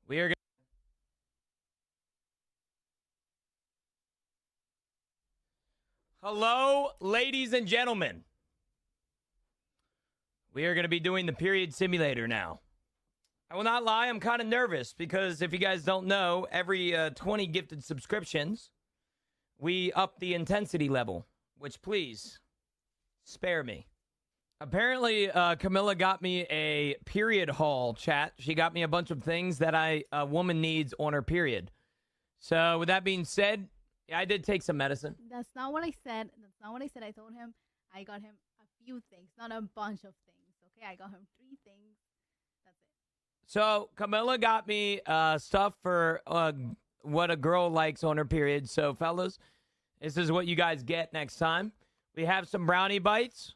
We are. Hello, ladies and gentlemen. We are going to be doing the period simulator now. I will not lie, I'm kind of nervous because if you guys don't know, every 20 gifted subscriptions, we up the intensity level, which please spare me. Apparently, Camilla got me a period haul, chat. She got me a bunch of things that a woman needs on her period. So with that being said, yeah, I did take some medicine. That's not what I said. That's not what I said. I told him I got him a few things, not a bunch of things. Okay, I got him 3 things. That's it. So Camilla got me stuff for what a girl likes on her period. So fellas, this is what you guys get next time. We have some brownie bites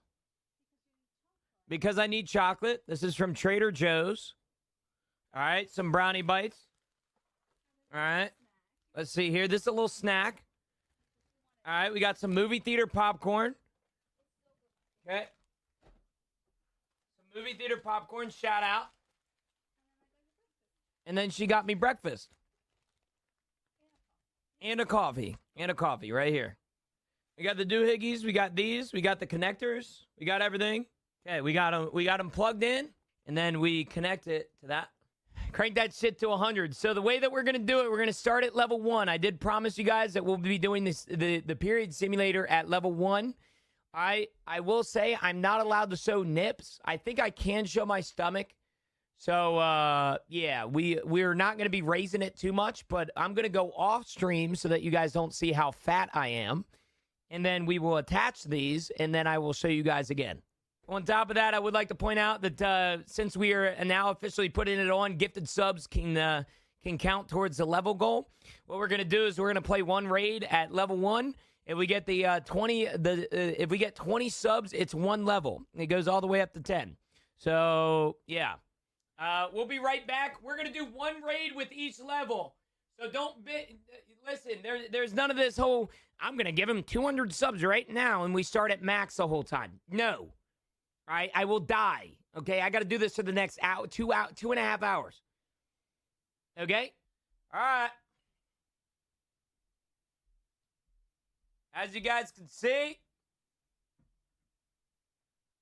because I need chocolate. This is from Trader Joe's. All right, some brownie bites. All right, let's see here. This is a little snack. All right, we got some movie theater popcorn. Okay. Some movie theater popcorn, shout out. And then she got me breakfast. And a coffee. And a coffee right here. We got the doohickeys. We got these. We got the connectors. We got everything. Okay, we got them plugged in. And then we connect it to that. Crank that shit to 100. So the way that we're going to do it, we're going to start at level 1. I did promise you guys that we'll be doing this the period simulator at level 1. I will say I'm not allowed to show nips. I think I can show my stomach. So, yeah, we're not going to be raising it too much, but I'm going to go off stream so that you guys don't see how fat I am. And then we will attach these, and then I will show you guys again. On top of that, I would like to point out that since we are now officially putting it on, gifted subs can count towards the level goal. What we're going to do is we're going to play one raid at level 1. If we get the if we get 20 subs, it's one level. It goes all the way up to 10. So, yeah. We'll be right back. We're going to do one raid with each level. So don't listen, there's none of this whole, I'm going to give him 200 subs right now and we start at max the whole time. No. All right, I will die. Okay, I got to do this for the next hour, 2.5 hours. Okay? All right. As you guys can see,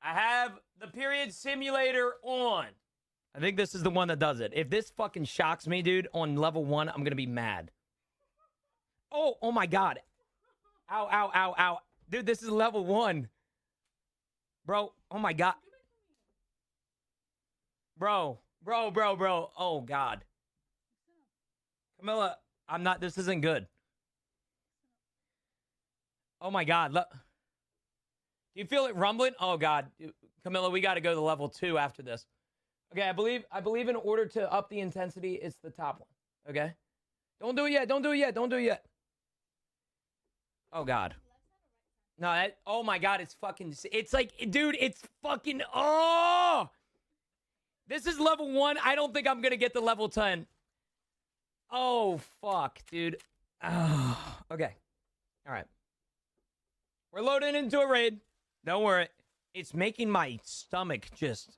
I have the period simulator on. I think this is the one that does it. If this fucking shocks me, dude, on level 1, I'm going to be mad. Oh my God. Ow, ow, ow, ow. Dude, this is level 1. Bro, oh my God. Bro. Oh God. Camilla, this isn't good. Oh my God. Look. Do you feel it rumbling? Oh God. Camilla, we got to go to level 2 after this. Okay, I believe in order to up the intensity, it's the top one. Okay? Don't do it yet. Oh God. No, oh my God, it's fucking, it's like, dude, it's fucking, oh! This is level 1. I don't think I'm gonna get to level 10. Oh, fuck, dude. Oh, okay. All right. We're loading into a raid. Don't worry. It's making my stomach just...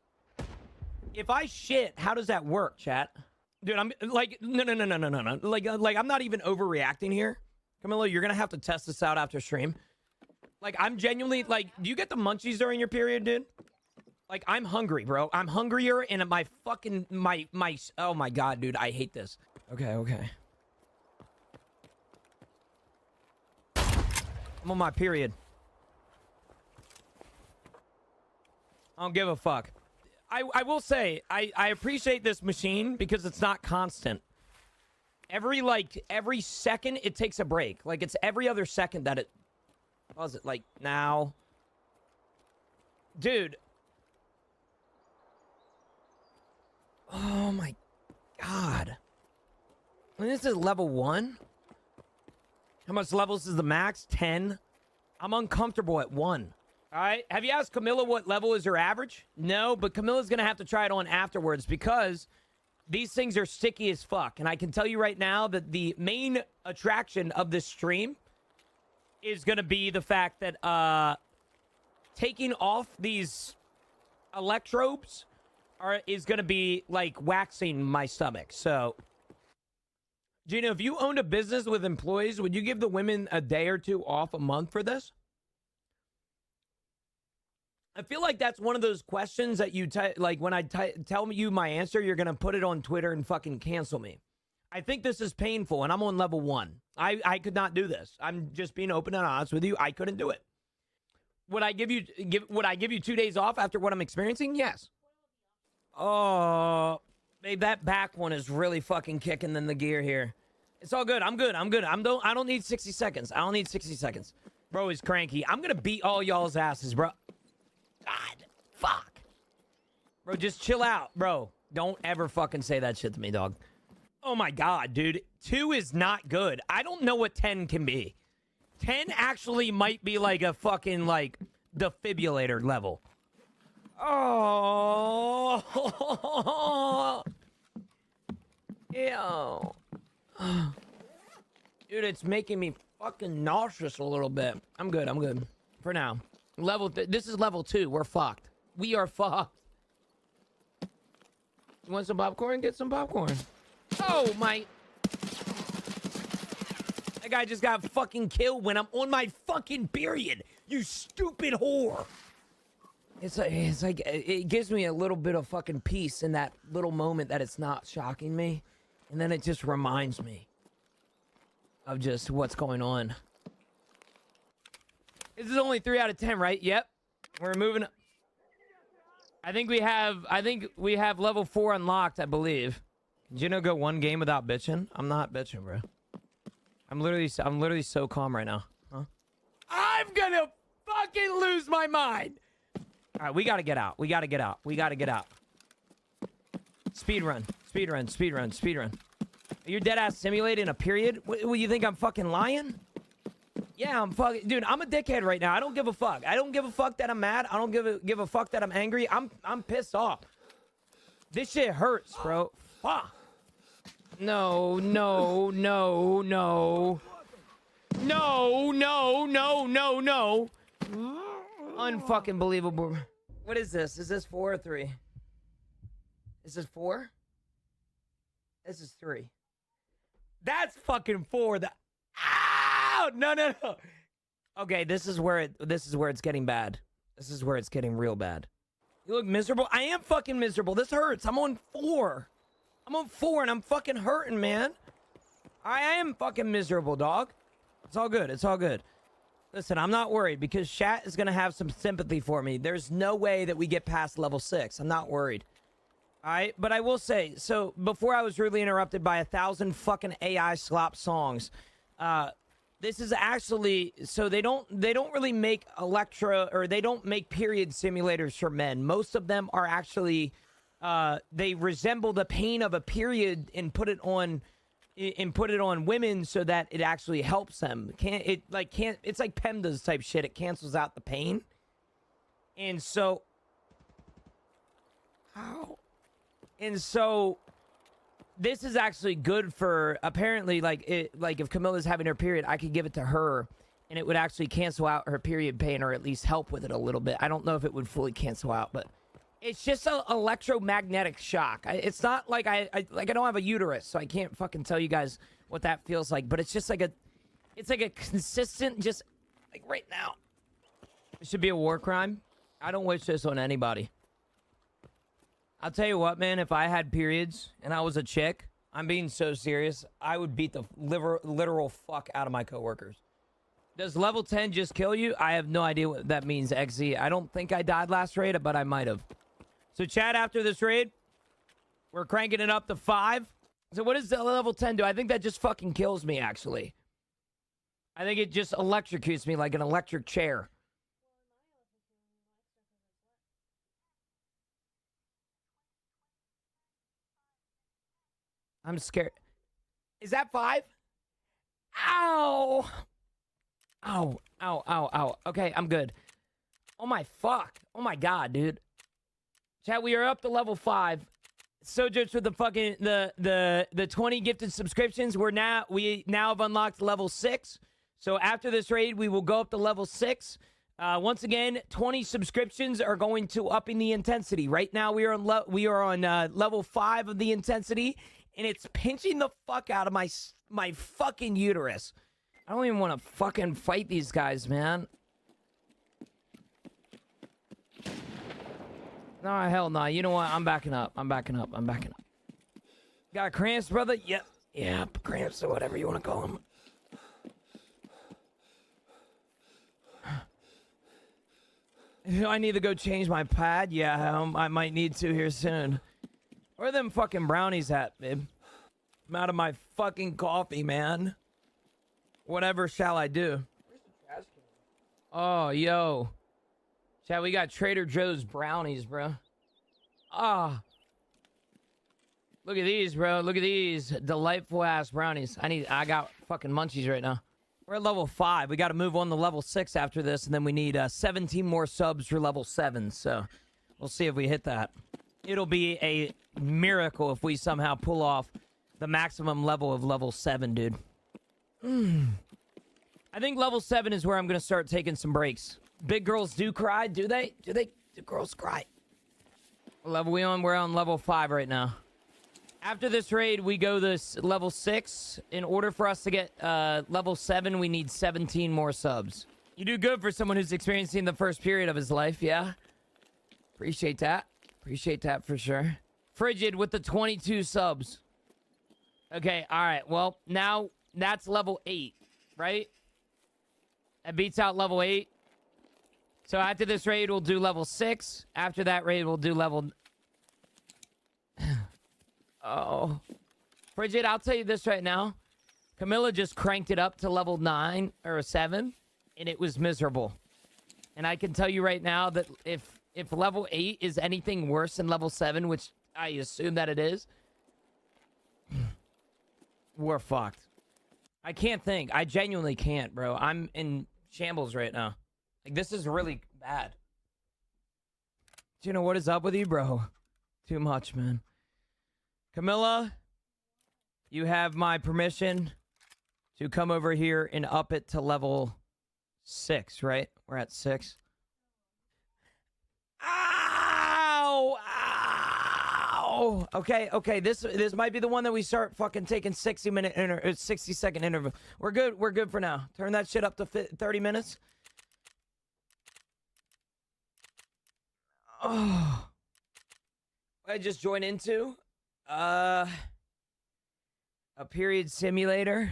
If I shit, how does that work, chat? Dude, I'm like, no. Like, I'm not even overreacting here. Camilla, you're gonna have to test this out after stream. Like, I'm genuinely, like, do you get the munchies during your period, dude? Like, I'm hungry, bro. I'm hungrier, and my fucking, oh my God, dude, I hate this. Okay. I'm on my period. I don't give a fuck. I will say, I appreciate this machine because it's not constant. Every second, it takes a break. Like, it's every other second that it... What was it, like, now? Dude. Oh, my God. I mean, this is level 1. How much levels is the max? 10. I'm uncomfortable at 1. All right. Have you asked Camilla what level is her average? No, but Camilla's going to have to try it on afterwards because these things are sticky as fuck. And I can tell you right now that the main attraction of this stream is going to be the fact that taking off these electrodes is going to be like waxing my stomach. So, Gina, if you owned a business with employees, would you give the women a day or 2 off a month for this? I feel like that's one of those questions that you like when I tell you my answer, you're going to put it on Twitter and fucking cancel me. I think this is painful, and I'm on level 1. I could not do this. I'm just being open and honest with you. I couldn't do it. Would I give you 2 days off after what I'm experiencing? Yes. Oh, babe, that back one is really fucking kicking in the gear here. It's all good. I'm good. I don't need 60 seconds. I don't need 60 seconds. Bro is cranky. I'm gonna beat all y'all's asses, bro. God, fuck. Bro, just chill out, bro. Don't ever fucking say that shit to me, dog. Oh my God, dude. 2 is not good. I don't know what 10 can be. 10 actually might be like a fucking, like, defibrillator level. Oh. Ew. Dude, it's making me fucking nauseous a little bit. I'm good. For now. This is level 2. We're fucked. We are fucked. You want some popcorn? Get some popcorn. Oh, my... That guy just got fucking killed when I'm on my fucking period. You stupid whore. It's like it gives me a little bit of fucking peace in that little moment that it's not shocking me, and then it just reminds me of just what's going on. This is only 3 out of 10, right? Yep. We're moving. I think we have level 4 unlocked, I believe. Did you know go 1 game without bitching? I'm not bitching, bro. I'm literally so calm right now. Huh? I'm gonna fucking lose my mind. All right, we gotta get out. We gotta get out. We gotta get out. Speed run. Speed run. Speed run. Speed run. You're dead ass simulating a period? What, you think I'm fucking lying? Yeah, I'm fucking... Dude, I'm a dickhead right now. I don't give a fuck. I don't give a fuck that I'm mad. I don't give a fuck that I'm angry. I'm pissed off. This shit hurts, bro. Fuck. No, no, no, no. No, no, no, no, no. Unfucking believable. What is this? Is this 4 or 3? Is this 4? This is 3. That's fucking 4. Ow! No, no, no. Okay, this is where it's getting bad. This is where it's getting real bad. You look miserable. I am fucking miserable. This hurts. I'm on 4. I'm on 4 and I'm fucking hurting, man. I am fucking miserable, dog. It's all good. It's all good. Listen, I'm not worried because chat is going to have some sympathy for me. There's no way that we get past level 6. I'm not worried. All right, but I will say, so before I was rudely interrupted by 1,000 fucking AI slop songs, this is actually, so they don't really make they don't make period simulators for men. Most of them are actually, they resemble the pain of a period and put it on women so that it actually helps them. It's like PEMDAS type shit. It cancels out the pain. And so, this is actually good for, apparently, like if Camilla's having her period, I could give it to her and it would actually cancel out her period pain or at least help with it a little bit. I don't know if it would fully cancel out, but it's just an electromagnetic shock. It's not like I don't have a uterus, so I can't fucking tell you guys what that feels like, but it's just like it's like a consistent, just like right now. It should be a war crime. I don't wish this on anybody. I'll tell you what, man, if I had periods and I was a chick, I'm being so serious, I would beat the literal fuck out of my coworkers. Does level 10 just kill you? I have no idea what that means, XZ. I don't think I died last raid, but I might have. So, chat, after this raid, we're cranking it up to 5. So, what does the level 10 do? I think that just fucking kills me, actually. I think it just electrocutes me like an electric chair. I'm scared. Is that 5? Ow! Ow, ow, ow, ow. Okay, I'm good. Oh my fuck. Oh my god, dude. Chat, we are up to level 5. Sojourns with the fucking the 20 gifted subscriptions. We now have unlocked level 6. So after this raid, we will go up to level 6. Once again, 20 subscriptions are going to upping the intensity. Right now, we are on level 5 of the intensity, and it's pinching the fuck out of my fucking uterus. I don't even want to fucking fight these guys, man. No, hell no. You know what? I'm backing up. I'm backing up. I'm backing up. Got cramps, brother? Yep. Yep, cramps or whatever you want to call them. I need to go change my pad? Yeah, I might need to here soon. Where are them fucking brownies at, babe? I'm out of my fucking coffee, man. Whatever shall I do? Oh, yo. Chat, we got Trader Joe's brownies, bro. Ah. Look at these, bro. Look at these delightful ass brownies. I got fucking munchies right now. We're at level 5. We got to move on to level 6 after this, and then we need 17 more subs for level 7. So we'll see if we hit that. It'll be a miracle if we somehow pull off the maximum level of level 7, dude. I think level 7 is where I'm going to start taking some breaks. Big girls do cry, do they? Do girls cry? What level we on? We're on level 5 right now. After this raid, we go this level 6. In order for us to get level 7, we need 17 more subs. You do good for someone who's experiencing the first period of his life, yeah? Appreciate that. Appreciate that for sure. Frigid with the 22 subs. Okay, all right. Well, now that's level 8, right? That beats out level 8. So after this raid, we'll do level 6. After that raid, we'll do level... Oh. Frigid, I'll tell you this right now. Camilla just cranked it up to level 9 or 7, and it was miserable. And I can tell you right now that if level 8 is anything worse than level 7, which I assume that it is, we're fucked. I can't think. I genuinely can't, bro. I'm in shambles right now. Like, this is really bad. Do you know what is up with you, bro? Too much, man. Camilla, you have my permission to come over here and up it to level 6, right? We're at 6. Ow! Ow! Okay. This might be the one that we start fucking taking 60-second interval. We're good for now. Turn that shit up to 30 minutes. Oh. I just joined into a period simulator.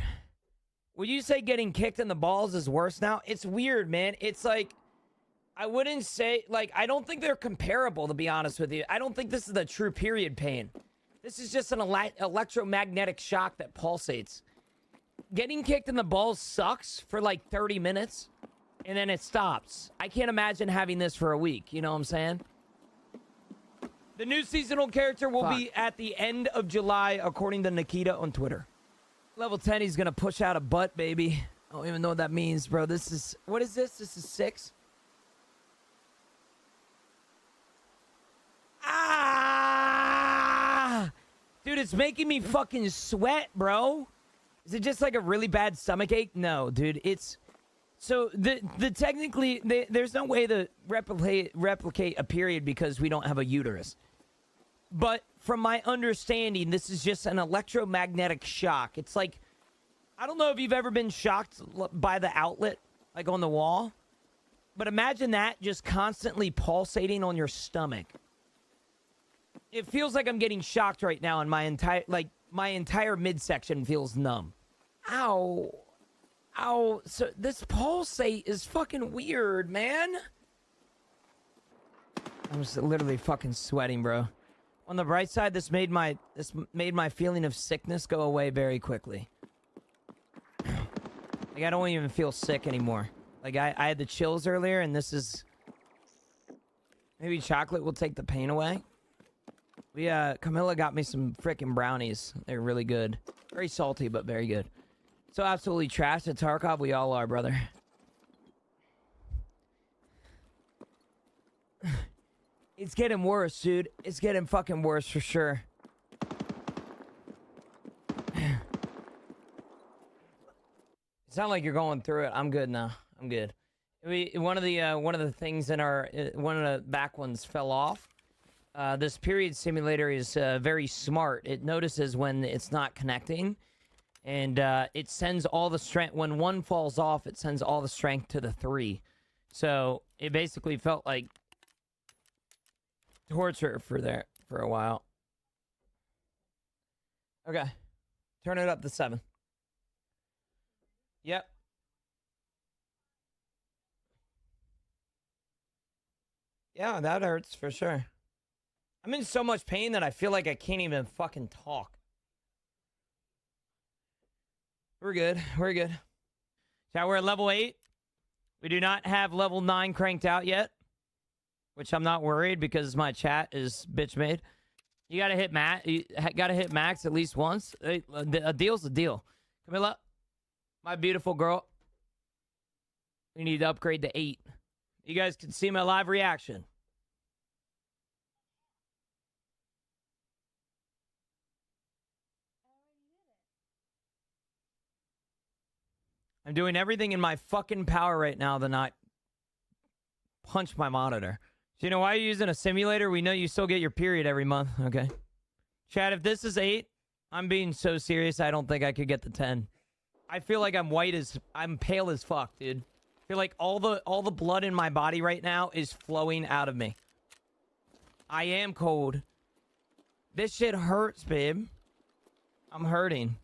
Would you say getting kicked in the balls is worse now? It's weird, man. It's like, I wouldn't say, like, I don't think they're comparable, to be honest with you. I don't think this is the true period pain. This is just an electromagnetic shock that pulsates. Getting kicked in the balls sucks for like 30 minutes, and then it stops. I can't imagine having this for a week, you know what I'm saying? The new seasonal character will be at the end of July, according to Nikita on Twitter. Level 10, he's gonna push out a butt, baby. I don't even know what that means, bro. This is... What is this? This is 6? Ah! Dude, it's making me fucking sweat, bro. Is it just like a really bad stomach ache? No, dude. It's... So, technically, there's no way to replicate a period because we don't have a uterus. But from my understanding, this is just an electromagnetic shock. It's like, I don't know if you've ever been shocked by the outlet, like on the wall. But imagine that just constantly pulsating on your stomach. It feels like I'm getting shocked right now, and my entire midsection feels numb. Ow. Ow, so this pulsate is fucking weird, man. I'm just literally fucking sweating, bro. On the bright side, this made my feeling of sickness go away very quickly. Like, I don't even feel sick anymore. Like, I had the chills earlier, and this is... Maybe chocolate will take the pain away. Camilla got me some frickin' brownies. They're really good. Very salty, but very good. So absolutely trashed at Tarkov, we all are, brother. It's getting worse, dude. It's getting fucking worse for sure. It's not like you're going through it. I'm good now. I'm good. One of the things in our one of the back ones fell off. This period simulator is very smart. It notices when it's not connecting. And it sends all the strength. When one falls off, it sends all the strength to the 3. So it basically felt like torture for a while. Okay. Turn it up to 7. Yep. Yeah, that hurts for sure. I'm in so much pain that I feel like I can't even fucking talk. We're good. We're good. Now we're at level 8. We do not have level 9 cranked out yet, which I'm not worried because my chat is bitch made. You gotta hit max at least once. A deal's a deal. Camilla, my beautiful girl. We need to upgrade to 8. You guys can see my live reaction. I'm doing everything in my fucking power right now to not punch my monitor. So you know why you're using a simulator? We know you still get your period every month. Okay. Chad, if this is 8, I'm being so serious I don't think I could get the 10. I feel like I'm pale as fuck, dude. I feel like all the blood in my body right now is flowing out of me. I am cold. This shit hurts, babe. I'm hurting.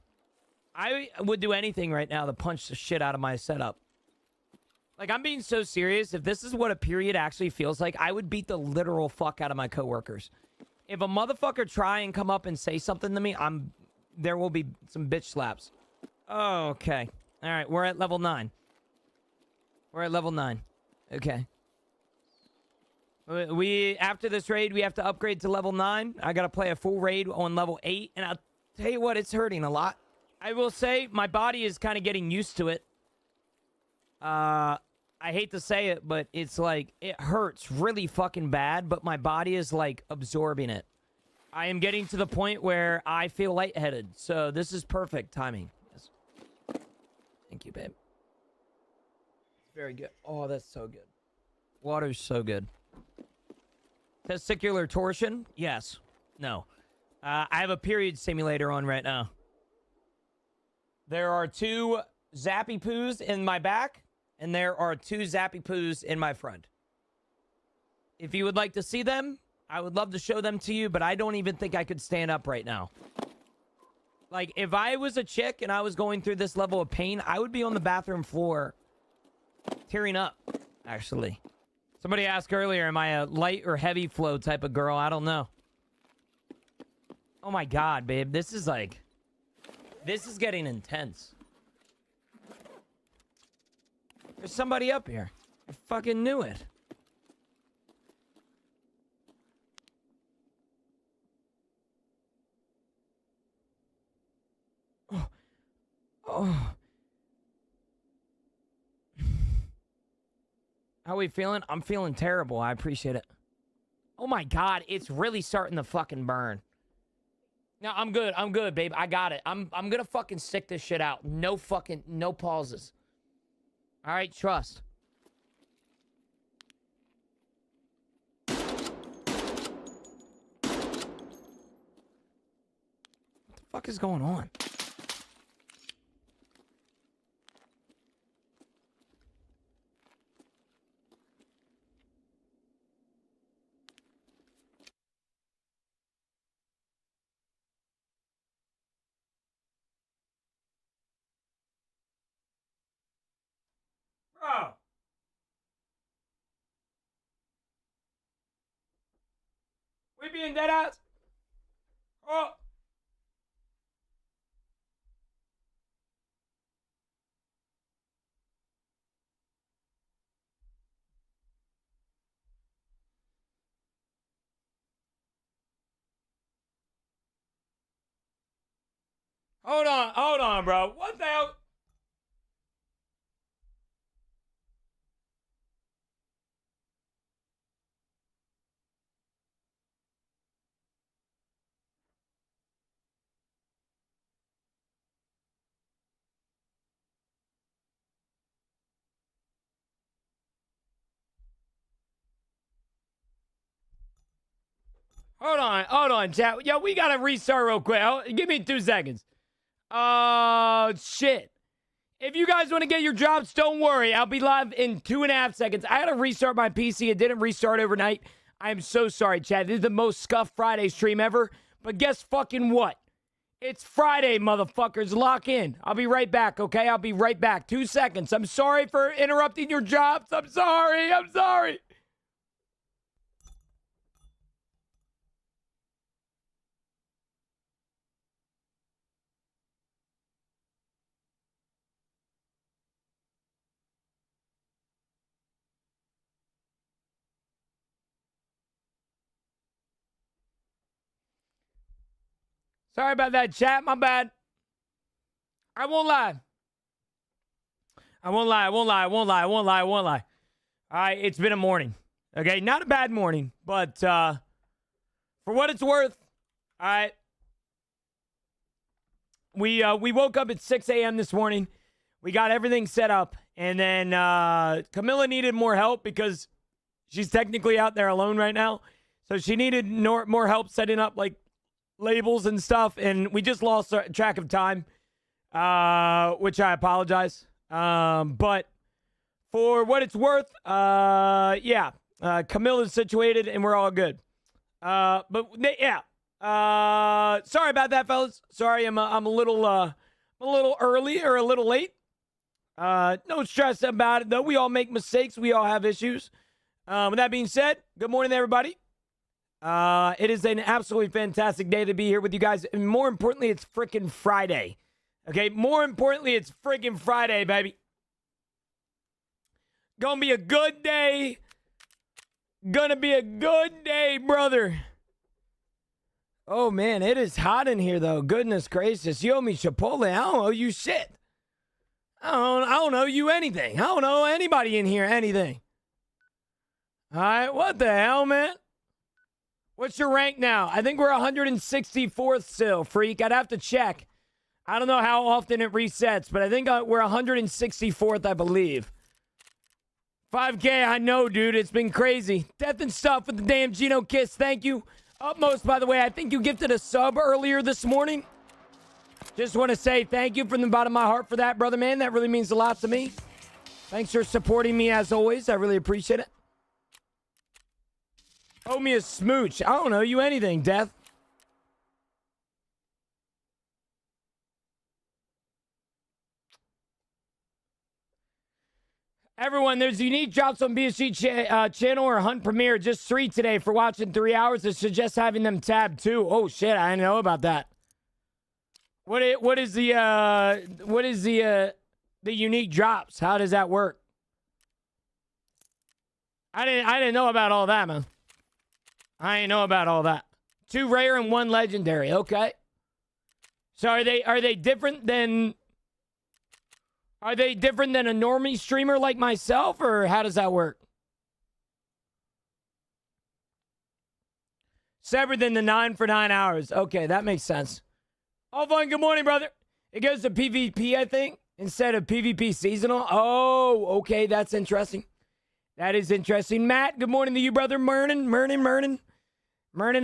I would do anything right now to punch the shit out of my setup. Like, I'm being so serious. If this is what a period actually feels like, I would beat the literal fuck out of my coworkers. If a motherfucker try and come up and say something to me, there will be some bitch slaps. Oh, okay. All right, we're at level 9. We're at level 9. Okay. After this raid, we have to upgrade to level 9. I got to play a full raid on level 8, and I'll tell you what, it's hurting a lot. I will say my body is kind of getting used to it. I hate to say it, but it's like, it hurts really fucking bad, but my body is like absorbing it. I am getting to the point where I feel lightheaded, so this is perfect timing. Yes. Thank you, babe. It's very good. Oh, that's so good. Water's so good. Testicular torsion? Yes. No. I have a period simulator on right now. There are 2 zappy poos in my back, and there are 2 zappy poos in my front. If you would like to see them, I would love to show them to you, but I don't even think I could stand up right now. Like, if I was a chick and I was going through this level of pain, I would be on the bathroom floor tearing up, actually. Somebody asked earlier, am I a light or heavy flow type of girl? I don't know. Oh my god, babe. This is like... This is getting intense. There's somebody up here. I fucking knew it. Oh. Oh. How are we feeling? I'm feeling terrible. I appreciate it. Oh my god, it's really starting to fucking burn. No, I'm good, babe. I got it. I'm gonna fucking stick this shit out. No pauses. All right, trust. What the fuck is going on? Bro. We being dead ass? Oh. Hold on, bro. What the hell? Hold on, chat. Yo, we gotta restart real quick. Give me 2 seconds. Oh, shit. If you guys want to get your jobs, don't worry. I'll be live in 2.5 seconds. I had to restart my PC. It didn't restart overnight. I am so sorry, chat. This is the most scuffed Friday stream ever. But guess fucking what? It's Friday, motherfuckers. Lock in. I'll be right back, okay? I'll be right back. 2 seconds. I'm sorry for interrupting your jobs. I'm sorry. I'm sorry. Sorry about that, chat. My bad. I won't lie. All right, it's been a morning. Okay, not a bad morning, but for what it's worth, all right. We woke up at 6 a.m. this morning. We got everything set up, and then Camilla needed more help because she's technically out there alone right now. So she needed more help setting up like labels and stuff, and we just lost track of time, which I apologize. But for what it's worth, yeah, Camilla's situated, and we're all good. Yeah. Sorry about that, fellas. Sorry, I'm a little early or a little late. No stress about it though. We all make mistakes. We all have issues. With that being said, good morning, everybody. It is an absolutely fantastic day to be here with you guys. And more importantly, it's freaking Friday. Okay, more importantly, it's freaking Friday, baby. Gonna be a good day. Gonna be a good day, brother. Oh, man, it is hot in here, though. Goodness gracious. You owe me Chipotle. I don't owe you shit. I don't owe you anything. I don't owe anybody in here anything. All right, what the hell, man? What's your rank now? I think we're 164th still, freak. I'd have to check. I don't know how often it resets, but I think we're 164th, I believe. 5K, I know, dude. It's been crazy. Death and stuff with the damn Geno Kiss. Thank you. Upmost, by the way, I think you gifted a sub earlier this morning. Just want to say thank you from the bottom of my heart for that, brother, man. That really means a lot to me. Thanks for supporting me as always. I really appreciate it. Owe me a smooch. I don't owe you anything, Death. Everyone, there's unique drops on BSG channel or Hunt Premiere. Just 3 today for watching 3 hours. I suggest having them tab 2. Oh shit, I didn't know about that. What is the unique drops? How does that work? I didn't know about all that, man. I didn't know about all that. 2 rare and 1 legendary. Okay. So are they different than? Are they different than a normie streamer like myself, or how does that work? Severed than the 9 for 9 hours. Okay, that makes sense. Oh, fun. Good morning, brother. It goes to PvP, I think, instead of PvP seasonal. Oh, okay, that's interesting. That is interesting. Matt, good morning to you, brother. Mernin,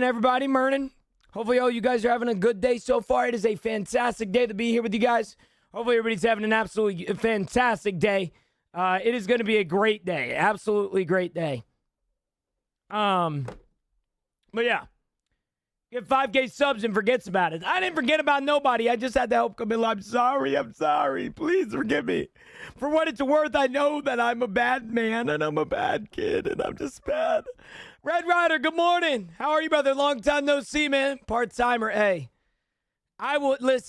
everybody, Mernin. Hopefully all you guys are having a good day so far. It is a fantastic day to be here with you guys. Hopefully everybody's having an absolutely fantastic day. It is going to be a great day. Absolutely great day. But yeah. Get 5K subs and forgets about it. I didn't forget about nobody. I just had to help Camilla. I'm sorry. Please forgive me. For what it's worth, I know that I'm a bad man and I'm a bad kid and I'm just bad. Red Rider, good morning. How are you, brother? Long time no see, man. Part-timer, hey. I will admit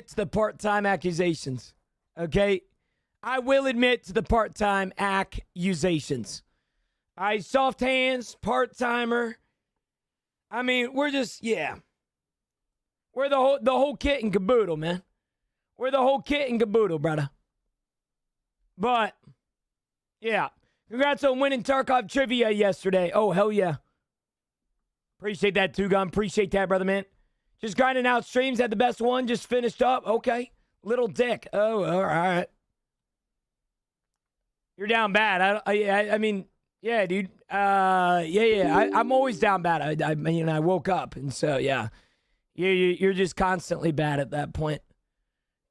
to the part-time accusations. Okay? I will admit to the part-time accusations. Soft hands, part-timer. I mean, we're just, yeah. We're the whole kit and caboodle, man. We're the whole kit and caboodle, brother. But, yeah. Congrats on winning Tarkov Trivia yesterday. Oh, hell yeah. Appreciate that, Two Gun. Appreciate that, brother, man. Just grinding out streams. Had the best one. Just finished up. Okay. Little dick. Oh, all right. You're down bad. I mean, yeah, dude. Yeah. I'm always down bad. I mean, I woke up. And so, yeah. You're just constantly bad at that point.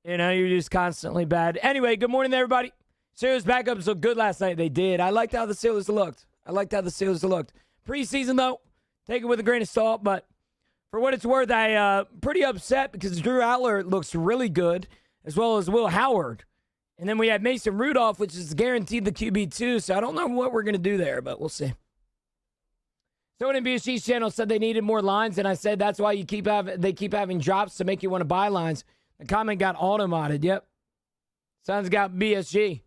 You know, you're just constantly bad. Anyway, good morning, everybody. Steelers backups looked good last night. They did. I liked how the Steelers looked. Preseason, though, take it with a grain of salt, but for what it's worth, pretty upset because Drew Aller looks really good, as well as Will Howard. And then we have Mason Rudolph, which is guaranteed the QB2, so I don't know what we're going to do there, but we'll see. Someone in BSG's channel said they needed more lines, and I said that's why they keep having drops to make you want to buy lines. The comment got auto-modded, yep. Sounds got BSG.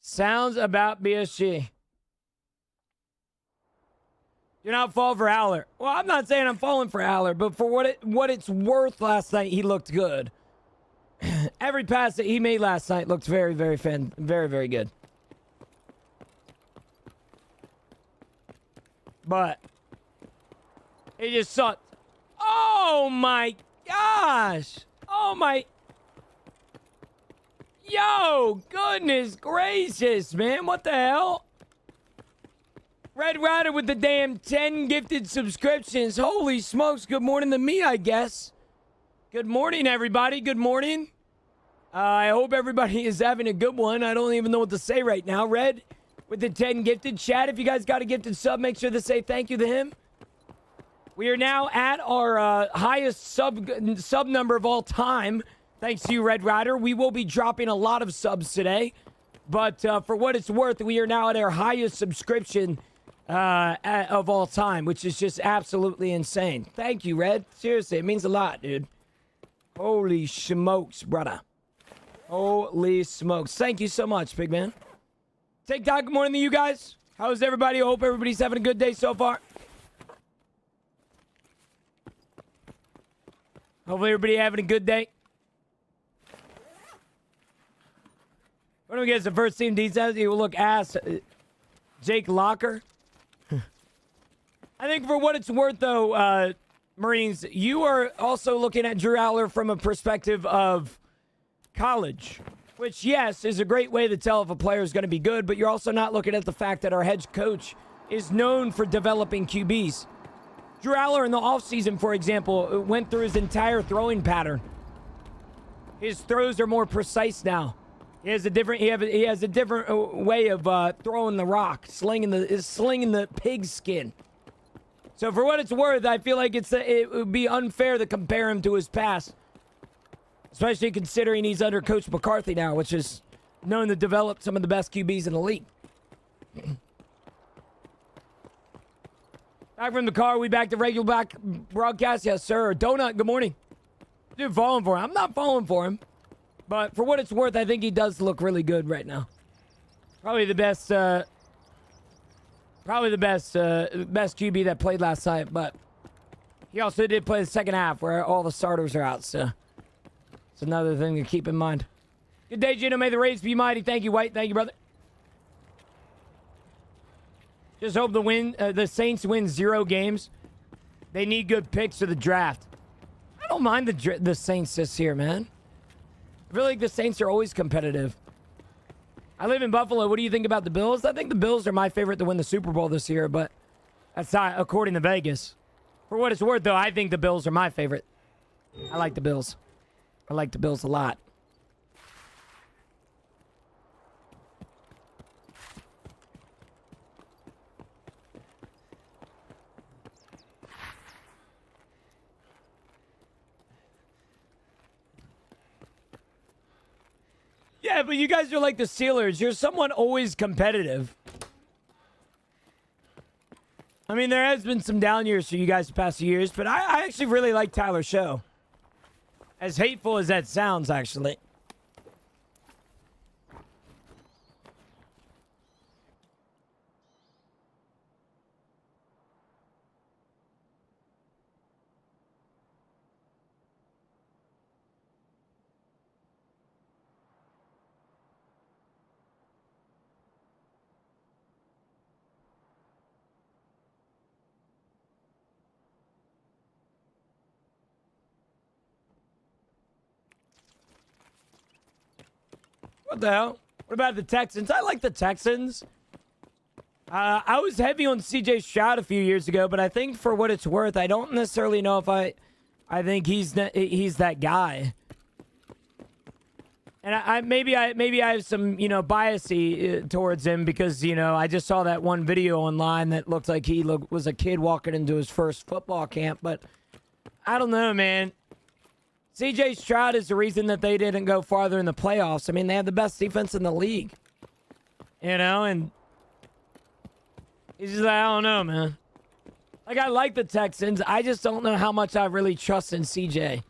Sounds about BSG. Do not fall for Aller. Well, I'm not saying I'm falling for Aller, but for what it's worth last night, he looked good. Every pass that he made last night looked very, very good. But it just sucked. Oh my gosh. Oh my. Yo, goodness gracious, man. What the hell? Red Rider with the damn 10 gifted subscriptions. Holy smokes. Good morning to me, I guess. Good morning, everybody. Good morning. I hope everybody is having a good one. I don't even know what to say right now. Red, with the 10 gifted. Chat, if you guys got a gifted sub, make sure to say thank you to him. We are now at our highest sub number of all time. Thanks to you, Red Rider. We will be dropping a lot of subs today. But for what it's worth, we are now at our highest subscription of all time, which is just absolutely insane. Thank you, Red. Seriously, it means a lot, dude. Holy smokes, brother. Holy smokes. Thank you so much, big man. TikTok, good morning to you guys. How's everybody? I hope everybody's having a good day so far. Hopefully everybody having a good day. What do we get? The first team details. You will look ass. Jake Locker. I think for what it's worth, though, Marines, you are also looking at Drew Aller from a perspective of college, which, yes, is a great way to tell if a player is going to be good, but you're also not looking at the fact that our head coach is known for developing QBs. Drew Aller in the offseason, for example, went through his entire throwing pattern. His throws are more precise now. He has a different way of throwing the rock, slinging the pig skin. So for what it's worth, I feel like it would be unfair to compare him to his past, especially considering he's under Coach McCarthy now, which is known to develop some of the best QBs in the league. Back from the car, we back to regular broadcast. Yes, sir. Donut, good morning. Dude, falling for him. I'm not falling for him. But for what it's worth, I think he does look really good right now. Probably the best QB that played last night. But he also did play the second half where all the starters are out. So it's another thing to keep in mind. Good day, Gino. May the Rays be mighty. Thank you, White. Thank you, brother. Just hope the Saints win 0 games. They need good picks for the draft. I don't mind the Saints this year, man. I feel like the Saints are always competitive. I live in Buffalo. What do you think about the Bills? I think the Bills are my favorite to win the Super Bowl this year, but that's not according to Vegas. For what it's worth, though, I think the Bills are my favorite. I like the Bills. I like the Bills a lot. Yeah, but you guys are like the Steelers. You're somewhat always competitive. I mean, there has been some down years for you guys the past few years, but I actually really like Tyler Show. As hateful as that sounds, actually. What the hell? What about the Texans? I like the Texans. I was heavy on CJ Stroud a few years ago, but I think for what it's worth, I don't necessarily know if I think he's that guy. And maybe I have some, biasy towards him because, I just saw that one video online that looked like he was a kid walking into his first football camp, but I don't know, man. CJ Stroud is the reason that they didn't go farther in the playoffs. I mean, they have the best defense in the league. And he's just like, I don't know, man. Like, I like the Texans. I just don't know how much I really trust in CJ.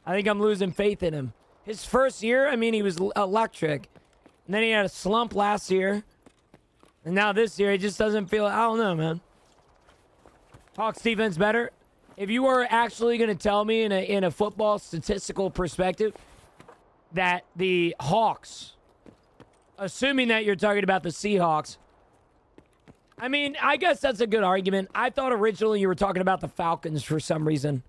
I think I'm losing faith in him. His first year, I mean, he was electric. And then he had a slump last year. And now this year, he just doesn't feel, I don't know, man. Hawks defense better. If you were actually going to tell me in a football statistical perspective that the Hawks, assuming that you're talking about the Seahawks, I mean, I guess that's a good argument. I thought originally you were talking about the Falcons for some reason.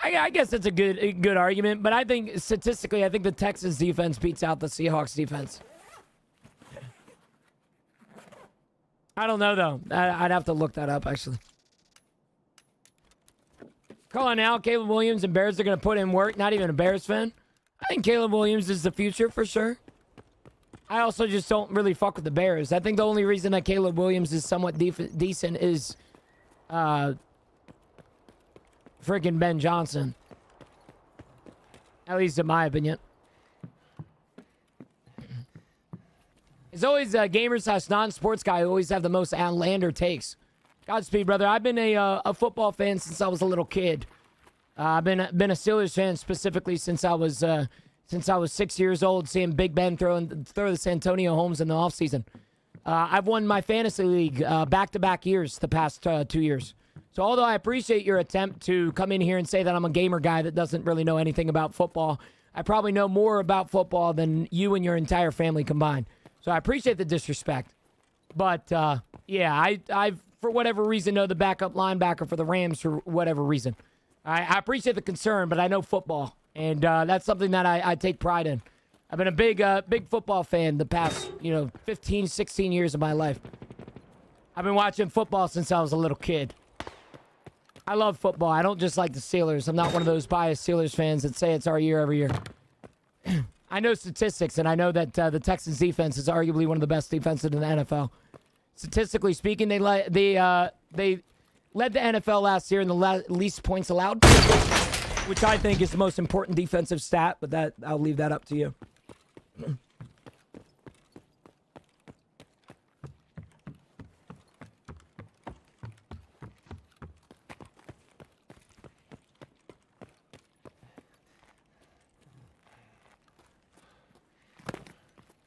I guess that's a good argument, but I think statistically, I think the Texans defense beats out the Seahawks defense. I don't know, though. I'd have to look that up, actually. Call on now. Caleb Williams and Bears are going to put in work. Not even a Bears fan. I think Caleb Williams is the future for sure. I also just don't really fuck with the Bears. I think the only reason that Caleb Williams is somewhat decent is freaking Ben Johnson. At least in my opinion. It's always gamers / non-sports guy who always have the most outlander takes. Godspeed, brother. I've been a football fan since I was a little kid. I've been a Steelers fan specifically since I was 6 years old, seeing Big Ben throw the Santonio Holmes in the offseason. I've won my fantasy league back-to-back years the past 2 years. So although I appreciate your attempt to come in here and say that I'm a gamer guy that doesn't really know anything about football, I probably know more about football than you and your entire family combined. So I appreciate the disrespect. But, yeah, I for whatever reason, know the backup linebacker for the Rams for whatever reason. I appreciate the concern, but I know football. And that's something that I take pride in. I've been a big football fan the past, 15, 16 years of my life. I've been watching football since I was a little kid. I love football. I don't just like the Steelers. I'm not one of those biased Steelers fans that say it's our year every year. I know statistics, and I know that the Texans defense is arguably one of the best defenses in the NFL. Statistically speaking, they led the NFL last year in the least points allowed, which I think is the most important defensive stat, but that I'll leave that up to you.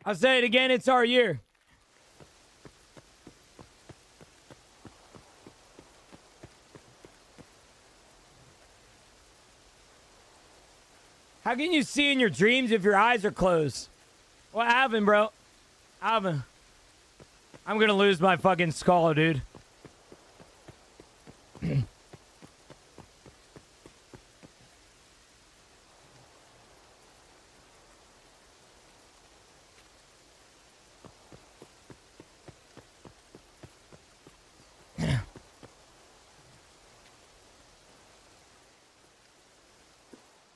I'll say it again, it's our year. How can you see in your dreams if your eyes are closed? What happened, bro? Alvin. I'm gonna lose my fucking skull, dude.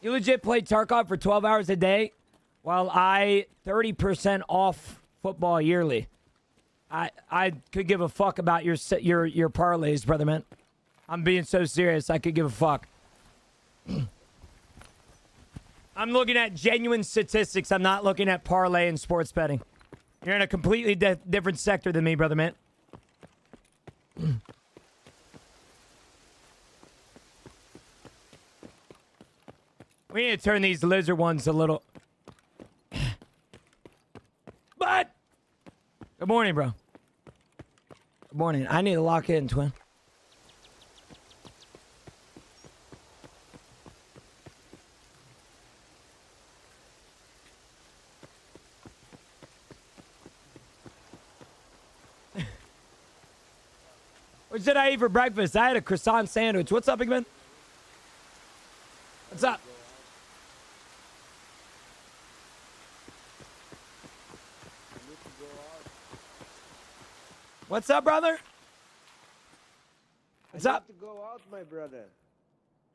You legit play Tarkov for 12 hours a day while I 30% off football yearly. I could give a fuck about your parlays, brother, man. I'm being so serious. I could give a fuck. I'm looking at genuine statistics. I'm not looking at parlay and sports betting. You're in a completely different sector than me, brother, man. We need to turn these lizard ones a little... But... Good morning, bro. Good morning. I need to lock in, twin. What did I eat for breakfast? I had a croissant sandwich. What's up, big man? What's up? What's up, brother? What's up? I need to go out, my brother.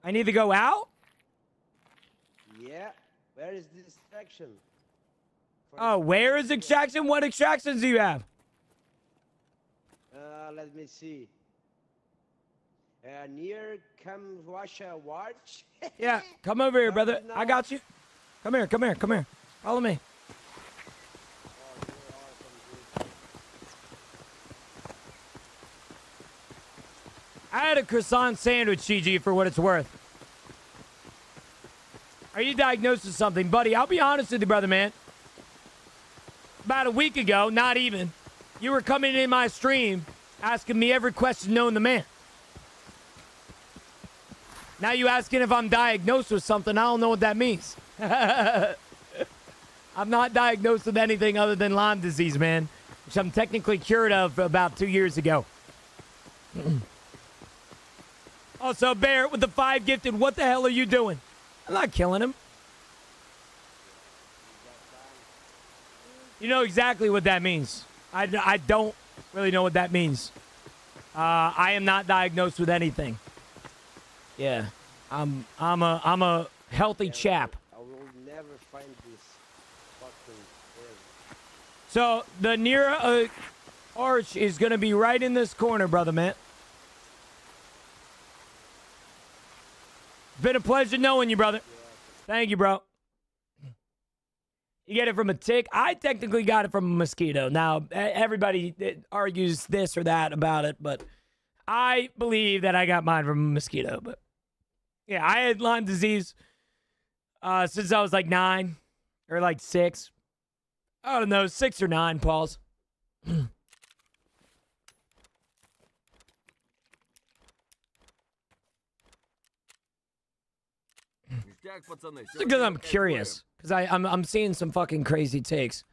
I need to go out? Yeah. Where is this extraction? Oh, where is extraction? What extractions do you have? Let me see. Near Kamwasha Watch. Yeah, come over here, brother. I got you. Come here, come here, come here. Follow me. I had a croissant sandwich, CG, for what it's worth. Are you diagnosed with something? Buddy, I'll be honest with you, brother, man. About a week ago, not even, you were coming in my stream asking me every question known to man. Now you asking if I'm diagnosed with something. I don't know what that means. I'm not diagnosed with anything other than Lyme disease, man, which I'm technically cured of about 2 years ago. Also, Barrett with the 5 gifted, what the hell are you doing? I'm not killing him. You know exactly what that means. I don't really know what that means. I am not diagnosed with anything. Yeah, I'm a healthy chap. I will never find this fucking So the near arch is going to be right in this corner, brother man. Been a pleasure knowing you, brother. Thank you, bro. You get it from a tick. I technically got it from a mosquito. Now, everybody argues this or that about it, but I believe that I got mine from a mosquito. But yeah, I had Lyme disease since I was like 9 or like 6. I don't know, 6 or 9, Pauls. Because I'm curious. Because I'm seeing some fucking crazy takes.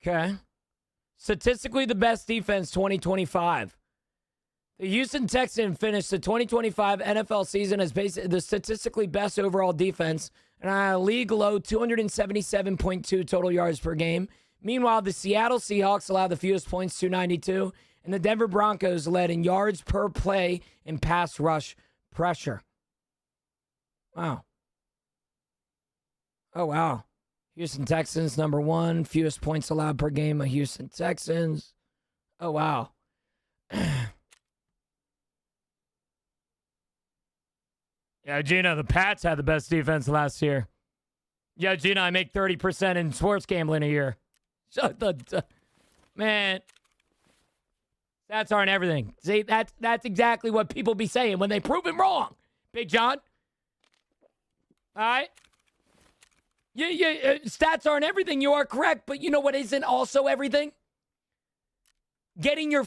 Okay. Statistically the best defense 2025. The Houston Texans finished the 2025 NFL season as the statistically best overall defense and a league low 277.2 total yards per game. Meanwhile, the Seattle Seahawks allowed the fewest points, 292, and the Denver Broncos led in yards per play and pass rush pressure. Wow. Oh, wow. Houston Texans, number 1, fewest points allowed per game of Houston Texans. Oh, wow. Yeah, Gina, the Pats had the best defense last year. Yeah, Gina, I make 30% in sports gambling a year. Shut the... Man. Stats aren't everything. See, that's exactly what people be saying when they prove it wrong. Big John. All right? Stats aren't everything. You are correct, but you know what isn't also everything? Getting your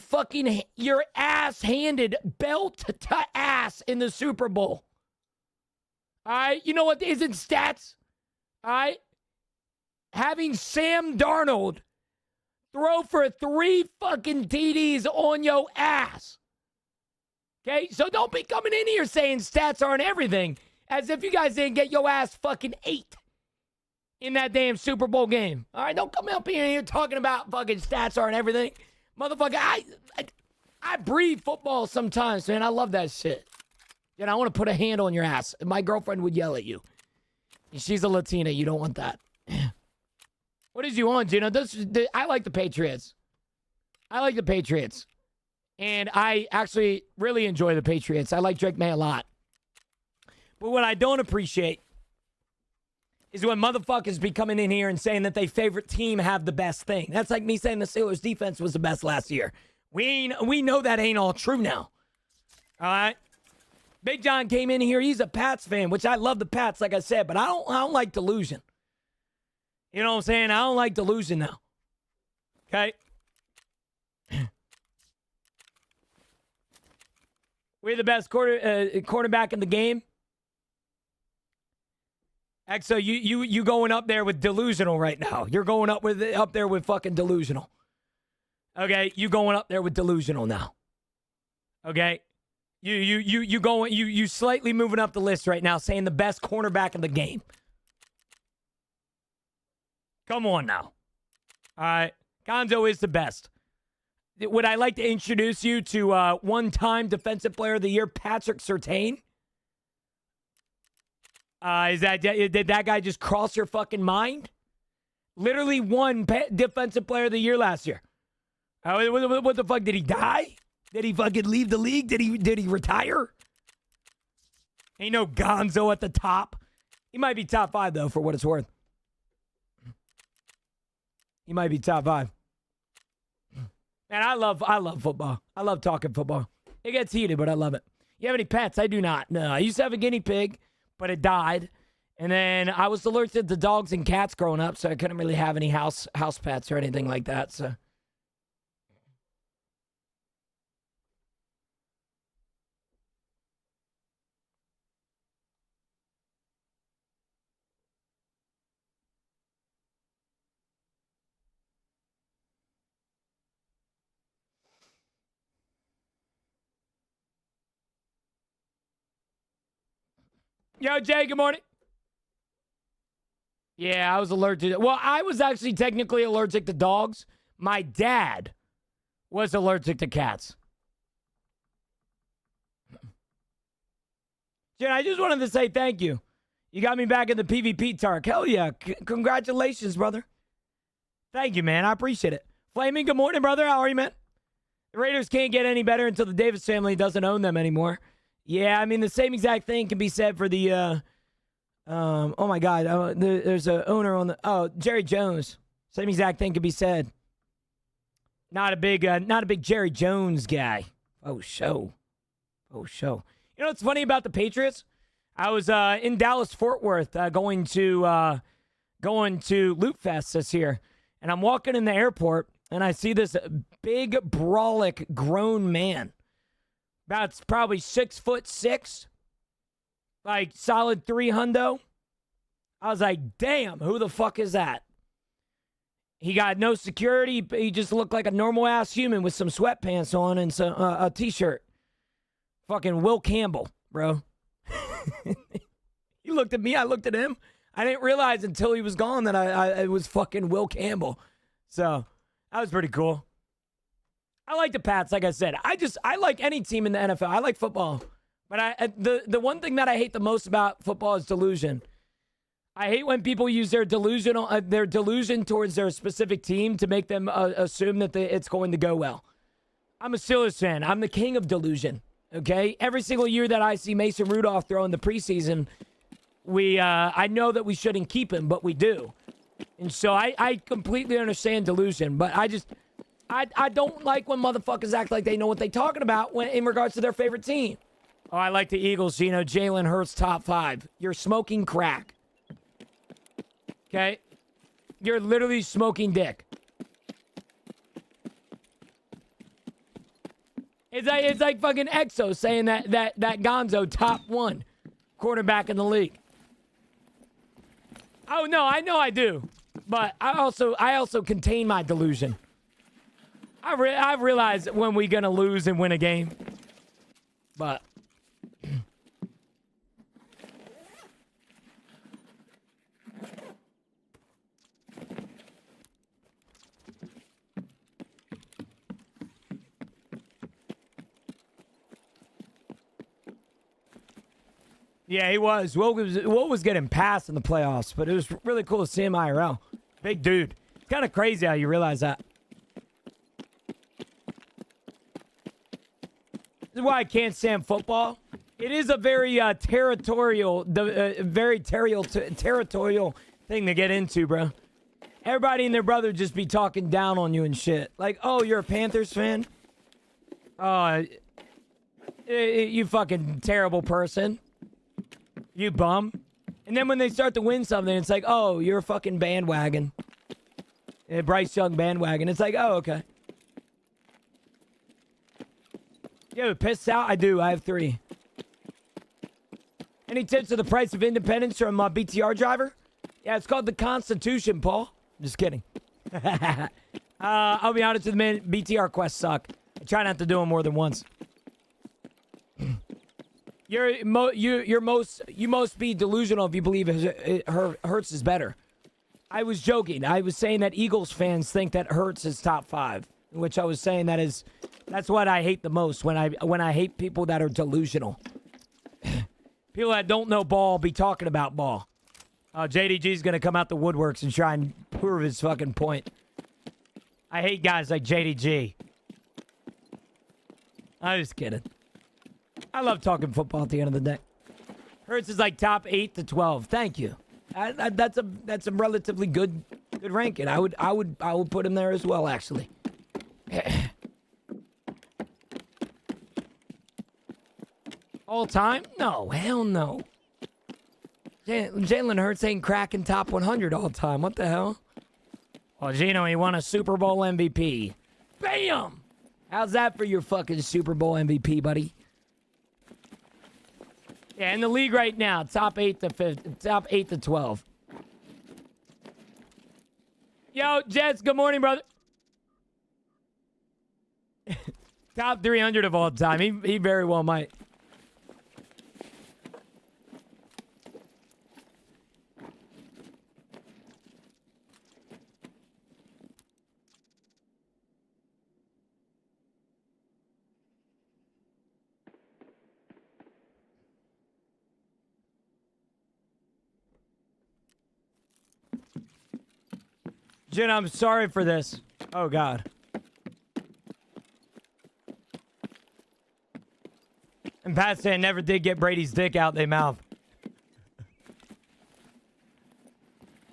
ass handed belt to ass in the Super Bowl. All right? You know what isn't stats? All right? Having Sam Darnold throw for 3 fucking TDs on your ass. Okay? So don't be coming in here saying stats aren't everything as if you guys didn't get your ass fucking 8 in that damn Super Bowl game. All right? Don't come up here talking about fucking stats aren't everything. Motherfucker, I breathe football sometimes, man. I love that shit. And I want to put a hand on your ass. My girlfriend would yell at you. She's a Latina. You don't want that. What did you want, Gino? I like the Patriots. I like the Patriots. And I actually really enjoy the Patriots. I like Drake May a lot. But what I don't appreciate is when motherfuckers be coming in here and saying that their favorite team have the best thing. That's like me saying the Steelers defense was the best last year. We know that ain't all true now. All right? Big John came in here. He's a Pats fan, which I love the Pats, like I said, but I don't like delusion. You know what I'm saying? I don't like delusion now. Okay? We're the best quarterback in the game. Exo, you going up there with delusional right now. You're going up there with fucking delusional. Okay? You going up there with delusional now. Okay? You slightly moving up the list right now, saying the best cornerback in the game. Come on now. All right. Gonzo is the best. Would I like to introduce you to one-time Defensive Player of the Year, Patrick Surtain? Did that guy just cross your fucking mind? Literally won Defensive Player of the Year last year. What the fuck? Did he die? Did he fucking leave the league? Did he retire? Ain't no Gonzo at the top. He might be top 5 though, for what it's worth. He might be top 5. Man, I love football. I love talking football. It gets heated, but I love it. You have any pets? I do not. No, I used to have a guinea pig, but it died. And then I was allergic to dogs and cats growing up, so I couldn't really have any house pets or anything like that. So. Yo, Jay, good morning. Yeah, I was allergic. Well, I was actually technically allergic to dogs. My dad was allergic to cats. Jen, I just wanted to say thank you. You got me back in the PvP Tark. Hell yeah. Congratulations, brother. Thank you, man. I appreciate it. Flaming, good morning, brother. How are you, man? The Raiders can't get any better until the Davis family doesn't own them anymore. Yeah, I mean, the same exact thing can be said for the, oh my God, there's a owner on the, Jerry Jones. Same exact thing can be said. Not a big Jerry Jones guy. Oh, show. You know what's funny about the Patriots? I was in Dallas, Fort Worth, going to Loot Fest this year, and I'm walking in the airport, and I see this big, brolic, grown man, about probably 6'6", like solid 3 hundo. I was like, damn, who the fuck is that? He got no security. He just looked like a normal ass human with some sweatpants on and some a t-shirt. Fucking Will Campbell, bro. He looked at me. I looked at him. I didn't realize until he was gone that I was fucking Will Campbell. So that was pretty cool. I like the Pats, like I said. I like any team in the NFL. I like football. But the one thing that I hate the most about football is delusion. I hate when people use their delusion towards their specific team to make them assume that it's going to go well. I'm a Steelers fan. I'm the king of delusion. Okay? Every single year that I see Mason Rudolph throw in the preseason, I know that we shouldn't keep him, but we do. And so I completely understand delusion, but I don't like when motherfuckers act like they know what they're talking about in regards to their favorite team. Oh, I like the Eagles, Jalen Hurts top 5. You're smoking crack. Okay? You're literally smoking dick. It's like fucking Exo saying that Gonzo top 1 quarterback in the league. Oh no, I know I do, but I also contain my delusion. I've realized when we're gonna lose and win a game, but yeah, he was. Will was getting passed in the playoffs, but it was really cool to see him IRL. Big dude. It's kind of crazy how you realize that. This is why I can't stand football. It is a very territorial thing to get into, bro. Everybody and their brother just be talking down on you and shit. Like, oh, you're a Panthers fan? You fucking terrible person. You bum. And then when they start to win something, it's like, oh, you're a fucking bandwagon. Bryce Young bandwagon. It's like, oh, okay. You pissed out? I do. I have 3. Any tips to the price of independence from BTR driver? Yeah, it's called the Constitution, Paul. Just kidding. I'll be honest with you, man. BTR quests suck. I try not to do them more than once. You most be delusional if you believe Hurts is better. I was joking. I was saying that Eagles fans think that Hurts is top 5, which I was saying that's what I hate the most when I hate people that are delusional. People that don't know ball be talking about ball. JDG's gonna come out the woodworks and try and prove his fucking point. I hate guys like JDG. I'm just kidding. I love talking football at the end of the day. Hurts is like top 8 to 12. Thank you. That's a relatively good ranking. I would put him there as well, actually. All time? No, hell no. Jalen Hurts ain't cracking top 100 all time. What the hell? Well, Gino, he won a Super Bowl MVP. Bam! How's that for your fucking Super Bowl MVP, buddy? Yeah, in the league right now, top 8 to 12. Yo, Jets, good morning, brother. Top 300 of all time. He very well might. Jen, I'm sorry for this. Oh, God. And Pat saying never did get Brady's dick out their mouth.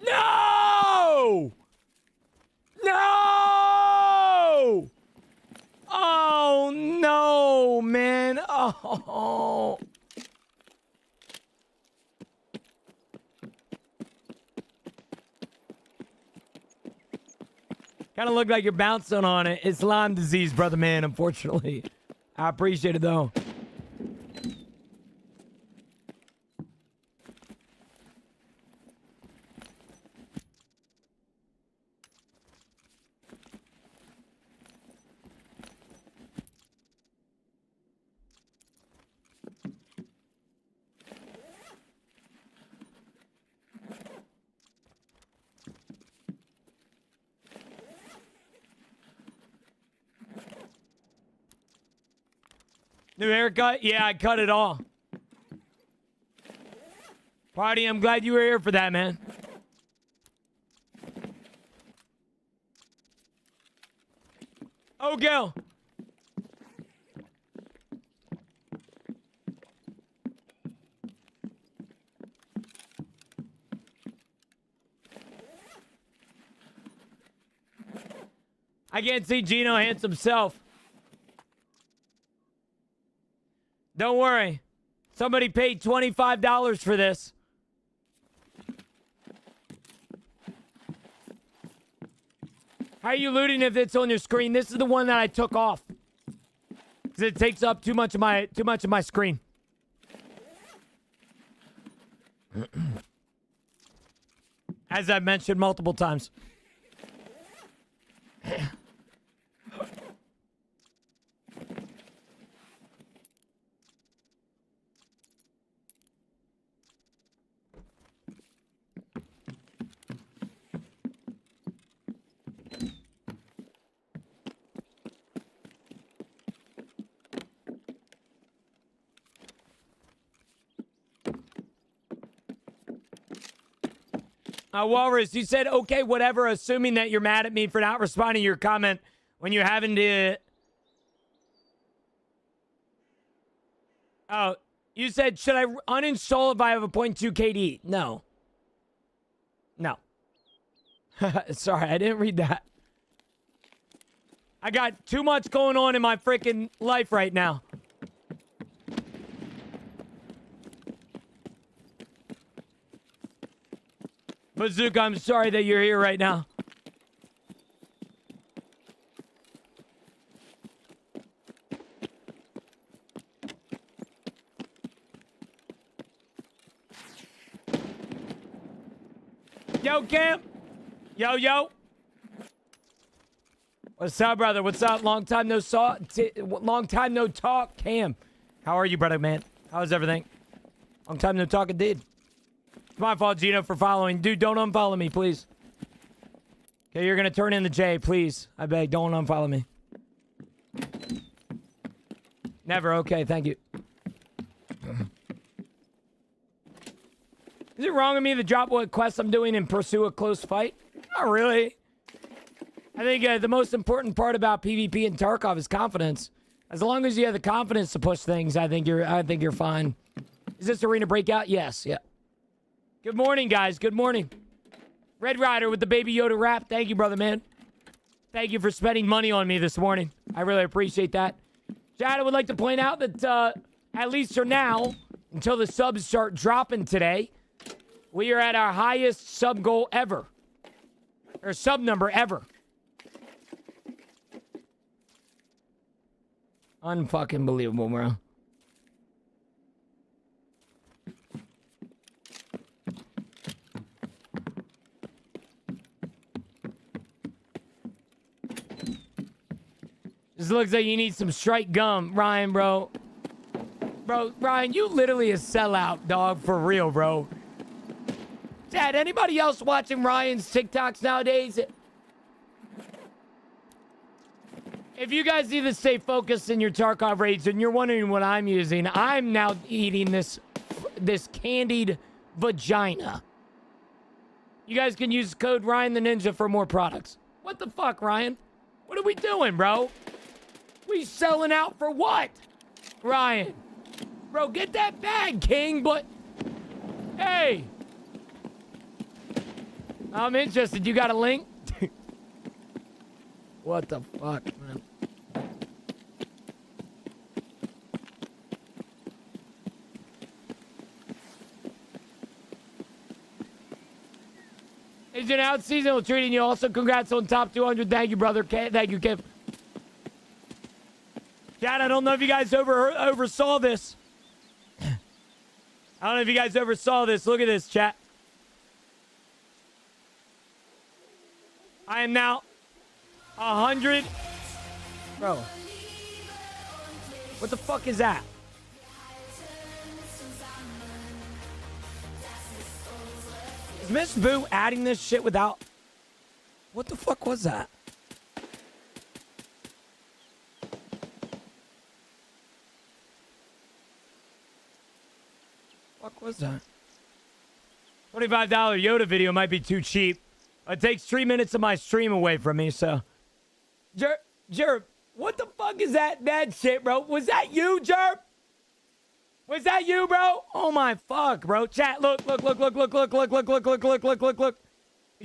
No! No! Oh, no, man. Oh. Kind of look like you're bouncing on it. It's Lyme disease, brother man, unfortunately. I appreciate it, though. New haircut? Yeah, I cut it all. Party, I'm glad you were here for that, man. Oh, go. I can't see Gino handsome self. Don't worry. Somebody paid $25 for this. How are you looting if it's on your screen? This is the one that I took off. Because it takes up too much of my screen. As I've mentioned multiple times. Walrus, you said, okay, whatever, assuming that you're mad at me for not responding to your comment when you're having to... Oh, you said, should I uninstall if I have a 0.2 KD? No. No. Sorry, I didn't read that. I got too much going on in my freaking life right now. Bazooka, I'm sorry that you're here right now. Yo, Cam. Yo, yo. What's up, brother? What's up? Long time no talk, Cam. How are you, brother, man? How's everything? Long time no talk, indeed. It's my fault, Gino, for following. Dude, don't unfollow me, please. Okay, you're going to turn in the J, please. I beg, don't unfollow me. Never. Okay, thank you. Is it wrong of me to drop what quest I'm doing and pursue a close fight? Not really. I think the most important part about PvP and Tarkov is confidence. As long as you have the confidence to push things, I think you're fine. Is this arena breakout? Yes, yeah. Good morning, guys. Good morning. Red Rider with the Baby Yoda rap. Thank you, brother, man. Thank you for spending money on me this morning. I really appreciate that. Chad, I would like to point out that at least for now, until the subs start dropping today, we are at our highest sub goal ever. Or sub number ever. Unfucking believable, bro. This looks like you need some strike gum, Ryan, bro. Bro, Ryan, you literally a sellout, dog, for real, bro. Dad, anybody else watching Ryan's TikToks nowadays? If you guys need to stay focused in your Tarkov raids and you're wondering what I'm using, I'm now eating this candied vagina. You guys can use code Ryan the Ninja for more products. What the fuck, Ryan? What are we doing, bro? We selling out for what? Ryan. Bro, get that bag, King, but... Hey. I'm interested. You got a link? What the fuck, man? It's an out season. We're treating you also. Congrats on top 200. Thank you, brother. Thank you, Kev. Dad, I don't know if you guys oversaw this. I don't know if you guys oversaw this. Look at this, chat. I am now 100. Bro. What the fuck is that? Is Miss Boo adding this shit without... What the fuck was that? What was that? $25 Yoda video might be too cheap. It takes 3 minutes of my stream away from me, so... Jerp, what the fuck is that shit, bro? Was that you, Jerp? Was that you, bro? Oh my fuck, bro. Chat, look. You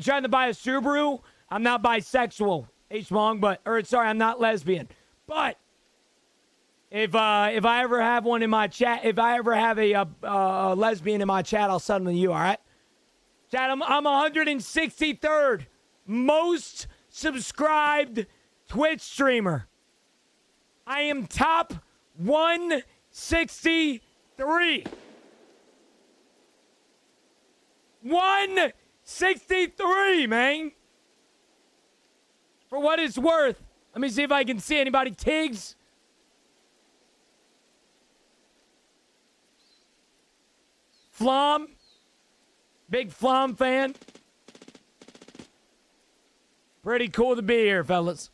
trying to buy a Subaru? I'm not bisexual, H-Mong, I'm not lesbian. But if I ever have one in my chat, if I ever have a lesbian in my chat, I'll send them to you, all right? Chat, I'm 163rd most subscribed Twitch streamer. I am top 163. 163, man. For what it's worth. Let me see if I can see anybody. Tiggs. Flom. Big Flom fan. Pretty cool to be here, fellas.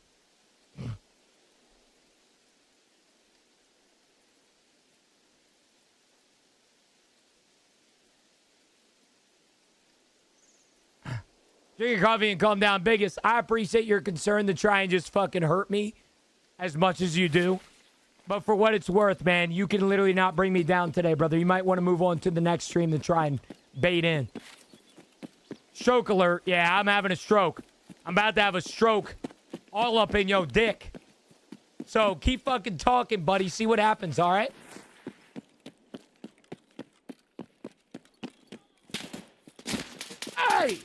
Drink your coffee and calm down. Biggest, I appreciate your concern to try and just fucking hurt me as much as you do. But for what it's worth, man, you can literally not bring me down today, brother. You might want to move on to the next stream to try and bait in. Stroke alert. Yeah, I'm having a stroke. I'm about to have a stroke all up in your dick. So keep fucking talking, buddy. See what happens, all right? Hey!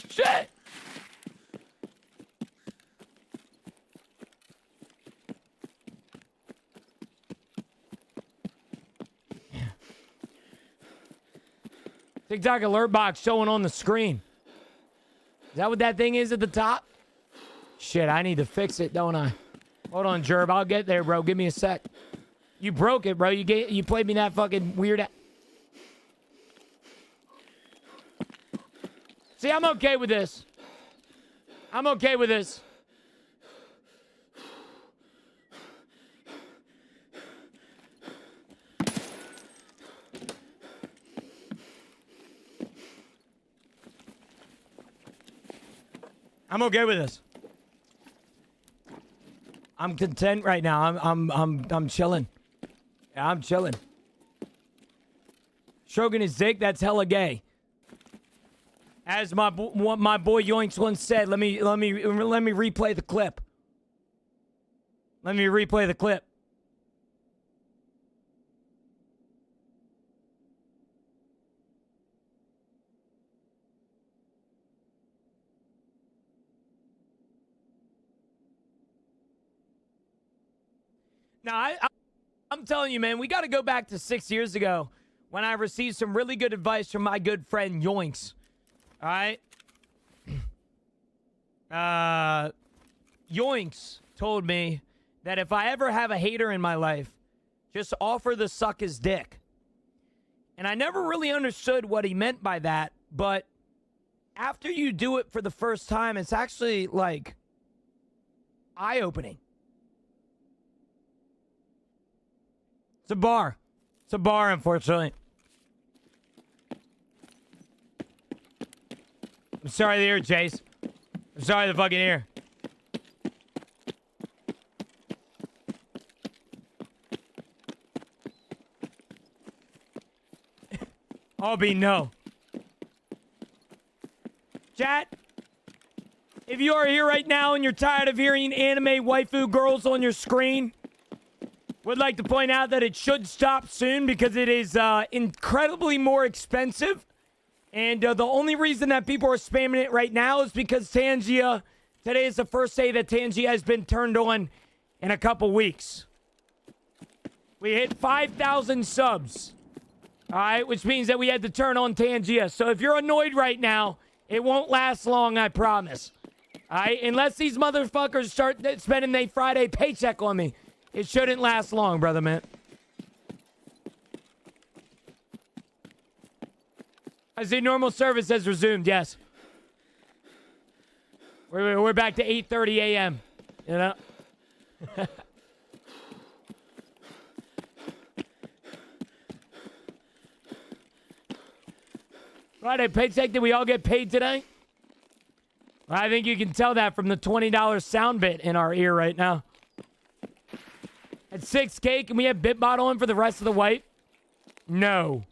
Shit! TikTok alert box showing on the screen. Is that what that thing is at the top? Shit, I need to fix it, don't I? Hold on, Jerb. I'll get there, bro. Give me a sec. You broke it, bro. You played me that fucking weird... See, I'm okay with this. I'm okay with this. I'm okay with this. I'm content right now. I'm chilling. Yeah, I'm chilling. Stroking his dick, that's hella gay. As my boy Yoinks once said, let me replay the clip. Let me replay the clip. Now, I'm telling you, man, we got to go back to 6 years ago when I received some really good advice from my good friend Yoinks. All right? Yoinks told me that if I ever have a hater in my life, just offer to suck his dick. And I never really understood what he meant by that, but after you do it for the first time, it's actually, like, eye-opening. It's a bar. It's a bar, unfortunately. sorry to hear, Chase. I'm sorry to fucking hear. I'll be no. Chat, if you are here right now and you're tired of hearing anime waifu girls on your screen, would like to point out that it should stop soon because it is incredibly more expensive. And the only reason that people are spamming it right now is because Tangia, today is the first day that Tangia has been turned on in a couple weeks. We hit 5,000 subs. All right, which means that we had to turn on Tangia. So if you're annoyed right now, it won't last long, I promise. All right, unless these motherfuckers start spending their Friday paycheck on me, it shouldn't last long, brother, man. I see normal service has resumed, yes. We're back to 8:30 a.m., you know? Friday paycheck, did we all get paid today? I think you can tell that from the $20 sound bit in our ear right now. At 6K, can we have Bitbot on for the rest of the wipe? No.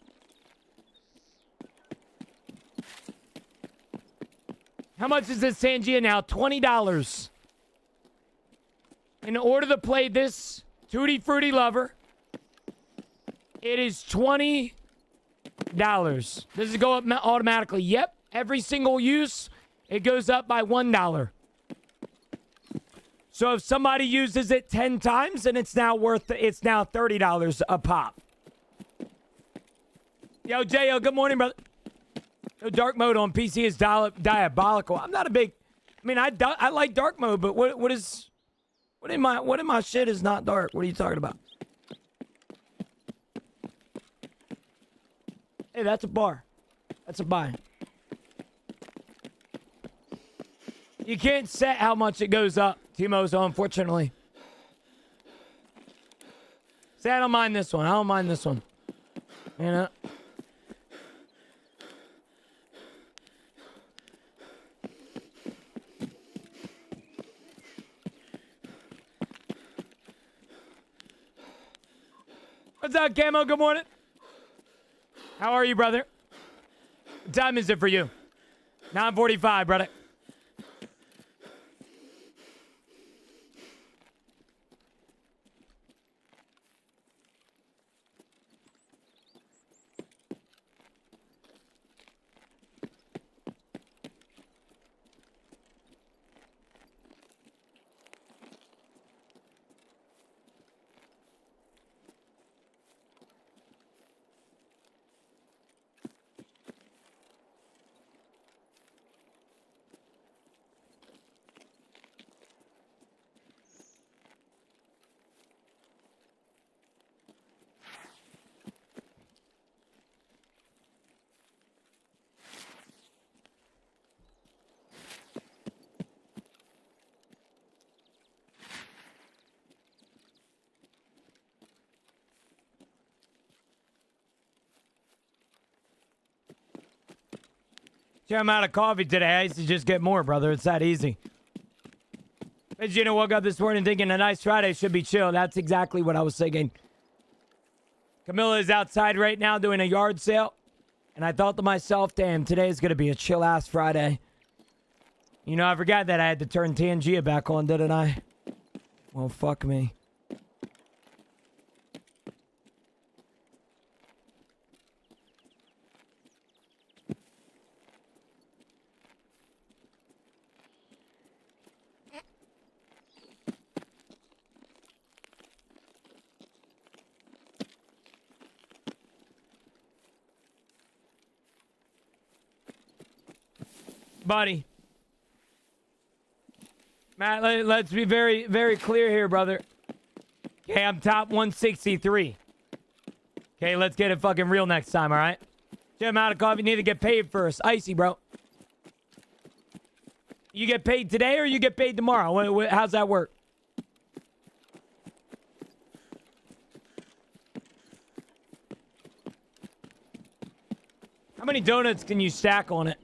How much is this Tangia now? $20. In order to play this Tutti Frutti Lover, it is $20. Does it go up automatically? Yep. Every single use, it goes up by $1. So if somebody uses it 10 times, then it's now $30 a pop. Yo, J.O., good morning, brother. Yo, dark mode on PC is diabolical. I'm not a big... I mean, I like dark mode, but what in my shit is not dark? What are you talking about? Hey, that's a bar. That's a buy. You can't set how much it goes up, Timozo, unfortunately. Say, I don't mind this one. I don't mind this one. You know? What's up, Camo? Good morning. How are you, brother? What time is it for you? 9:45, brother. Yeah, I'm out of coffee today. I used to just get more, brother. It's that easy. But you know, woke up this morning thinking a nice Friday should be chill. That's exactly what I was thinking. Camilla is outside right now doing a yard sale. And I thought to myself, damn, today is going to be a chill-ass Friday. You know, I forgot that I had to turn Tangia back on, didn't I? Well, fuck me. Buddy. Matt, let's be very, very clear here, brother. Okay, I'm top 163. Okay, let's get it fucking real next time, all right? Jim, out of coffee, need to get paid first. Icy, bro. You get paid today or you get paid tomorrow? How's that work? How many donuts can you stack on it?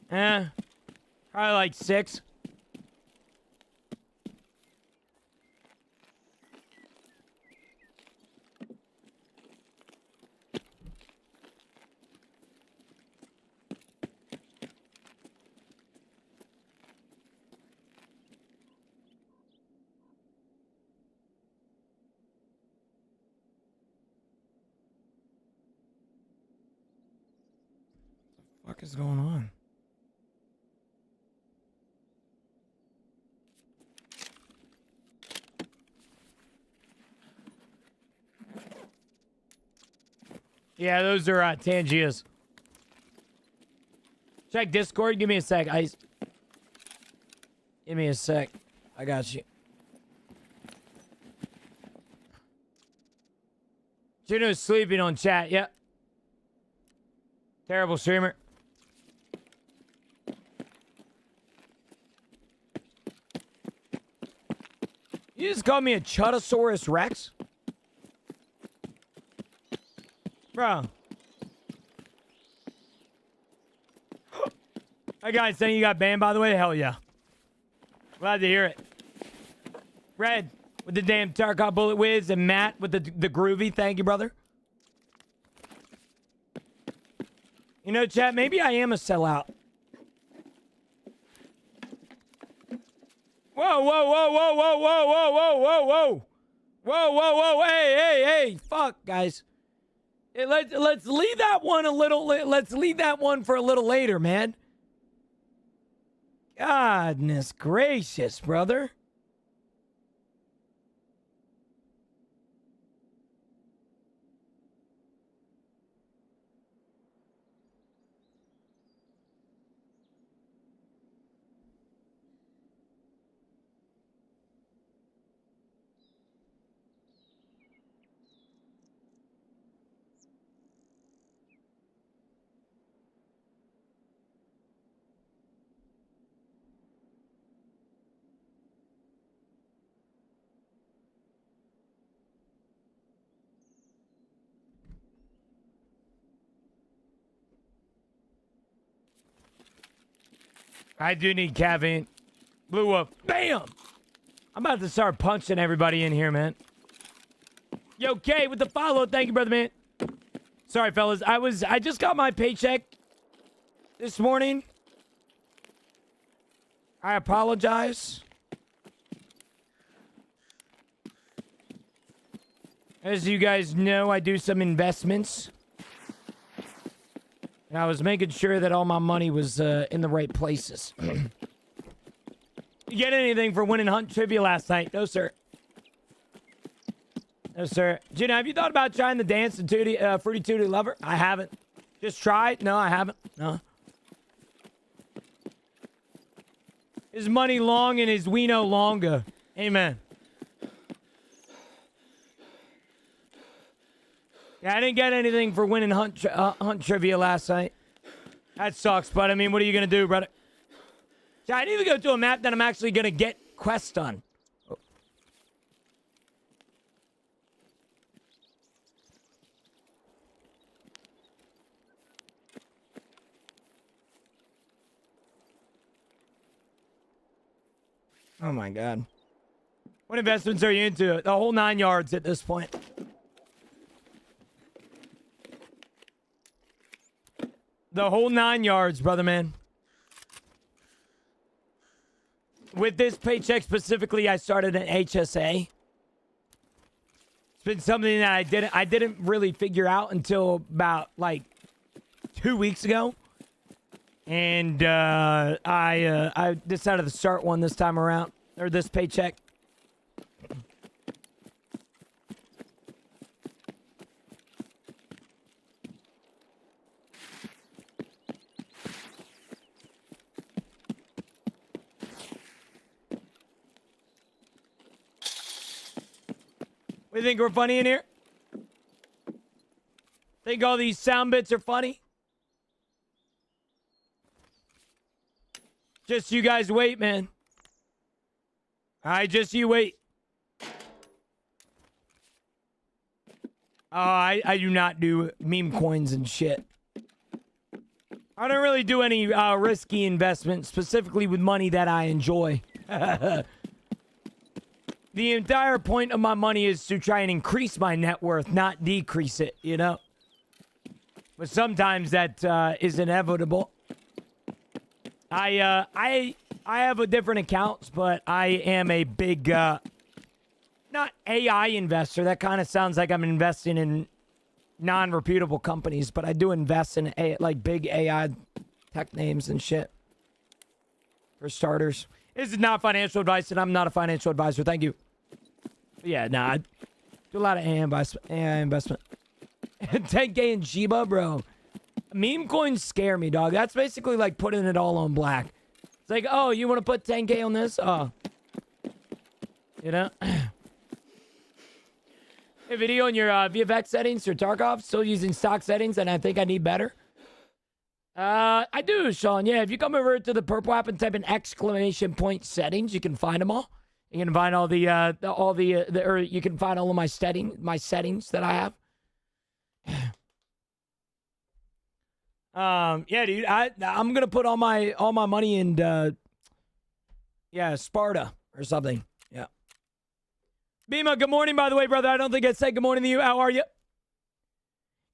Probably like 6. What the fuck is going on? Yeah, those are Tangias. Check Discord. Give me a sec, Ice. Give me a sec. I got you. Juno's sleeping on chat. Yep. Terrible streamer. You just called me a Chutosaurus Rex? Bro. That guy saying you got banned, by the way? Hell yeah. Glad to hear it. Red with the damn Tarkov Bullet Whiz and Matt with the groovy. Thank you, brother. You know, chat, maybe I am a sellout. Whoa, whoa, whoa, whoa, whoa, whoa, whoa, whoa, whoa, whoa. Whoa, whoa, whoa, hey, hey, hey. Fuck, guys. Let's leave that one a little. Let's leave that one for a little later, man. Goodness gracious, brother. I do need caffeine. Blue Wolf. Bam! I'm about to start punching everybody in here, man. Yo, Kay, with the follow. Thank you, brother, man. Sorry, fellas. I just got my paycheck this morning. I apologize. As you guys know, I do some investments. And I was making sure that all my money was in the right places. You get anything for winning Hunt Trivia last night? No, sir. No, sir. Gina, have you thought about trying the dance to Fruity Tooty Lover? I haven't. Just try it? No, I haven't. No. His money long and his wino longa. Amen. Yeah, I didn't get anything for winning Hunt Trivia last night. That sucks, but I mean, what are you going to do, brother? Yeah, I need to go to a map that I'm actually going to get quests on. Oh my God. What investments are you into? The whole 9 yards at this point. The whole 9 yards, brother man. With this paycheck specifically, I started an HSA. It's been something that I didn't really figure out until about like 2 weeks ago. And I decided to start one this time around, or this paycheck. You think we're funny in here? Think all these sound bits are funny? Just you guys wait, man. All right, just you wait. Oh, I do not do meme coins and shit. I don't really do any risky investments, specifically with money that I enjoy. The entire point of my money is to try and increase my net worth, not decrease it, you know? But sometimes that is inevitable. I have a different accounts, but I am a big, not AI investor. That kind of sounds like I'm investing in non-reputable companies, but I do invest in like big AI tech names and shit. For starters, this is not financial advice, and I'm not a financial advisor. Thank you. But yeah, nah, I do a lot of AI investment. 10K in Shiba, bro. Meme coins scare me, dog. That's basically like putting it all on black. It's like, oh, you want to put 10K on this? Oh, you know. Hey, video on your VFX settings or Tarkov, still using stock settings, and I think I need better. I do, Sean. Yeah, if you come over to the purple app and type in exclamation point settings, you can find them all. You can find or you can find all of my settings that I have. Yeah, dude, I'm gonna put all my money in Sparta or something. Yeah. Bima, good morning, by the way, brother. I don't think I said good morning to you. How are you?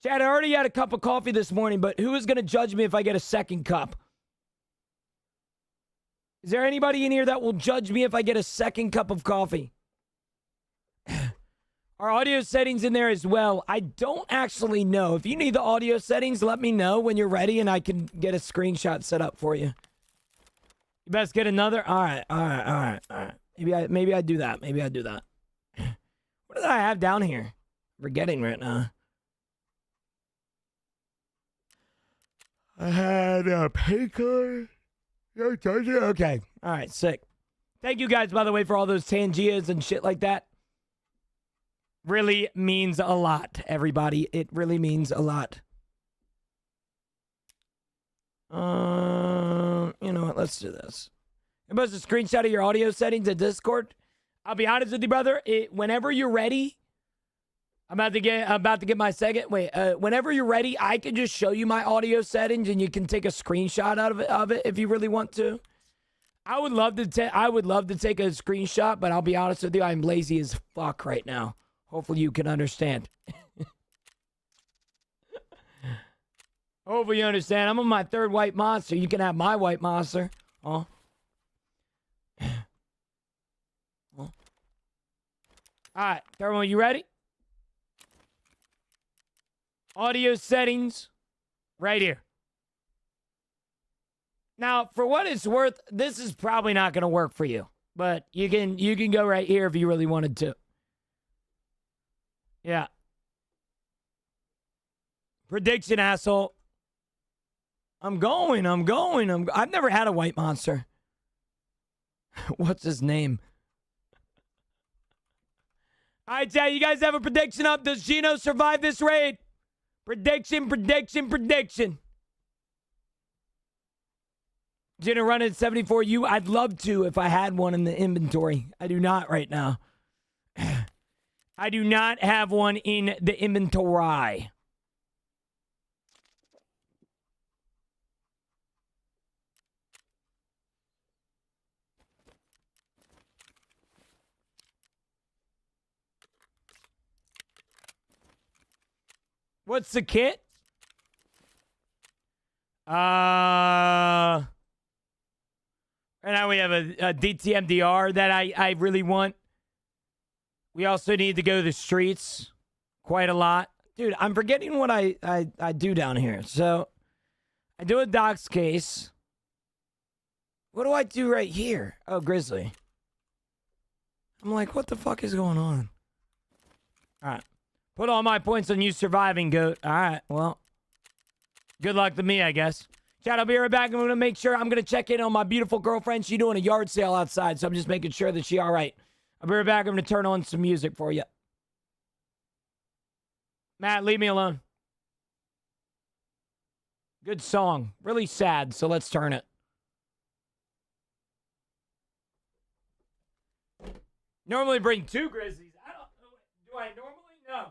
Chad, I already had a cup of coffee this morning, but who is going to judge me if I get a second cup? Is there anybody in here that will judge me if I get a second cup of coffee? Our audio settings in there as well. I don't actually know. If you need the audio settings, let me know when you're ready, and I can get a screenshot set up for you. You best get another? All right. Maybe I do that. What did I have down here? I'm forgetting right now. I had a painkiller. Okay. All right, sick. Thank you guys, by the way, for all those Tangias and shit like that. Really means a lot, everybody. It really means a lot. You know what? Let's do this. Everybody's a screenshot of your audio settings at Discord. I'll be honest with you, brother. Whenever you're ready, I'm about to get my second. Whenever you're ready, I can just show you my audio settings, and you can take a screenshot of it if you really want to. I would love to take a screenshot, but I'll be honest with you, I'm lazy as fuck right now. Hopefully you can understand. Hopefully you understand. I'm on my third white monster. You can have my white monster. Oh. All right, everyone, you ready? Audio settings, right here. Now, for what it's worth, this is probably not going to work for you, but you can go right here if you really wanted to. Yeah. Prediction, asshole. I've never had a white monster. What's his name? All right, Chad, you guys have a prediction up. Does Gino survive this raid? Prediction. Gino running 74U. I'd love to if I had one in the inventory. I do not right now. I do not have one in the inventory. What's the kit? Right now we have a DTMDR that I really want. We also need to go to the streets quite a lot. Dude, I'm forgetting what I do down here. So, I do a docs case. What do I do right here? Oh, Grizzly. I'm like, what the fuck is going on? All right. Put all my points on you surviving, Goat. All right, well. Good luck to me, I guess. Chad, I'll be right back. I'm going to make sure. I'm going to check in on my beautiful girlfriend. She's doing a yard sale outside, so I'm just making sure that she's all right. I'll be right back. I'm going to turn on some music for you. Matt, leave me alone. Good song. Really sad, so let's turn it. Normally bring 2 Grizzlies. I don't know. Do I normally? No.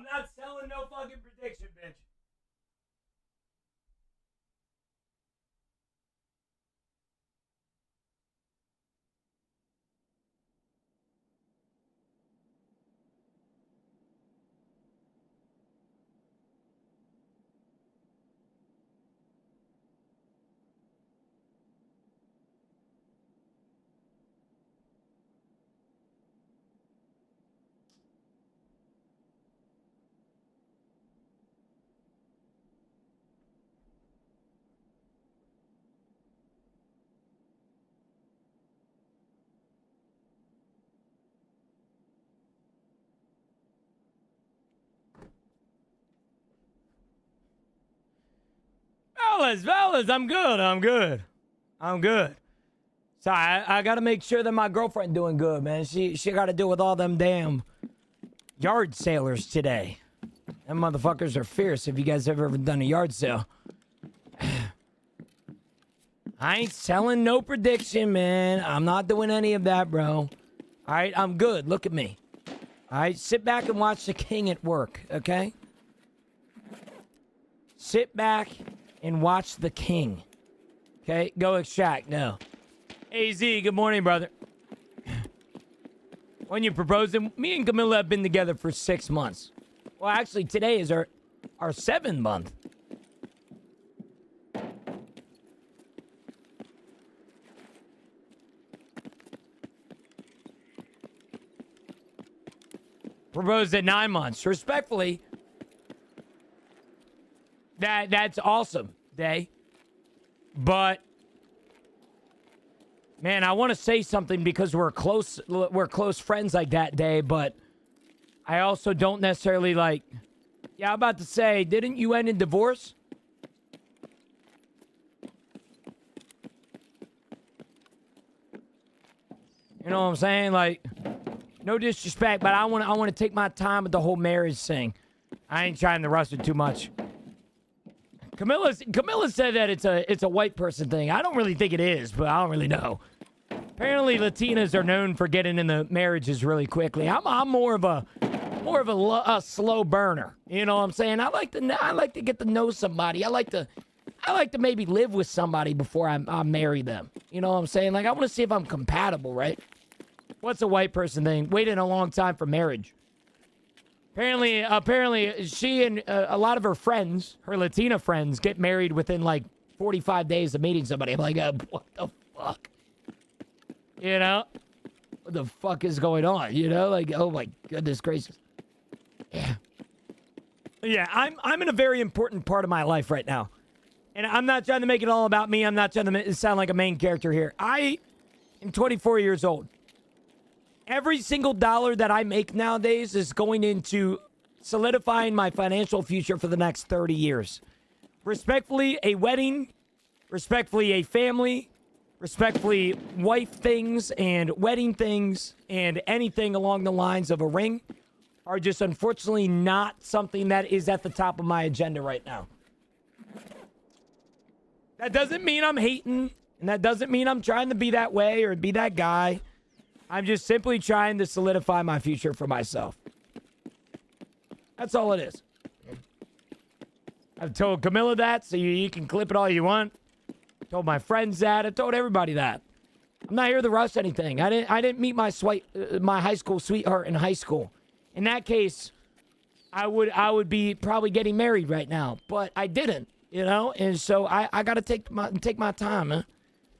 I'm not selling no fucking prediction, bitch. Fellas, I'm good. So I got to make sure that my girlfriend doing good, man. She got to deal with all them damn yard sailors today. Them motherfuckers are fierce. If you guys have ever done a yard sale, I ain't selling no prediction, man. I'm not doing any of that, bro. All right, I'm good. Look at me. All right, sit back and watch the king at work, okay? Sit back and watch the king. Okay, go extract. No. AZ, good morning, brother. When you proposed, me and Camilla have been together for 6 months. Well, actually, today is our 7th month. Proposed at 9 months. Respectfully, that's awesome, Day. But man, I want to say something because we're close friends like that, Day, but I also don't necessarily like. Yeah, I'm about to say, didn't you end in divorce? You know what I'm saying? Like, no disrespect, but I want to take my time with the whole marriage thing. I ain't trying to rush it too much. Camilla said that it's a white person thing. I don't really think it is, but I don't really know. Apparently, Latinas are known for getting into marriages really quickly. I'm more of a slow burner. You know what I'm saying? I like to get to know somebody. I like to maybe live with somebody before I marry them. You know what I'm saying? Like, I want to see if I'm compatible, right? What's a white person thing? Waiting a long time for marriage. Apparently, she and a lot of her friends, her Latina friends, get married within like 45 days of meeting somebody. I'm like, what the fuck? You know? What the fuck is going on? You know? Like, oh my goodness gracious. Yeah. Yeah, I'm in a very important part of my life right now. And I'm not trying to make it all about me. I'm not trying to sound like a main character here. I am 24 years old. Every single dollar that I make nowadays is going into solidifying my financial future for the next 30 years. Respectfully, a wedding, respectfully, a family, respectfully, wife things and wedding things and anything along the lines of a ring are just unfortunately not something that is at the top of my agenda right now. That doesn't mean I'm hating, and that doesn't mean I'm trying to be that way or be that guy. I'm just simply trying to solidify my future for myself. That's all it is. I've told Camilla that, so you can clip it all you want. I told my friends that. I told everybody that. I'm not here to rush anything. I didn't meet my high school sweetheart in high school. In that case, I would be probably getting married right now, but I didn't, you know. And so I got to take my time, man.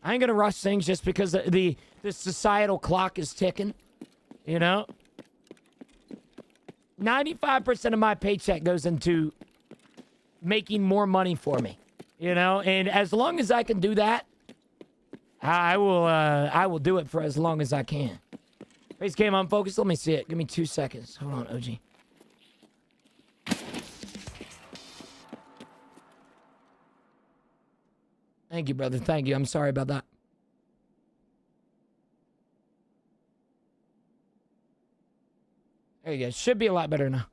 I ain't gonna rush things just because the societal clock is ticking, you know. 95% of my paycheck goes into making more money for me, you know. And as long as I can do that, I will do it for as long as I can. Face cam unfocused. Let me see it. Give me 2 seconds. Hold on, OG. Thank you, brother. Thank you. I'm sorry about that. There you go. Should be a lot better now.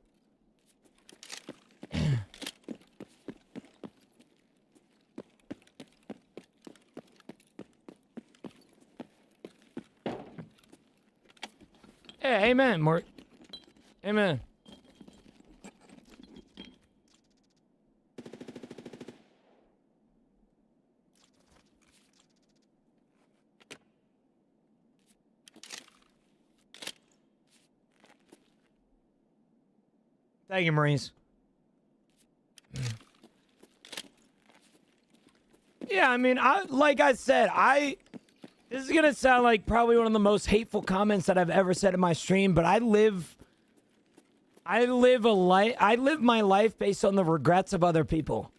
Yeah, amen, Mort. Amen. Thank you, Maurice. Yeah, I mean, like I said, this is gonna sound like probably one of the most hateful comments that I've ever said in my stream, but I live my life based on the regrets of other people.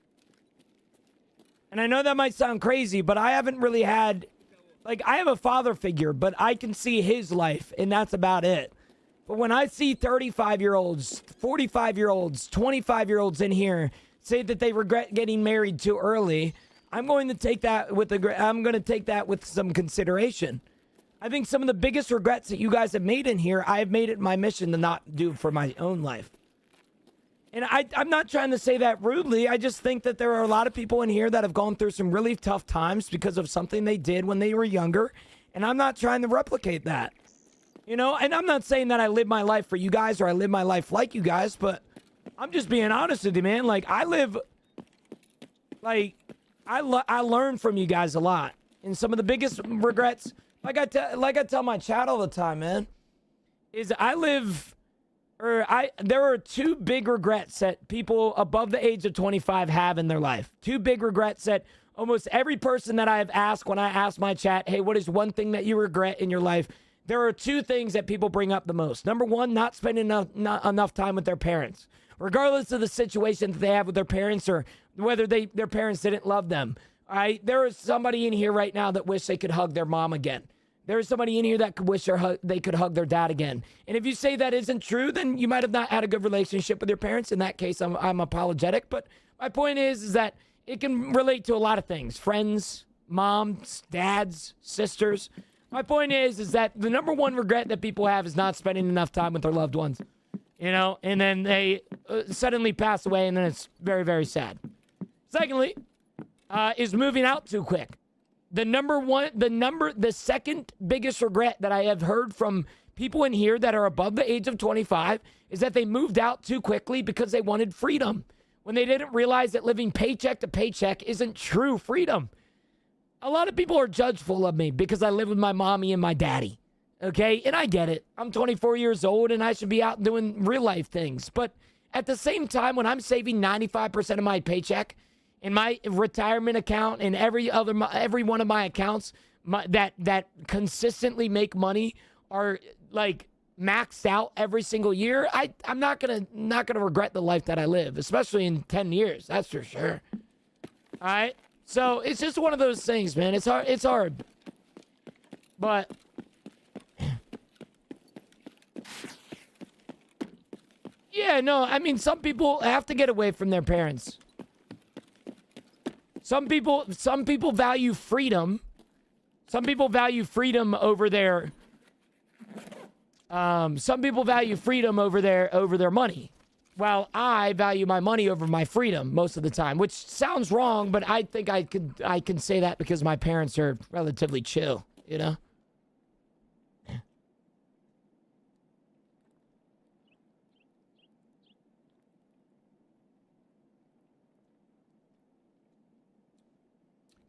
And I know that might sound crazy, but I haven't really had, like, I have a father figure, but I can see his life, and that's about it. But when I see 35-year-olds, 45-year-olds, 25-year-olds in here say that they regret getting married too early, I'm going to take that with some consideration. I think some of the biggest regrets that you guys have made in here, I have made it my mission to not do for my own life. And I'm not trying to say that rudely. I just think that there are a lot of people in here that have gone through some really tough times because of something they did when they were younger. And I'm not trying to replicate that. You know, and I'm not saying that I live my life for you guys or I live my life like you guys, but I'm just being honest with you, man. Like, I learn from you guys a lot. And some of the biggest regrets, like I tell my chat all the time, man, is there are two big regrets that people above the age of 25 have in their life. Two big regrets that almost every person that I have asked when I ask my chat, hey, what is one thing that you regret in your life? There are two things that people bring up the most. Number one, not spending not enough time with their parents. Regardless of the situation that they have with their parents or whether their parents didn't love them. All right? There is somebody in here right now that wish they could hug their mom again. There is somebody in here that could wish they could hug their dad again. And if you say that isn't true, then you might have not had a good relationship with your parents. In that case, I'm apologetic. But my point is that it can relate to a lot of things. Friends, moms, dads, sisters. My point is that the number one regret that people have is not spending enough time with their loved ones. You know, and then they suddenly pass away, and then it's very, very sad. Secondly, is moving out too quick. The second biggest regret that I have heard from people in here that are above the age of 25 is that they moved out too quickly because they wanted freedom when they didn't realize that living paycheck to paycheck isn't true freedom. A lot of people are judgeful of me because I live with my mommy and my daddy. Okay, and I get it. I'm 24 years old and I should be out doing real life things. But at the same time, when I'm saving 95% of my paycheck in my retirement account and every one of my accounts that consistently make money are like maxed out every single year, I'm not gonna regret the life that I live, especially in 10 years. That's for sure. All right, so it's just one of those things, man. It's hard, but. Yeah, no, I mean, some people have to get away from their parents. Some people value freedom. Some people value freedom over their money. While I value my money over my freedom most of the time, which sounds wrong, but I think I can say that because my parents are relatively chill, you know?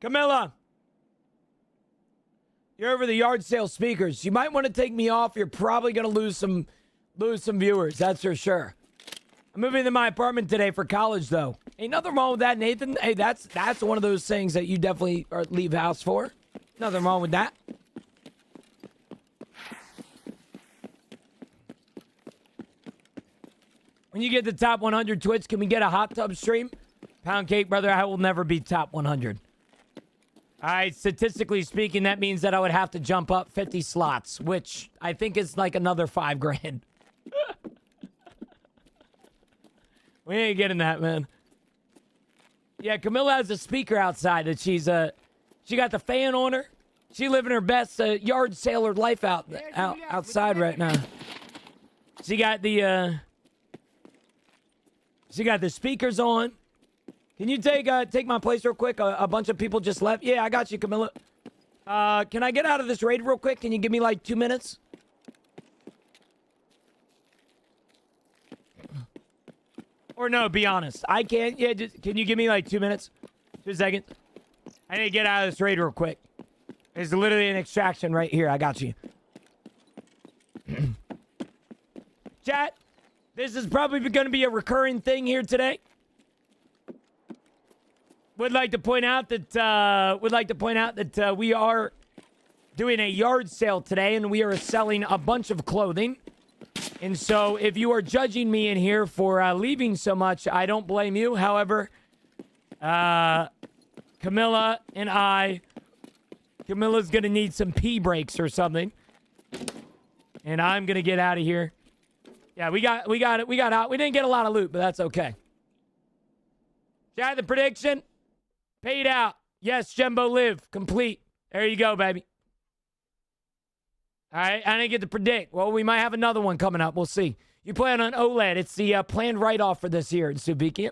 Camilla, you're over the yard sale speakers. You might want to take me off. You're probably going to lose some viewers. That's for sure. I'm moving to my apartment today for college, though. Ain't nothing wrong with that, Nathan. Hey, that's one of those things that you definitely leave house for. Nothing wrong with that. When you get the top 100 Twitch, can we get a hot tub stream? Pound cake, brother, I will never be top 100. All right, statistically speaking, that means that I would have to jump up 50 slots, which I think is like another $5,000. We ain't getting that, man. Yeah, Camilla has a speaker outside that she got the fan on her. She living her best yard sailor life outside right now. She got the speakers on. Can you take my place real quick? A bunch of people just left. Yeah, I got you, Camilla. Can I get out of this raid real quick? Can you give me like 2 minutes? Or no, be honest. I can't. Yeah, can you give me like 2 minutes? 2 seconds. I need to get out of this raid real quick. There's literally an extraction right here. I got you. Chat. This is probably going to be a recurring thing here today. Would like to point out that we are doing a yard sale today, and we are selling a bunch of clothing. And so, if you are judging me in here for leaving so much, I don't blame you. However, Camilla's gonna need some pee breaks or something, and I'm gonna get out of here. Yeah, we got out. We didn't get a lot of loot, but that's okay. Chat, the prediction paid out. Yes, Jumbo live complete. There you go, baby. All right, I didn't get to predict. Well, we might have another one coming up. We'll see. You plan on OLED. It's the planned write-off for this year in Subikia.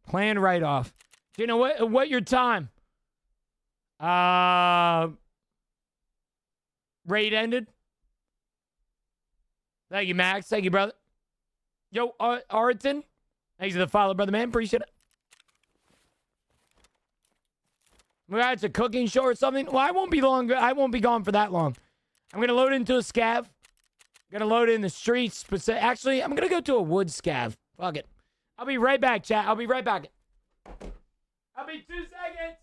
Planned write-off. Do you know what your time? Raid ended. Thank you, Max. Thank you, brother. Yo, Arton. Thanks for the follow, brother, man. Appreciate it. Well, it's a cooking show or something. Well, I won't be long. I won't be gone for that long. I'm going to load into a scav. I'm going to load in the streets. Actually, I'm going to go to a wood scav. Fuck it. I'll be right back, chat. I'll be right back. I'll be 2 seconds.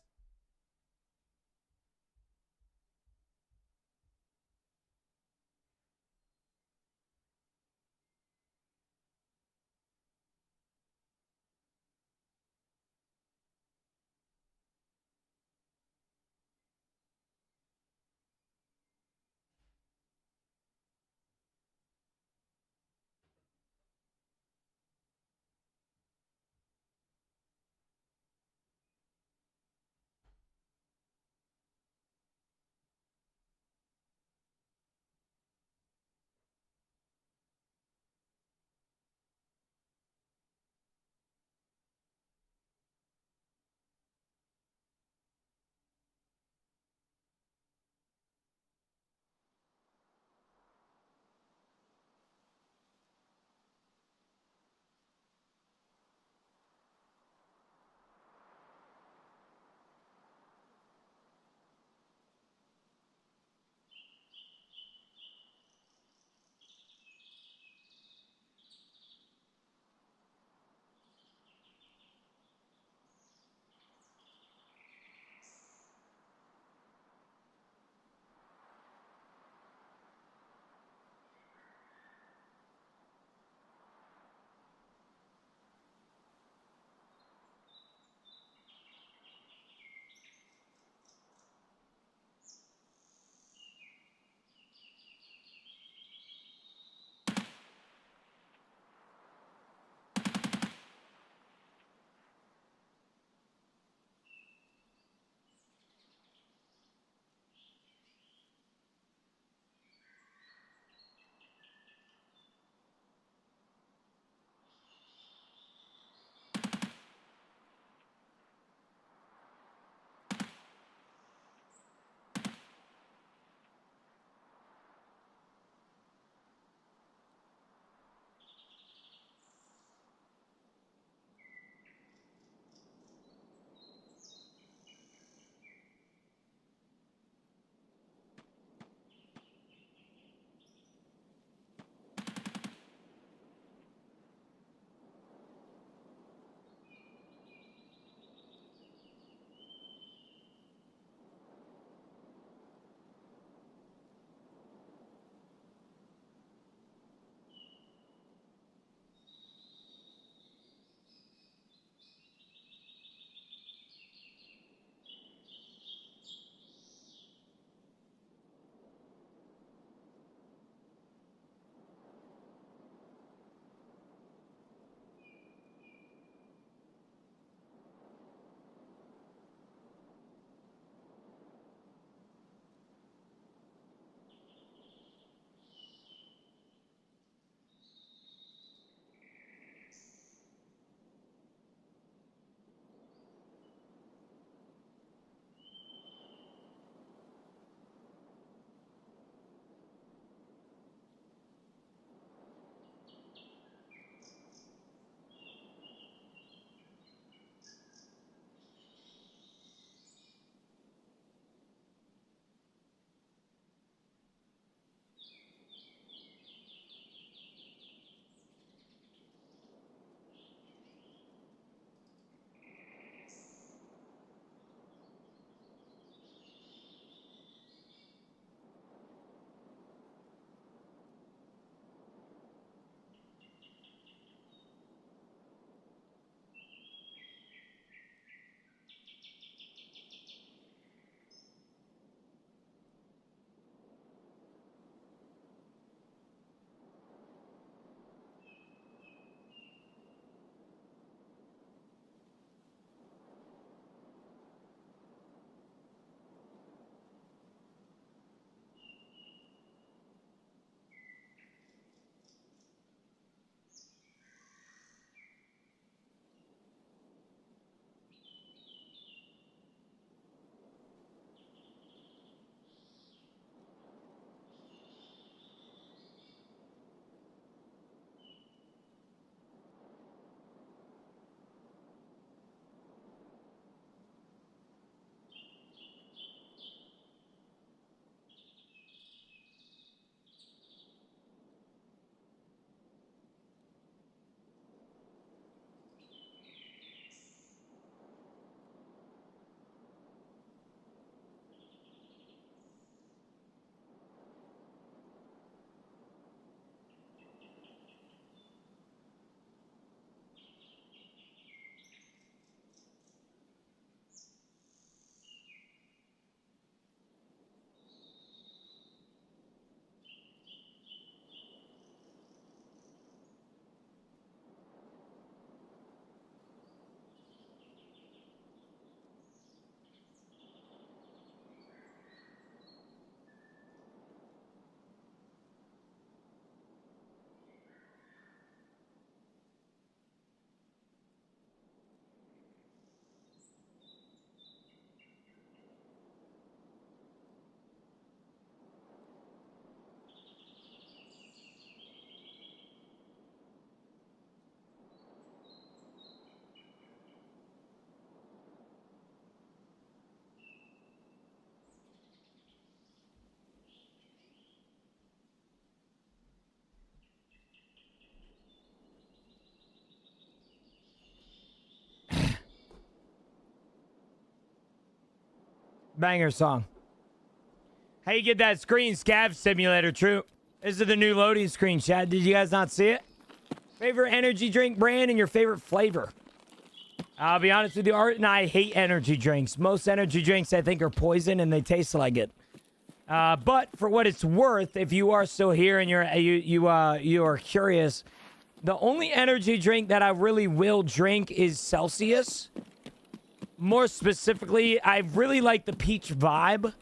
Banger song. How you get that screen? Scav Simulator, true. This is the new loading screen, chat. Did you guys not see it? Favorite energy drink brand and your favorite flavor. I'll be honest with you, Art and I hate energy drinks. Most energy drinks I think are poison and they taste like it. But for what it's worth, if you are still here and you are curious, the only energy drink that I really will drink is Celsius. More specifically, I really like the peach vibe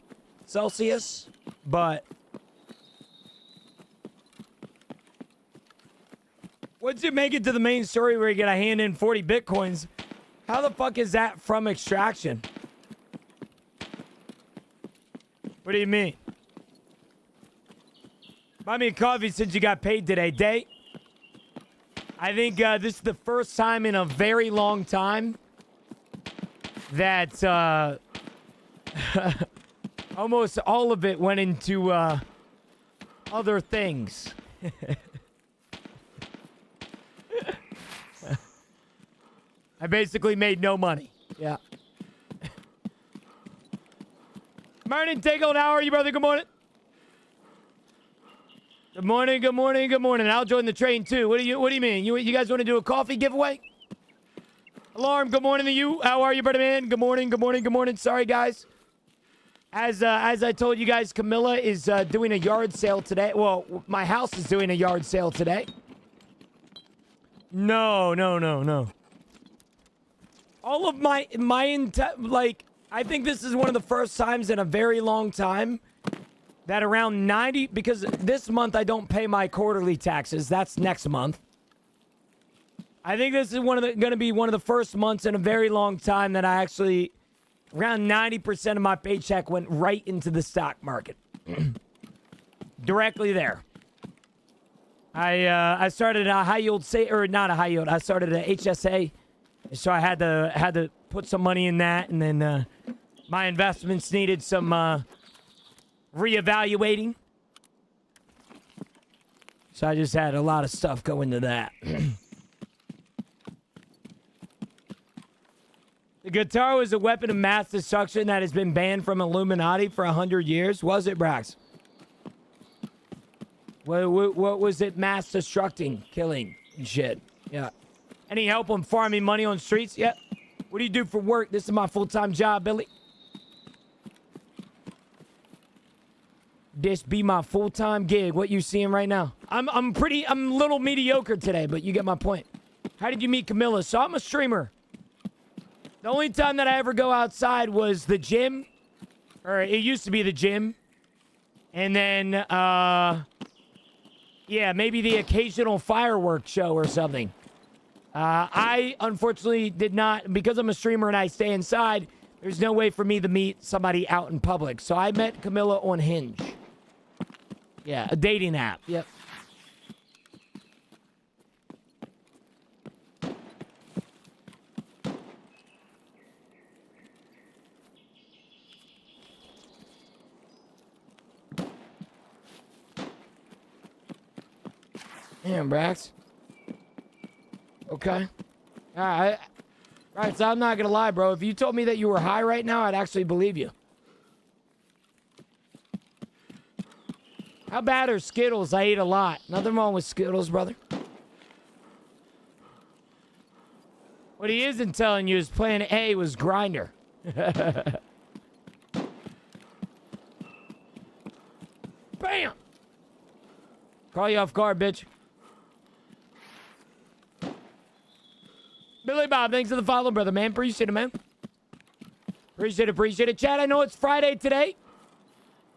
Celsius, but once you make it to the main story where you gotta hand in 40 bitcoins, how the fuck is that from extraction? What do you mean? Buy me a coffee since you got paid today. Day? I think this is the first time in a very long time that almost all of it went into other things. I basically made no money. Yeah. Morning, take on. How are you, brother? Good morning. Good morning, good morning, good morning. I'll join the train too. What do you mean? You guys want to do a coffee giveaway? Alarm, good morning to you. How are you, brother man? Good morning, good morning, good morning. Sorry, guys. As I told you guys, Camilla is doing a yard sale today. Well, my house is doing a yard sale today. No. All of my like, I think this is one of the first times in a very long time that around 90, because this month I don't pay my quarterly taxes. That's next month. I think this is going to be one of the first months in a very long time that I actually, around 90% of my paycheck went right into the stock market. Directly there. I started a high yield, or not a high yield. I started a HSA. So I had to put some money in that, and then my investments needed some reevaluating. So I just had a lot of stuff go into that. The guitar was a weapon of mass destruction that has been banned from Illuminati for 100 years. Was it, Brax? What was it mass destructing, killing, and shit? Yeah. Any help on farming money on streets? Yep. What do you do for work? This is my full-time job, Billy. This be my full-time gig. What you seeing right now? I'm a little mediocre today, but you get my point. How did you meet Camilla? So I'm a streamer. The only time that I ever go outside was the gym. Or it used to be the gym. And then, yeah, maybe the occasional fireworks show or something. I, unfortunately, did not, because I'm a streamer and I stay inside, there's no way for me to meet somebody out in public. So I met Camilla on Hinge. Yeah, a dating app. Yep. Damn, Brax. Okay. All right. Right, so I'm not going to lie, bro. If you told me that you were high right now, I'd actually believe you. How bad are Skittles? I eat a lot. Nothing wrong with Skittles, brother. What he isn't telling you is plan A was Grinder. Bam! Call you off guard, bitch. Billy Bob, thanks for the follow, brother, man. Appreciate it, man. Appreciate it. Chad, I know it's Friday today,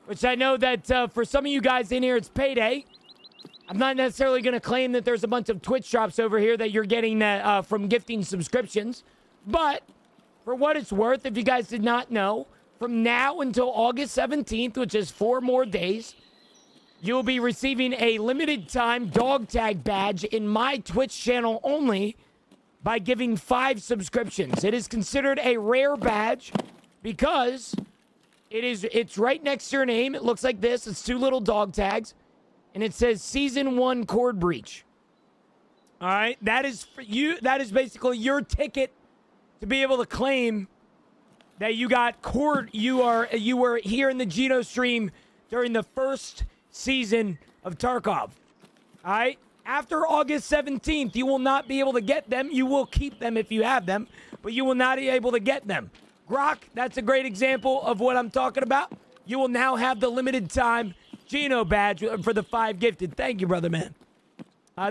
which I know that for some of you guys in here, it's payday. I'm not necessarily going to claim that there's a bunch of Twitch drops over here that you're getting from gifting subscriptions. But for what it's worth, if you guys did not know, from now until August 17th, which is 4 more days, you'll be receiving a limited time dog tag badge in my Twitch channel only by giving 5 subscriptions. It is considered a rare badge because it's right next to your name. It looks like this. It's 2 little dog tags. And it says Season 1 Cord Breach. All right? That is for you. That is basically your ticket to be able to claim that you got court. You were here in the Geno stream during the first season of Tarkov. All right? After August 17th, you will not be able to get them. You will keep them if you have them, but you will not be able to get them. Grok, that's a great example of what I'm talking about. You will now have the limited time Geno badge for the 5 gifted. Thank you, brother man.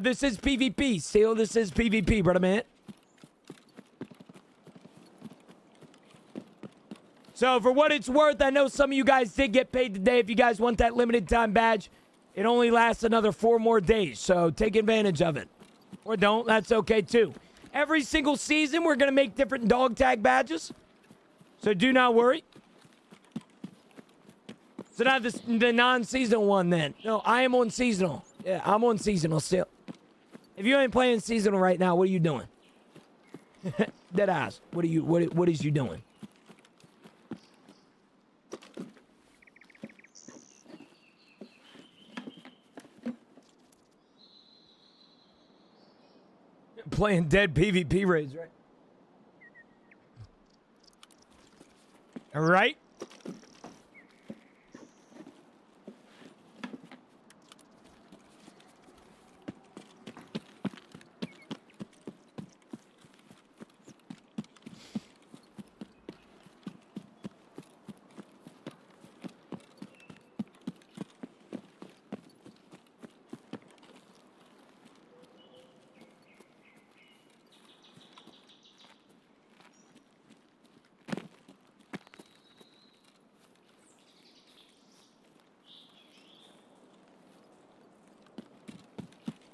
This is PvP. Steel, this is PvP, brother man. So for what it's worth, I know some of you guys did get paid today. If you guys want that limited time badge, it only lasts another 4 more days. So take advantage of it. Or don't. That's okay too. Every single season, we're going to make different dog tag badges. So do not worry. So not the non-seasonal one then. No, I am on seasonal. Yeah, I'm on seasonal still. If you ain't playing seasonal right now, what are you doing? Dead ass. What is you doing? Playing dead PvP raids, right? All right.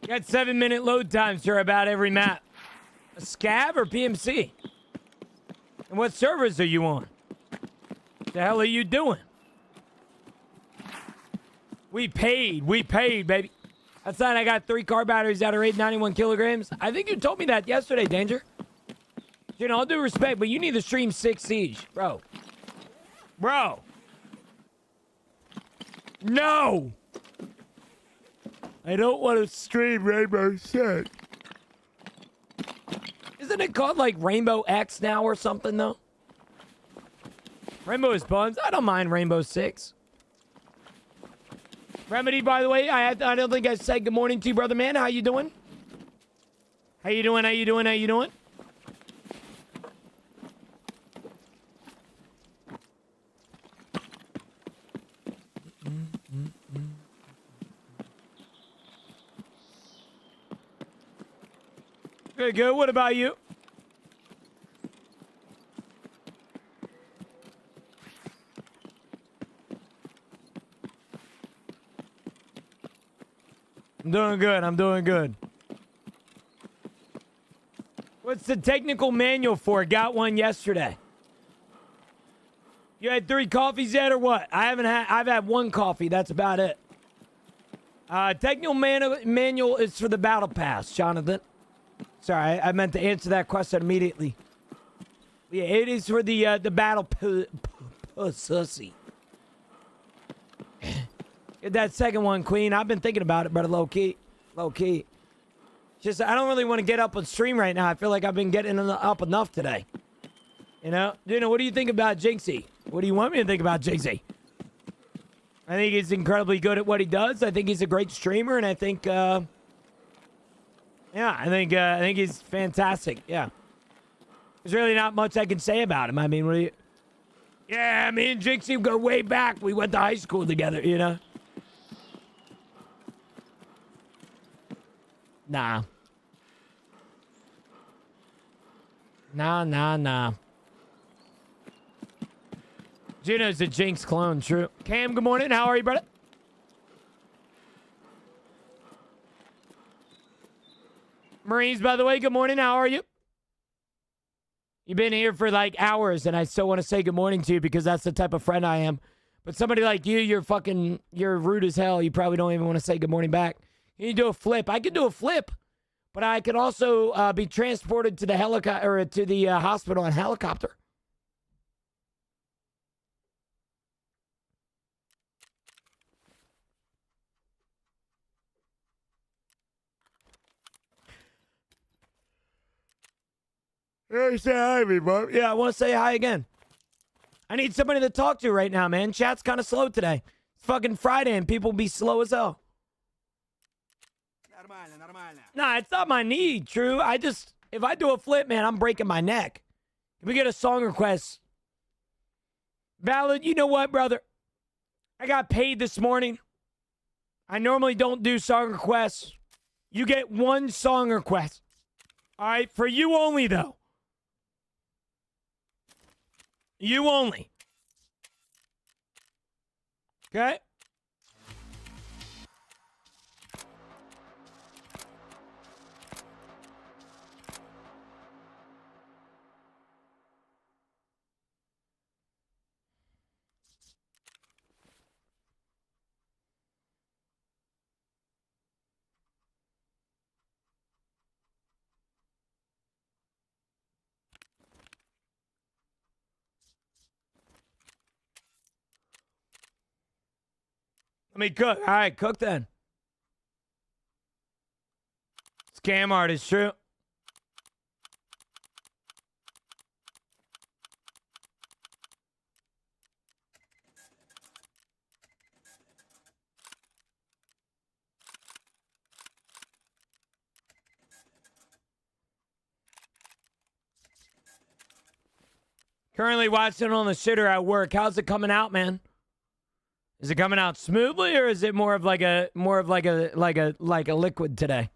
Got 7-minute load times for about every map. A scav or PMC? And what servers are you on? The hell are you doing? We paid, baby. That's not, I got 3 car batteries that are 891 kilograms. I think you told me that yesterday, Danger. You know, all due respect, but you need to stream 6 Siege, bro. Bro. No! I don't want to stream Rainbow Six. Isn't it called like Rainbow X now or something though? Rainbow is buns. I don't mind Rainbow Six. Remedy, by the way, I don't think I said good morning to you, brother man. How you doing? How you doing? How you doing? How you doing? Very good. What about you? I'm doing good. I'm doing good. What's the technical manual for? Got one yesterday. You had 3 coffees yet or what? I've had 1 coffee. That's about it. Technical manual is for the battle pass, Jonathan. Sorry, I meant to answer that question immediately. Yeah, it is for the battle pussy. Get that second one, Queen. I've been thinking about it, brother. Low key. Just, I don't really want to get up on stream right now. I feel like I've been getting up enough today. You know, what do you think about Jinxie? What do you want me to think about Jinxie? I think he's incredibly good at what he does. I think he's a great streamer, and I think, yeah, I think he's fantastic. Yeah, there's really not much I can say about him. I mean, what do you? Yeah, me and Jinxie go way back. We went to high school together. You know. Nah. Juno's a Jinx clone, true. Cam, good morning. How are you, brother? Marines, by the way, good morning. How are you? You've been here for like hours, and I still want to say good morning to you because that's the type of friend I am. But somebody like you, you're rude as hell. You probably don't even want to say good morning back. You do a flip. I can do a flip, but I could also be transported to the helicopter or to the hospital on helicopter. Hey, say hi to me, bro. Yeah, I want to say hi again. I need somebody to talk to right now, man. Chat's kind of slow today. It's fucking Friday and people be slow as hell. Nah, it's not my need, True. If I do a flip, man, I'm breaking my neck. Can we get a song request? Valid, you know what, brother? I got paid this morning. I normally don't do song requests. You get one song request. All right, for you only, though. You only. Okay? Let me cook. All right, cook then. Scam artist, True. Currently watching it on the shitter at work. How's it coming out, man? Is it coming out smoothly, or is it more of like a liquid today?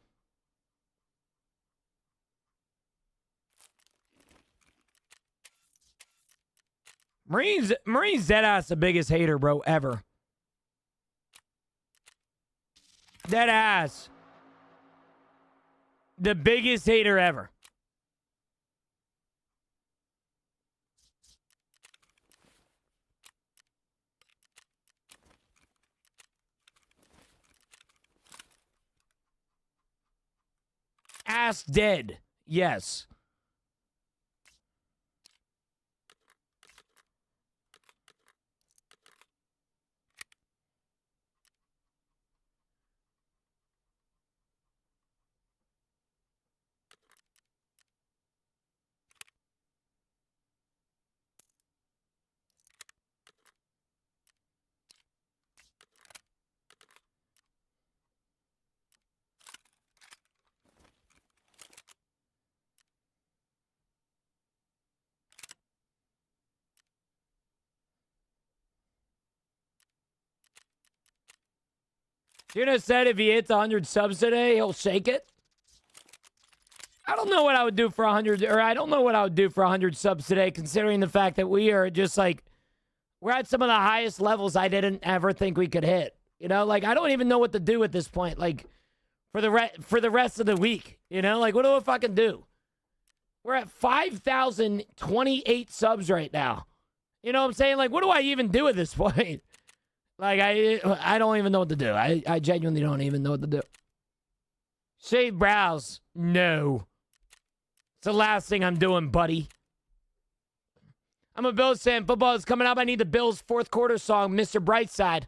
Marine's deadass the biggest hater, bro, ever. Deadass. The biggest hater ever. Ass dead. Yes. Tuna said if he hits 100 subs today, he'll shake it. I don't know what I would do for 100, or I don't know what I would do for 100 subs today, considering the fact that we are just like, we're at some of the highest levels I didn't ever think we could hit. You know, like, I don't even know what to do at this point, like, for the rest of the week. You know, like, what do I fucking do? We're at 5,028 subs right now. You know what I'm saying? Like, what do I even do at this point? Like, I don't even know what to do. I genuinely don't even know what to do. Shave brows? No. It's the last thing I'm doing, buddy. I'm a Bills fan. Football is coming up. I need the Bills' fourth quarter song, Mr. Brightside.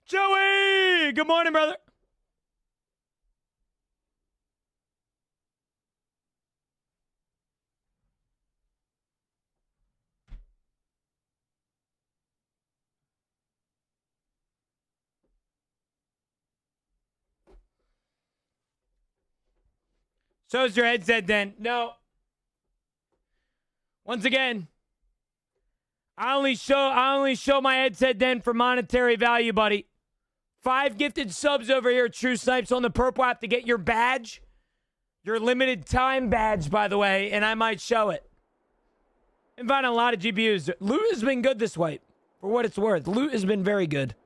Joey! Good morning, brother. So's your headset then. No. Once again, I only show my headset then for monetary value, buddy. 5 gifted subs over here, True Snipes, on the purple app to get your badge. Your limited time badge, by the way, and I might show it. Been finding a lot of GPUs. Loot has been good this way, for what it's worth. Loot has been very good.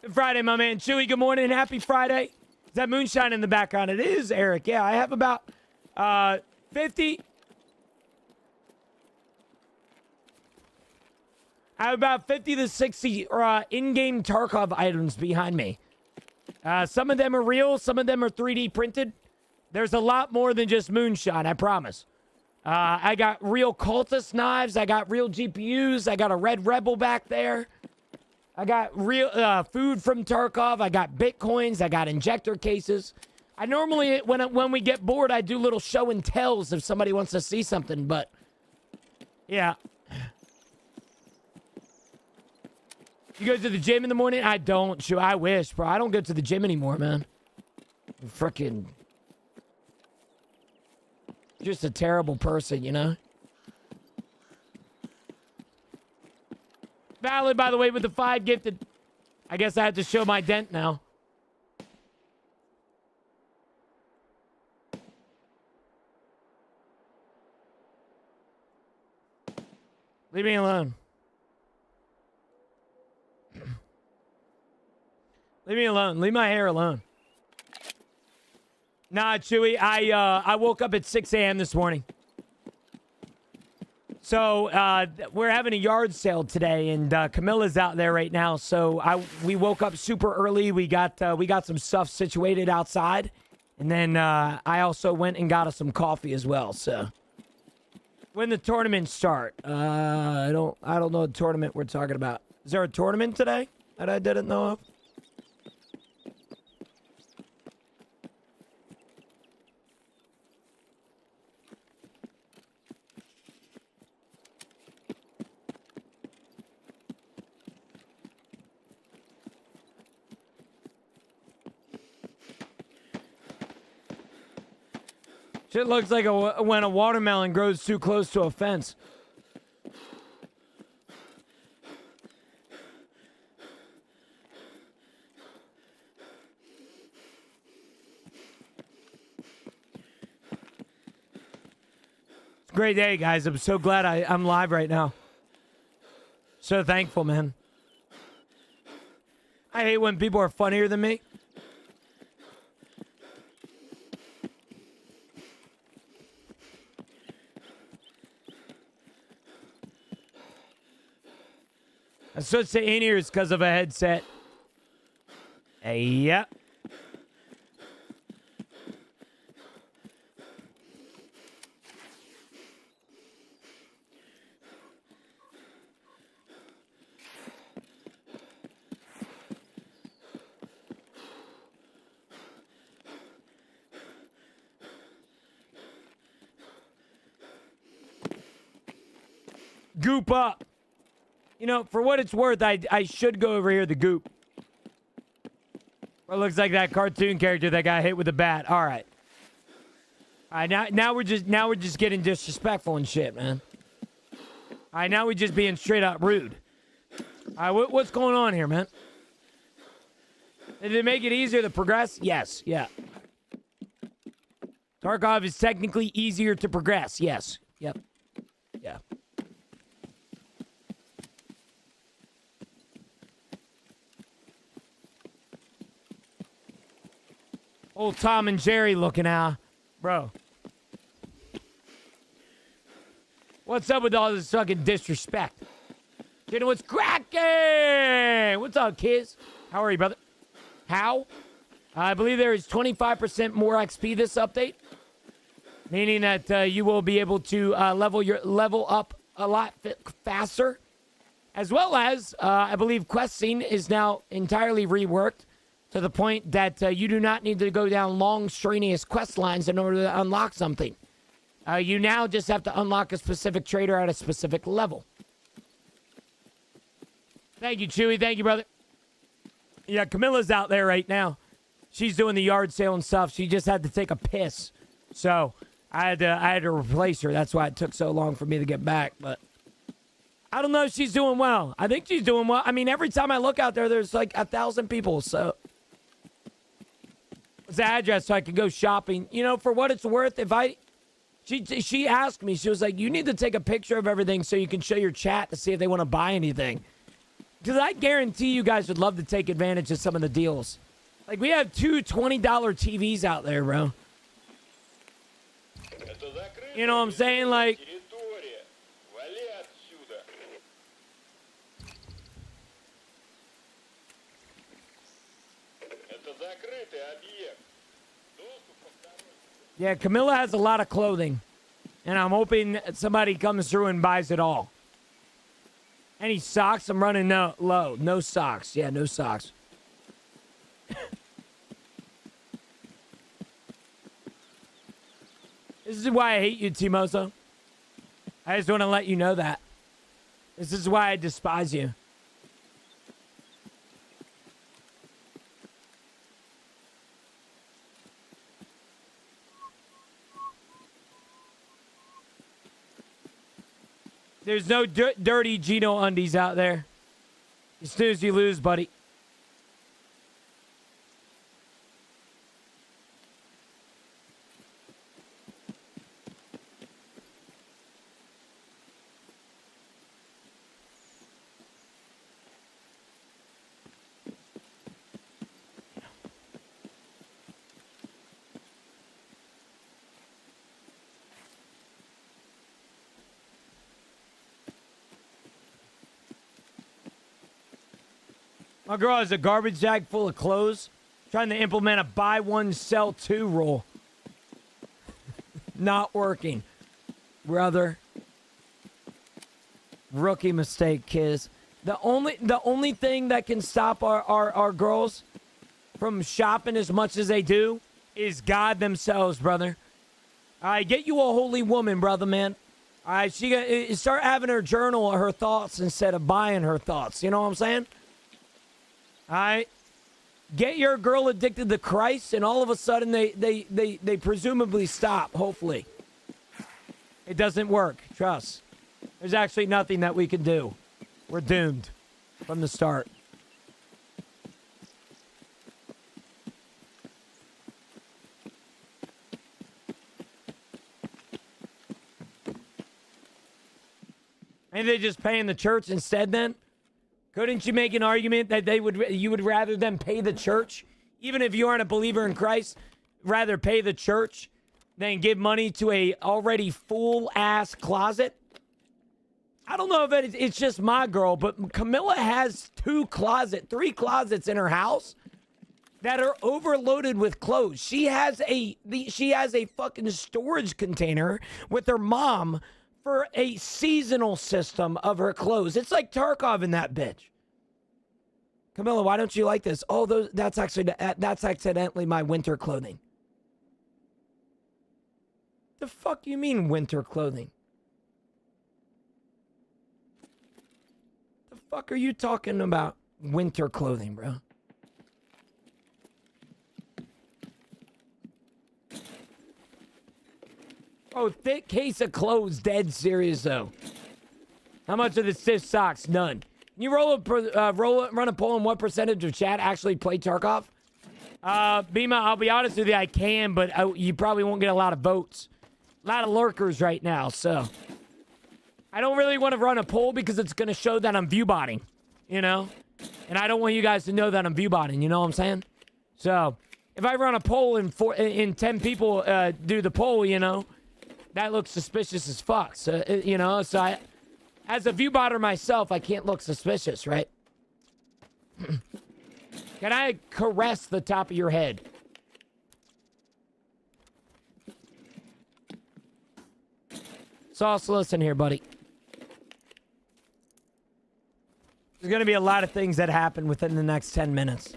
Good Friday, my man. Chewy, good morning. Happy Friday. Is that moonshine in the background? It is, Eric. Yeah, I have about 50. I have about 50 to 60 in-game Tarkov items behind me. Some of them are real. Some of them are 3D printed. There's a lot more than just moonshine, I promise. I got real cultist knives. I got real GPUs. I got a Red Rebel back there. I got real food from Tarkov. I got Bitcoins. I got injector cases. I normally, when we get bored, I do little show and tells if somebody wants to see something, but yeah. You go to the gym in the morning? I don't. Shoot, I wish, bro. I don't go to the gym anymore, man. Freaking just a terrible person, you know? Valid, by the way, with the 5 gifted. I guess I have to show my dent now. Leave me alone. Leave me alone. Leave my hair alone. Nah, Chewy, I woke up at 6 a.m. this morning. So we're having a yard sale today, and Camilla's out there right now. So we woke up super early. We got some stuff situated outside, and then I also went and got us some coffee as well. So when the tournaments start, I don't know the tournament we're talking about. Is there a tournament today that I didn't know of? Shit looks like when a watermelon grows too close to a fence. It's a great day, guys. I'm so glad I'm live right now. So thankful, man. I hate when people are funnier than me. I switched to in-ears because of a headset. Yep. Goop up. You know, for what it's worth, I should go over here to Goop. Well, it looks like that cartoon character that got hit with a bat. All right. All right, now we're just getting disrespectful and shit, man. All right, now we're just being straight up rude. All right, what's going on here, man? Did it make it easier to progress? Yes, yeah. Tarkov is technically easier to progress. Yes, yep, yeah. Old Tom and Jerry looking out. Bro. What's up with all this fucking disrespect? You know what's cracking? What's up, kids? How are you, brother? How? I believe there is 25% more XP this update. Meaning that you will be able to level up a lot faster. As well as, I believe questing is now entirely reworked to the point that you do not need to go down long, strenuous quest lines in order to unlock something. You now just have to unlock a specific trader at a specific level. Thank you, Chewy. Thank you, brother. Yeah, Camilla's out there right now. She's doing the yard sale and stuff. She just had to take a piss. So I had to replace her. That's why it took so long for me to get back. But I don't know if she's doing well. I think she's doing well. I mean, every time I look out there, there's like 1,000 people. So it's the address so I can go shopping. You know, for what it's worth, she asked me, she was like, you need to take a picture of everything so you can show your chat to see if they want to buy anything. Because I guarantee you guys would love to take advantage of some of the deals. Like, we have two $20 TVs out there, bro. You know what I'm saying? Like, yeah, Camilla has a lot of clothing. And I'm hoping somebody comes through and buys it all. Any socks? I'm running low. No socks. Yeah, no socks. This is why I hate you, Timoso. I just want to let you know that. This is why I despise you. There's no dirty Gino undies out there. You snooze, you lose, buddy. My girl has a garbage bag full of clothes, trying to implement a buy one, sell two rule. Not working. Brother. Rookie mistake, kids. The only thing that can stop our girls from shopping as much as they do is God themselves, brother. All right, get you a holy woman, brother, man. All right, she start having her journal her thoughts instead of buying her thoughts. You know what I'm saying? All right, get your girl addicted to Christ, and all of a sudden they presumably stop. Hopefully, it doesn't work. Trust. There's actually nothing that we can do. We're doomed from the start. Ain't they just paying the church instead then? Couldn't you make an argument that you would rather them pay the church, even if you aren't a believer in Christ, rather pay the church than give money to a already full ass closet? I don't know if it's just my girl, but Camilla has three closets in her house that are overloaded with clothes. She has a fucking storage container with her mom for a seasonal system of her clothes. It's like Tarkov in that bitch. Camilla, why don't you like this? Oh, that's accidentally my winter clothing. The fuck you mean winter clothing? The fuck are you talking about winter clothing, bro? Oh, thick case of clothes. Dead serious, though. How much of the stiff socks? None. Can you run a poll on what percentage of chat actually play Tarkov? Bima, I'll be honest with you, I can, but you probably won't get a lot of votes. A lot of lurkers right now, so. I don't really want to run a poll because it's going to show that I'm viewbotting, you know? And I don't want you guys to know that I'm viewbotting, you know what I'm saying? So, if I run a poll and 10 people do the poll, you know, that looks suspicious as fuck. So, you know, so as a viewbotter myself, I can't look suspicious, right? Can I caress the top of your head? Sauce, listen here, buddy. There's going to be a lot of things that happen within the next 10 minutes.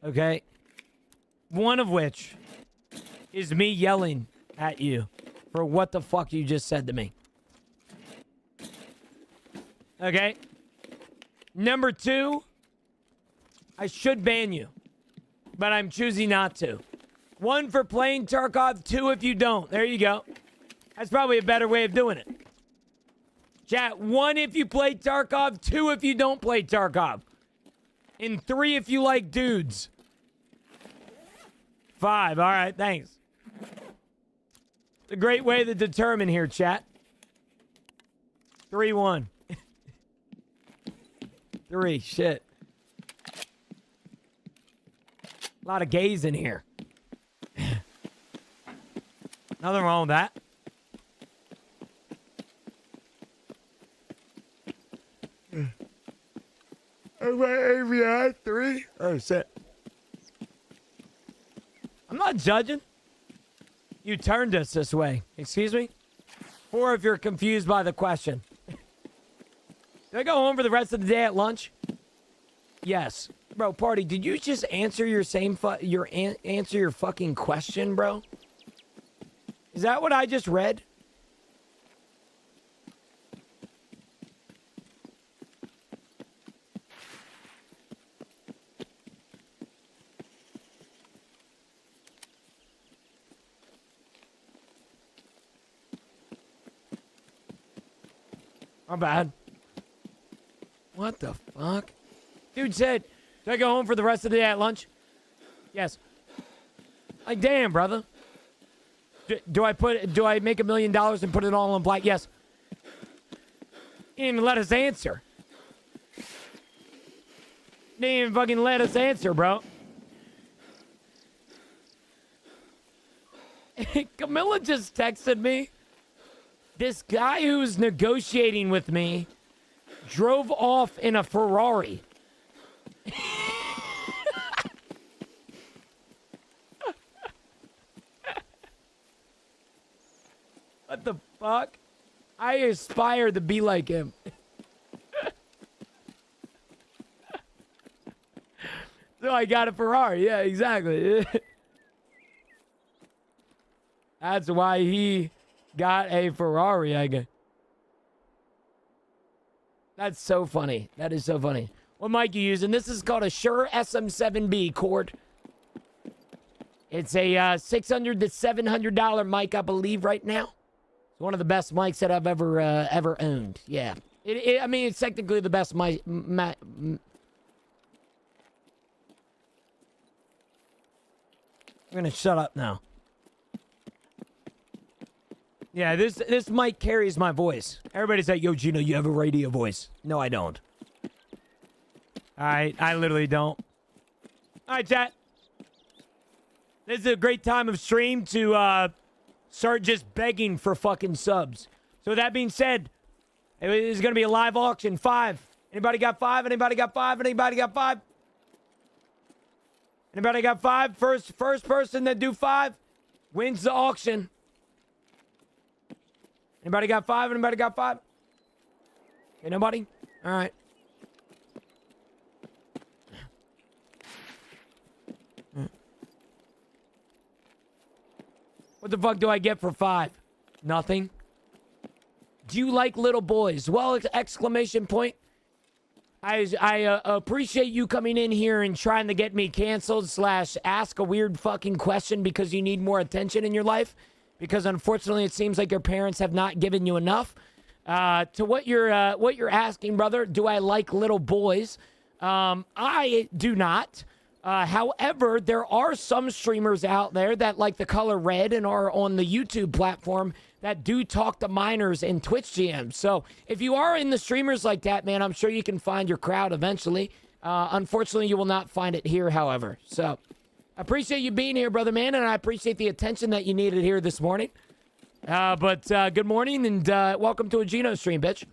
Okay? One of which is me yelling at you for what the fuck you just said to me. Okay? Number 2, I should ban you, but I'm choosing not to. 1 for playing Tarkov, 2 if you don't. There you go. That's probably a better way of doing it. Chat, 1 if you play Tarkov, 2 if you don't play Tarkov. And 3 if you like dudes. 5, all right, thanks. It's a great way to determine here, chat. 3-1. 3, shit. A lot of gays in here. Nothing wrong with that. AVI 3? Oh, shit. I'm not judging. You turned us this way. Excuse me? 4 if you're confused by the question. Did I go home for the rest of the day at lunch? Yes. Bro, Party, did you just answer your same answer your fucking question, bro? Is that what I just read? My bad. What the fuck? Dude said, "Did I go home for the rest of the day at lunch?" Yes. Like, damn, brother. Do I make $1 million and put it all in black? Yes. He didn't even let us answer. Didn't even fucking let us answer, bro. Camilla just texted me. This guy who's negotiating with me drove off in a Ferrari. What the fuck? I aspire to be like him. So I got a Ferrari. Yeah, exactly. That's why he got a Ferrari, I guess. That's so funny. That is so funny. What mic you using? This is called a Shure SM7B cord. It's a $600 to $700 mic, I believe, right now. It's one of the best mics that I've ever owned. Yeah. I mean, it's technically the best mic. I'm gonna shut up now. Yeah, this mic carries my voice. Everybody's like, "Yo, Gino, you have a radio voice." No, I don't. I literally don't. All right, chat. This is a great time of stream to start just begging for fucking subs. So with that being said, it is going to be a live auction. 5. Anybody got 5? Anybody got 5? Anybody got 5? Anybody got 5? First person that do 5 wins the auction. Anybody got 5? Anybody got 5? Okay, nobody? All right. What the fuck do I get for 5? Nothing. Do you like little boys? Well, exclamation point. I appreciate you coming in here and trying to get me canceled / ask a weird fucking question because you need more attention in your life. Because unfortunately, it seems like your parents have not given you enough. To what you're asking, brother, do I like little boys? I do not. However, there are some streamers out there that like the color red and are on the YouTube platform that do talk to minors in Twitch GMs. So if you are in the streamers like that, man, I'm sure you can find your crowd eventually. Unfortunately, you will not find it here, however. So I appreciate you being here, brother man, and I appreciate the attention that you needed here this morning. But good morning and welcome to a Gino stream, bitch.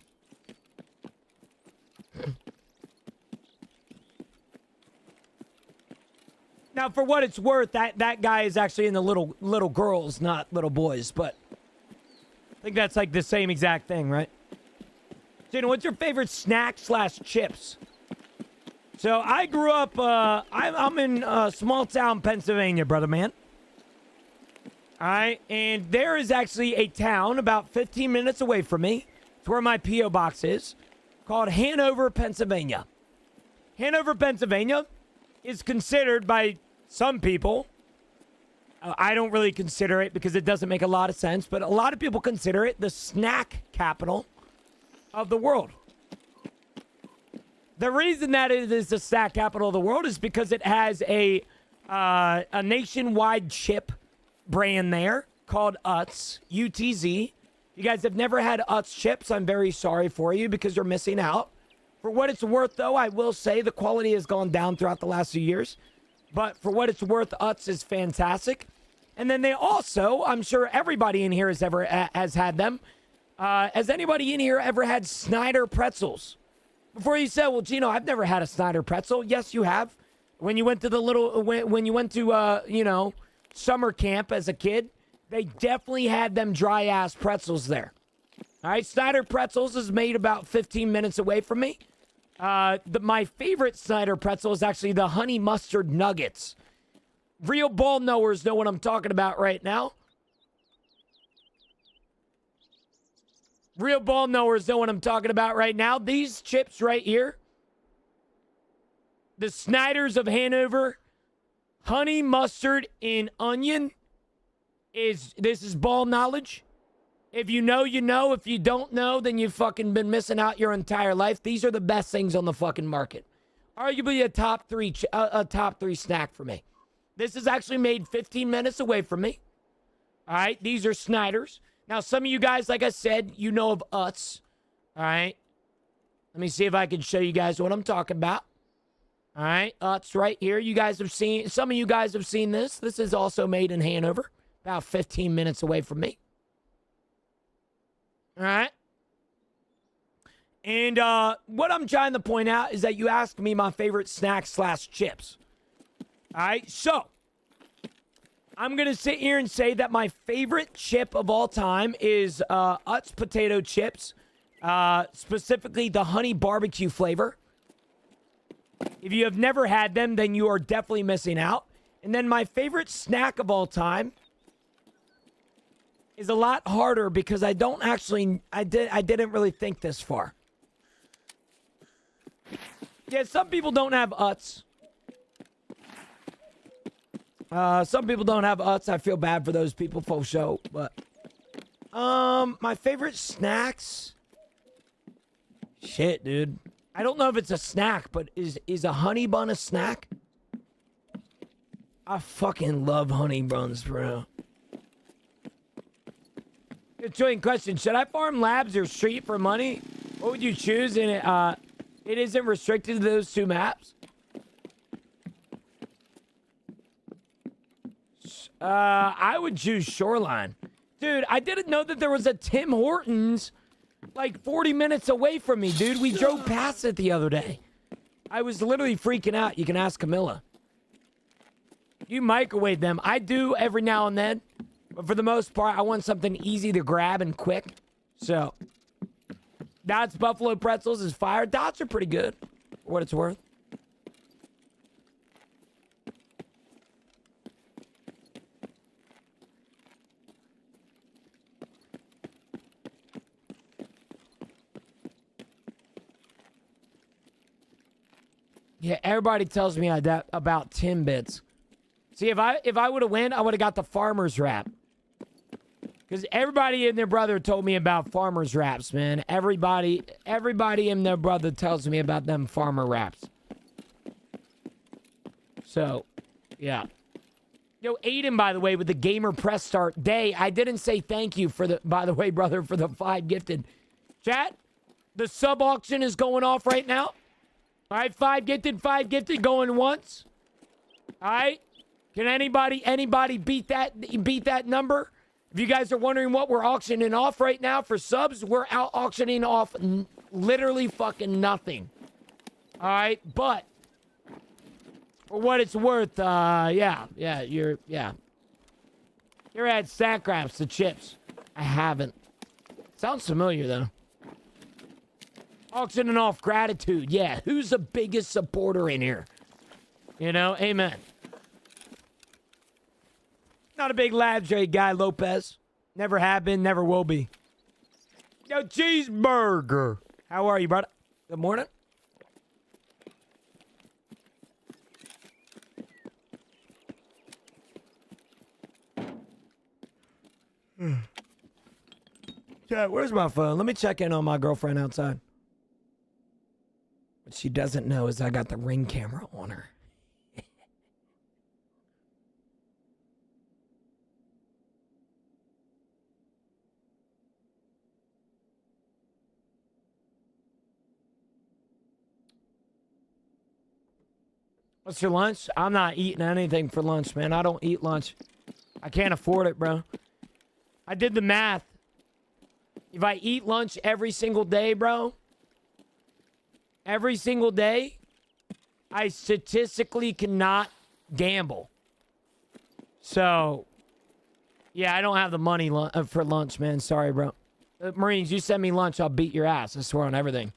Now, for what it's worth, that guy is actually in the little girls, not little boys. But I think that's like the same exact thing, right? Gino, what's your favorite snack / chips? So I grew up, I'm in small town Pennsylvania, brother man. All right, and there is actually a town about 15 minutes away from me. It's where my P.O. box is, called Hanover, Pennsylvania. Hanover, Pennsylvania is considered by some people, I don't really consider it because it doesn't make a lot of sense, but a lot of people consider it the snack capital of the world. The reason that it is the snack capital of the world is because it has a nationwide chip brand there called Utz, U-T-Z. You guys have never had Utz chips. I'm very sorry for you because you're missing out. For what it's worth, though, I will say the quality has gone down throughout the last few years. But for what it's worth, Utz is fantastic. And then they also, I'm sure everybody in here has had them. Has anybody in here ever had Snyder pretzels? Before you said, well, Gino, I've never had a Snyder pretzel. Yes, you have. When you went to when you went to, summer camp as a kid, they definitely had them dry ass pretzels there. All right, Snyder pretzels is made about 15 minutes away from me. My favorite Snyder pretzel is actually the honey mustard nuggets. Real ball knowers know what I'm talking about right now. Real ball knowers know what I'm talking about right now. These chips right here, the Snyders of Hanover, honey mustard and onion, this is ball knowledge. If you know, you know. If you don't know, then you've fucking been missing out your entire life. These are the best things on the fucking market. Arguably a top three snack for me. This is actually made 15 minutes away from me. All right, these are Snyders. Now, some of you guys, like I said, you know of Utz. All right. Let me see if I can show you guys what I'm talking about. All right, Utz right here. You guys have seen, some of you guys have seen this. This is also made in Hanover, about 15 minutes away from me. All right. And what I'm trying to point out is that you asked me my favorite snack/chips. All right, so I'm going to sit here and say that my favorite chip of all time is Utz potato chips, specifically the honey barbecue flavor. If you have never had them, then you are definitely missing out. And then my favorite snack of all time is a lot harder because I didn't really think this far. Yeah, some people don't have Utz. Some people don't have Utz. I feel bad for those people, full show. But my favorite snacks. Shit, dude. I don't know if it's a snack, but is a honey bun a snack? I fucking love honey buns, bro. Good joint question. Should I farm labs or street for money? What would you choose? And it isn't restricted to those two maps. I would choose Shoreline. Dude, I didn't know that there was a Tim Hortons like 40 minutes away from me, dude. We drove past it the other day. I was literally freaking out. You can ask Camilla. You microwave them. I do every now and then. But for the most part, I want something easy to grab and quick. So, Dots Buffalo Pretzels is fire. Dots are pretty good, for what it's worth. Yeah, everybody tells me about Timbits. See, if I would have won, I would have got the farmer's wrap. Because everybody and their brother told me about farmer's wraps, man. Everybody and their brother tells me about them farmer wraps. So, yeah. Yo, Aiden, by the way, with the Gamer Press Start Day, I didn't say thank you by the way, brother, for the 5 gifted. Chat, the sub auction is going off right now. All right, 5 gifted going once. All right. Can anybody beat that number? If you guys are wondering what we're auctioning off right now for subs, we're out auctioning off literally fucking nothing. All right, but for what it's worth, yeah, you're at Stack Wraps, the chips. I haven't. Sounds familiar though. Auctioning off gratitude. Yeah, who's the biggest supporter in here? You know, amen. Not a big lab trade guy, Lopez. Never have been, never will be. Yo, cheeseburger. How are you, brother? Good morning. Yeah, where's my phone? Let me check in on my girlfriend outside. What she doesn't know is I got the Ring camera on her. What's your lunch? I'm not eating anything for lunch, man. I don't eat lunch. I can't afford it, bro. I did the math. If I eat lunch every single day, bro, every single day, I statistically cannot gamble. So, yeah, I don't have the money for lunch, man. Sorry, bro. Marines, you send me lunch, I'll beat your ass. I swear on everything.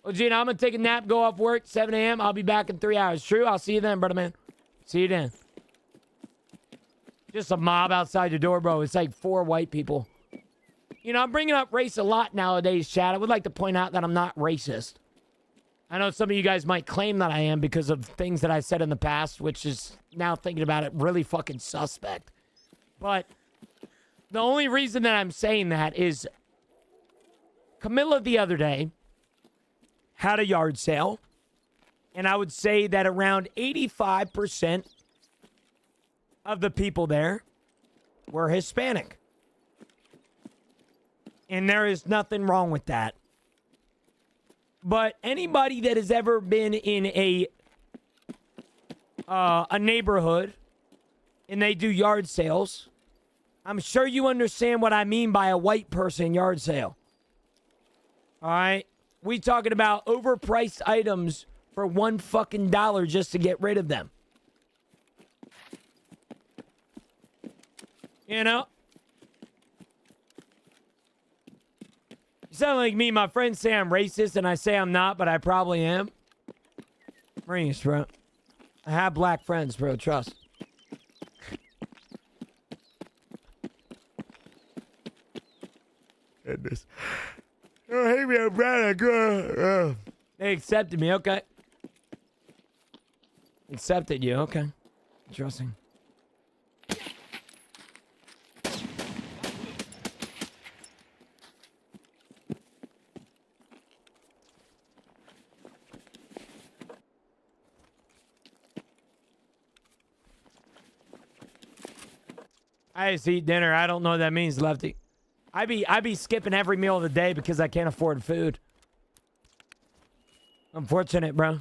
Well, Gina, I'm going to take a nap, go off work, 7 a.m. I'll be back in 3 hours. True? I'll see you then, brother, man. See you then. Just a mob outside your door, bro. It's like 4 white people. You know, I'm bringing up race a lot nowadays, Chad. I would like to point out that I'm not racist. I know some of you guys might claim that I am because of things that I said in the past, which is, now thinking about it, really fucking suspect. But the only reason that I'm saying that is Camilla the other day had a yard sale, and I would say that around 85% of the people there were Hispanic. And there is nothing wrong with that. But anybody that has ever been in a neighborhood and they do yard sales, I'm sure you understand what I mean by a white person yard sale. All right? We talking about overpriced items for $1 fucking just to get rid of them. You know? You sound like me. My friends say I'm racist, and I say I'm not, but I probably am. Marines, bro. I have black friends, bro. Trust. Goodness. Oh, hey, me, brother. They accepted me, okay. Accepted you, okay. Interesting. I just eat dinner. I don't know what that means, Lefty. I be skipping every meal of the day because I can't afford food. Unfortunate, bro.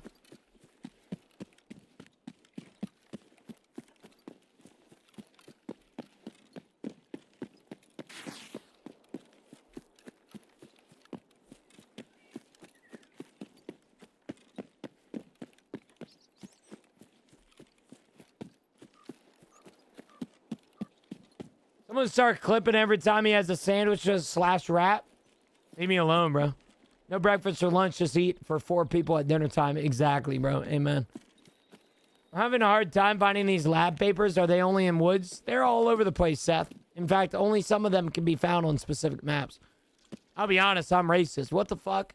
Someone start clipping every time he has a sandwich / wrap. Leave me alone, bro. No breakfast or lunch, just eat for 4 people at dinner time. Exactly, bro. Amen. I'm having a hard time finding these lab papers. Are they only in woods? They're all over the place, Seth. In fact, only some of them can be found on specific maps. I'll be honest, I'm racist. What the fuck?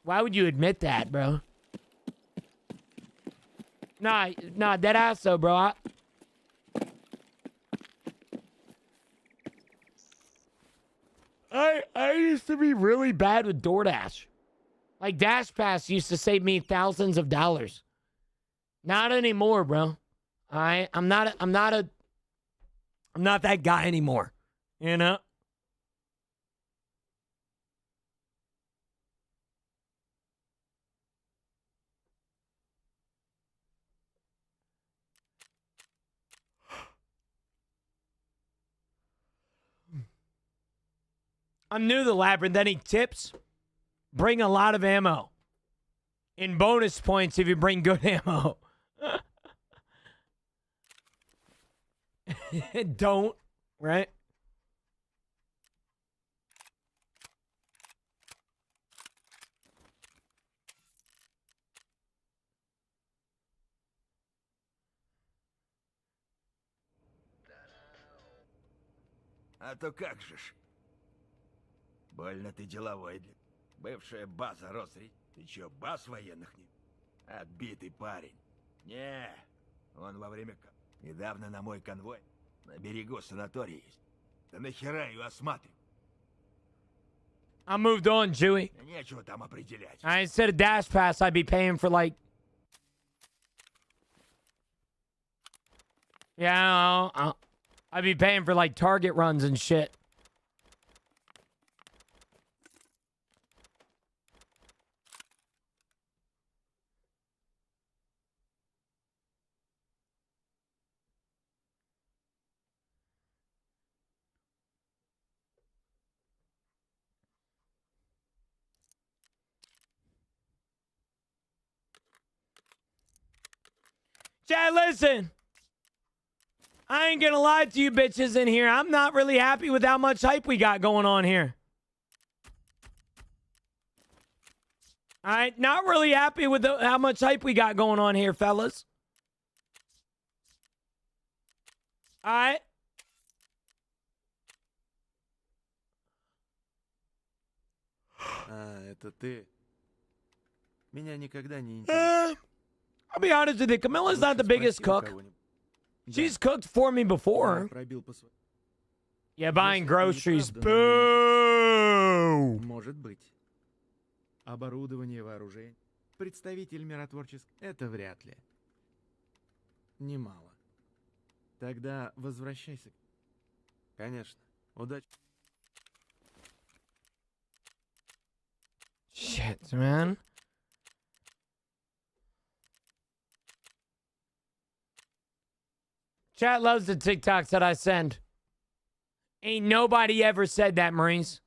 Why would you admit that, bro? Nah, dead ass though, bro. I used to be really bad with DoorDash. Like, Dash Pass used to save me thousands of dollars. Not anymore, bro. I'm not that guy anymore. You know? I'm new to the labyrinth. Any tips? Bring a lot of ammo. In bonus points if you bring good ammo. Don't, right? А то как же ж. Больно ты деловой. Бывшая база Росри. Ты чё, баз военных не... Отбитый парень. Не, он во время... Недавно на мой конвой на берегу санатория есть. Да нахера ее осматривать? I moved on, Chewy. Нечего там определять. Instead of Dash Pass, I'd be paying for like... Yeah, I'd be paying for like Target runs and shit. Chad, listen. I ain't gonna lie to you bitches in here. I'm not really happy with how much hype we got going on here. All right, not really happy with how much hype we got going on here, fellas. All right. Это ты. Меня никогда не интересует. I'll be honest with you, Camilla's not the biggest cook. She's cooked for me before. Yeah, buying groceries. Boo! Может быть. Оборудование, вооружение. Представитель миротворческого. Это вряд ли. Немало. Тогда возвращайся. Конечно. Удачи. Shit, man. Chat loves the TikToks that I send. Ain't nobody ever said that, Marines.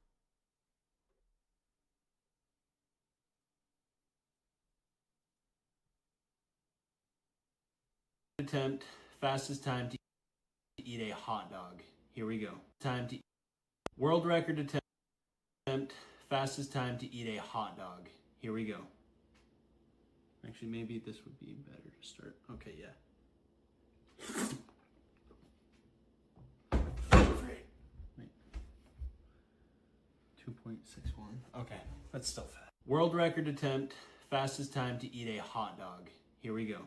Attempt, fastest time to eat a hot dog. Here we go. Time to world record attempt, fastest time to eat a hot dog. Here we go. Actually, maybe this would be better to start. Okay, yeah. Wait. 2.61. Okay, that's still fast. World record attempt, fastest time to eat a hot dog. Here we go.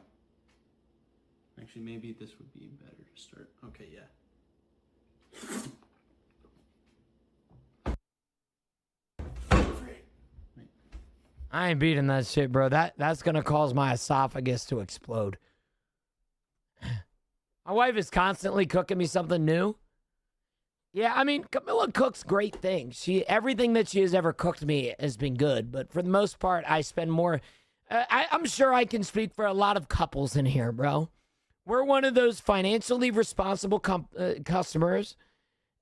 Actually, maybe this would be better to start. Okay, yeah. I ain't beating that shit, bro. That's gonna cause my esophagus to explode. My wife is constantly cooking me something new. Yeah, I mean, Camilla cooks great things. Everything that she has ever cooked me has been good, but for the most part, I spend more. I'm sure I can speak for a lot of couples in here, bro. We're one of those financially responsible customers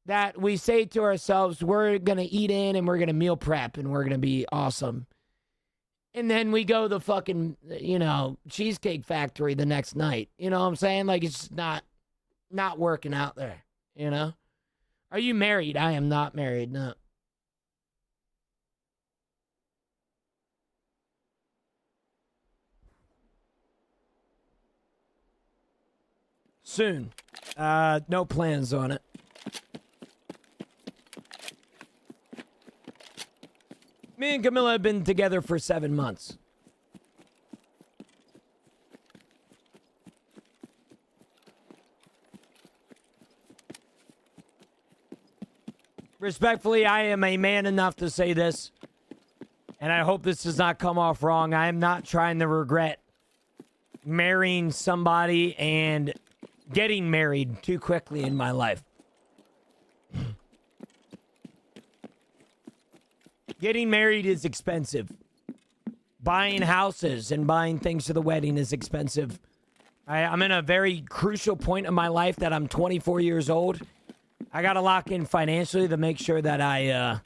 that we say to ourselves, we're going to eat in and we're going to meal prep and we're going to be awesome. And then we go to the fucking, Cheesecake Factory the next night. You know what I'm saying? Like, it's not working out there, you know? Are you married? I am not married, no. Soon. No plans on it. Me and Camilla have been together for 7 months. Respectfully, I am a man enough to say this, and I hope this does not come off wrong. I am not trying to regret marrying somebody and getting married too quickly in my life. Getting married is expensive. Buying houses and buying things for the wedding is expensive. I'm in a very crucial point in my life that I'm 24 years old. I got to lock in financially to make sure that I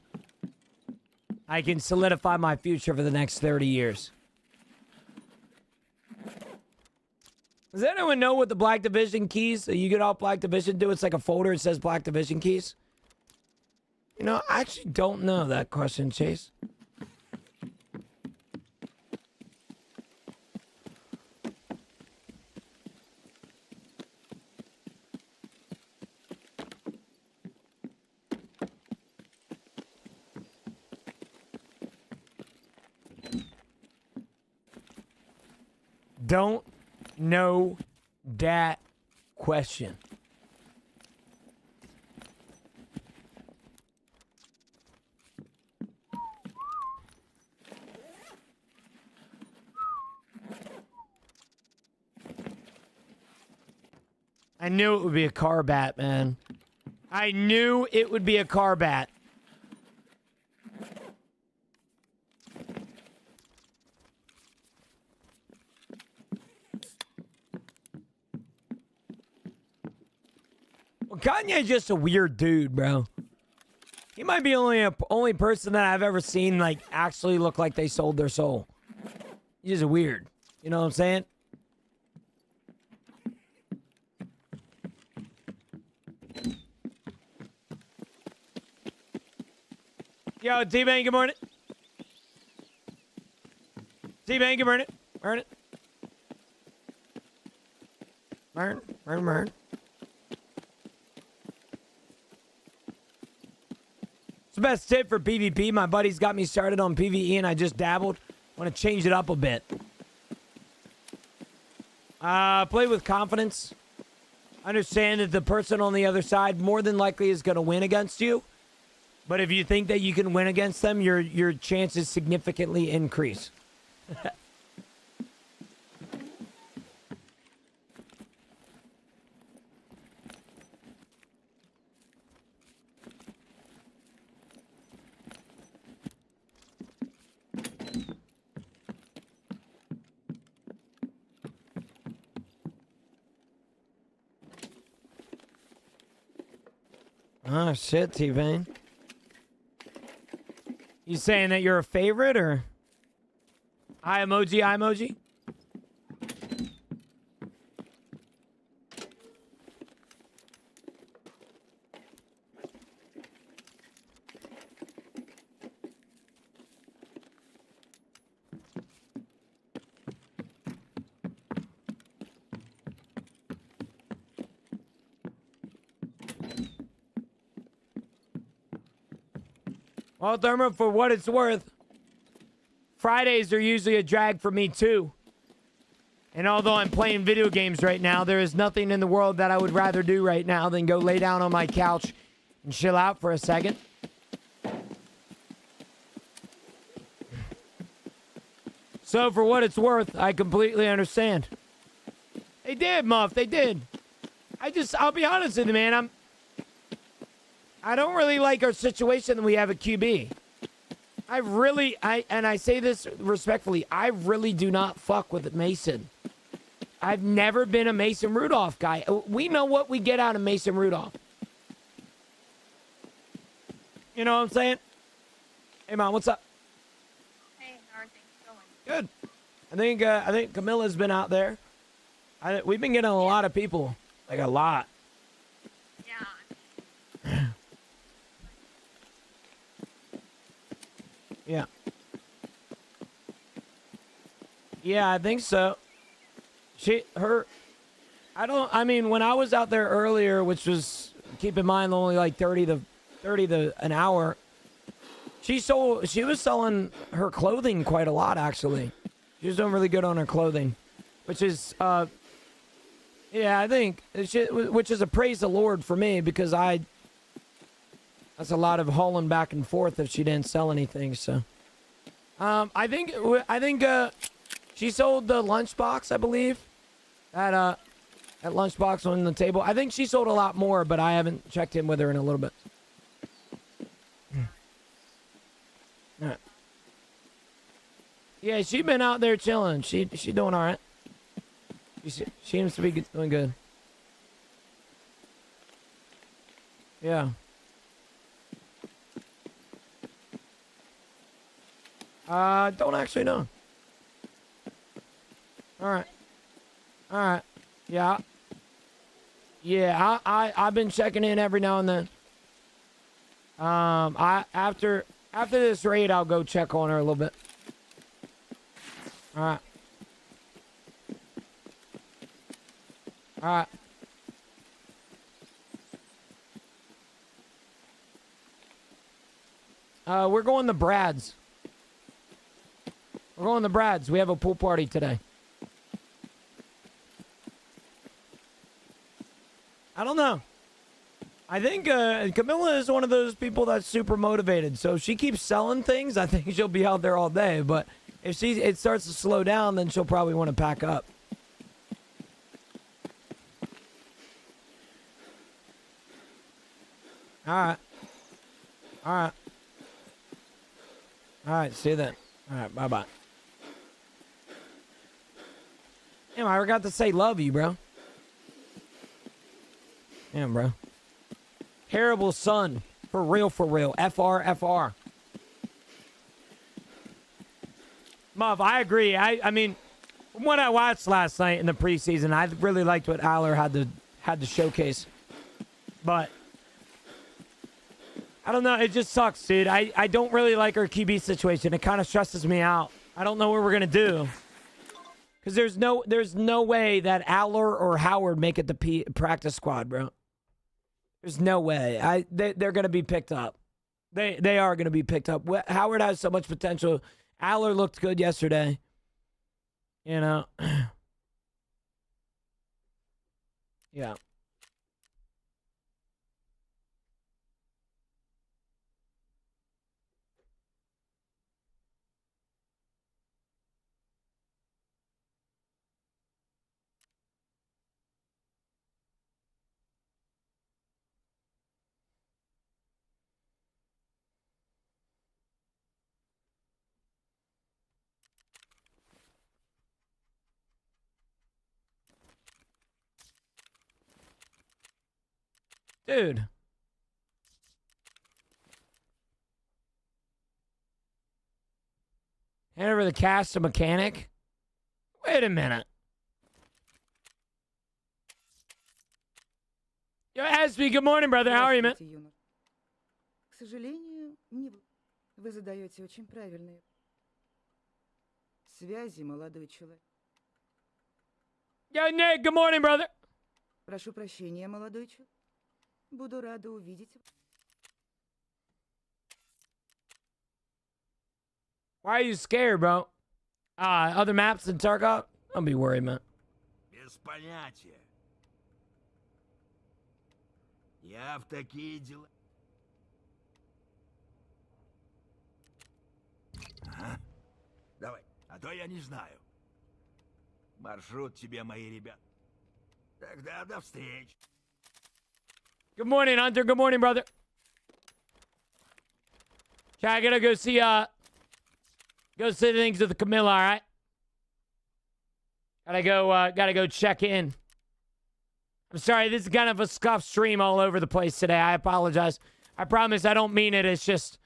can solidify my future for the next 30 years. Does anyone know what the Black Division keys that you get off Black Division do? It's like a folder. It says Black Division keys. You know, I actually don't know that question, Chase. don't know that question. I knew it would be a car bat, man. I knew it would be a car bat. Well, Kanye's just a weird dude, bro. He might be only person that I've ever seen like actually look like they sold their soul. He's just weird. You know what I'm saying? Yo, T-Bang, good morning. T-Bang, good morning. Morning. Morning. It's the best tip for PvP. My buddy's got me started on PvE and I just dabbled. Want to change it up a bit. Play with confidence. Understand that the person on the other side more than likely is going to win against you. But if you think that you can win against them, your chances significantly increase. Oh, shit, T-Pain. You saying that you're a favorite, or? Eye emoji, eye emoji? Well, Therma, for what it's worth, Fridays are usually a drag for me too. And although I'm playing video games right now, there is nothing in the world that I would rather do right now than go lay down on my couch and chill out for a second. So for what it's worth, I completely understand. They did, Muff, they did. I'll be honest with you, man, I don't really like our situation that we have at QB. And I say this respectfully, I really do not fuck with Mason. I've never been a Mason Rudolph guy. We know what we get out of Mason Rudolph. You know what I'm saying? Hey, Mom, what's up? Hey, how are things going? Good. I think Camilla's been out there. We've been getting a lot of people. Like a lot. Yeah. Yeah. Yeah, I think so. I mean, when I was out there earlier, which was, keep in mind, only like 30 to an hour, she was selling her clothing quite a lot, actually. She was doing really good on her clothing, which is, yeah, I think, which is a praise the Lord for me, because that's a lot of hauling back and forth if she didn't sell anything. So, I think she sold the lunchbox, I believe, at lunchbox on the table. I think she sold a lot more, but I haven't checked in with her in a little bit. All right. Yeah, she's been out there chilling. She doing all right. She seems to be doing good. Yeah. Don't actually know. All right. Yeah. Yeah, I've been checking in every now and then. After this raid, I'll go check on her a little bit. All right. We're going to Brad's. We have a pool party today. I don't know. I think Camilla is one of those people that's super motivated. So if she keeps selling things, I think she'll be out there all day. But if it starts to slow down, then she'll probably want to pack up. All right. All right. All right. See you then. All right. Bye-bye. Damn, I forgot to say love you, bro. Damn, bro. Terrible son. For real, for real. FR. Muff, I agree. I mean, from what I watched last night in the preseason, I really liked what Aller had to showcase. But I don't know. It just sucks, dude. I don't really like our QB situation. It kind of stresses me out. I don't know what we're going to do. Because there's no way that Aller or Howard make it to practice squad, bro. There's no way. They're going to be picked up. They are going to be picked up. Howard has so much potential. Aller looked good yesterday. You know. Yeah. Dude. Hand over the cast to mechanic? Wait a minute. Yo, Asby, good morning, brother. How are you, man? К сожалению, не вы задаете очень правильные связи, молодой человек. Yo, Nick, good morning, brother. Прошу прощения, молодой человек. Буду рада увидеть. Why are you scared, bro? Other maps in Tarkov? Don't be worried, man. Без понятия. Я в такие дела... Ага. Давай, а то я не знаю. Маршрут тебе, мои ребята. Тогда до встречи. Good morning, Hunter. Good morning, brother. Okay, I gotta go see things with the Camilla, all right? Gotta go check in. I'm sorry, this is kind of a scuffed stream all over the place today. I apologize. I promise I don't mean it. It's just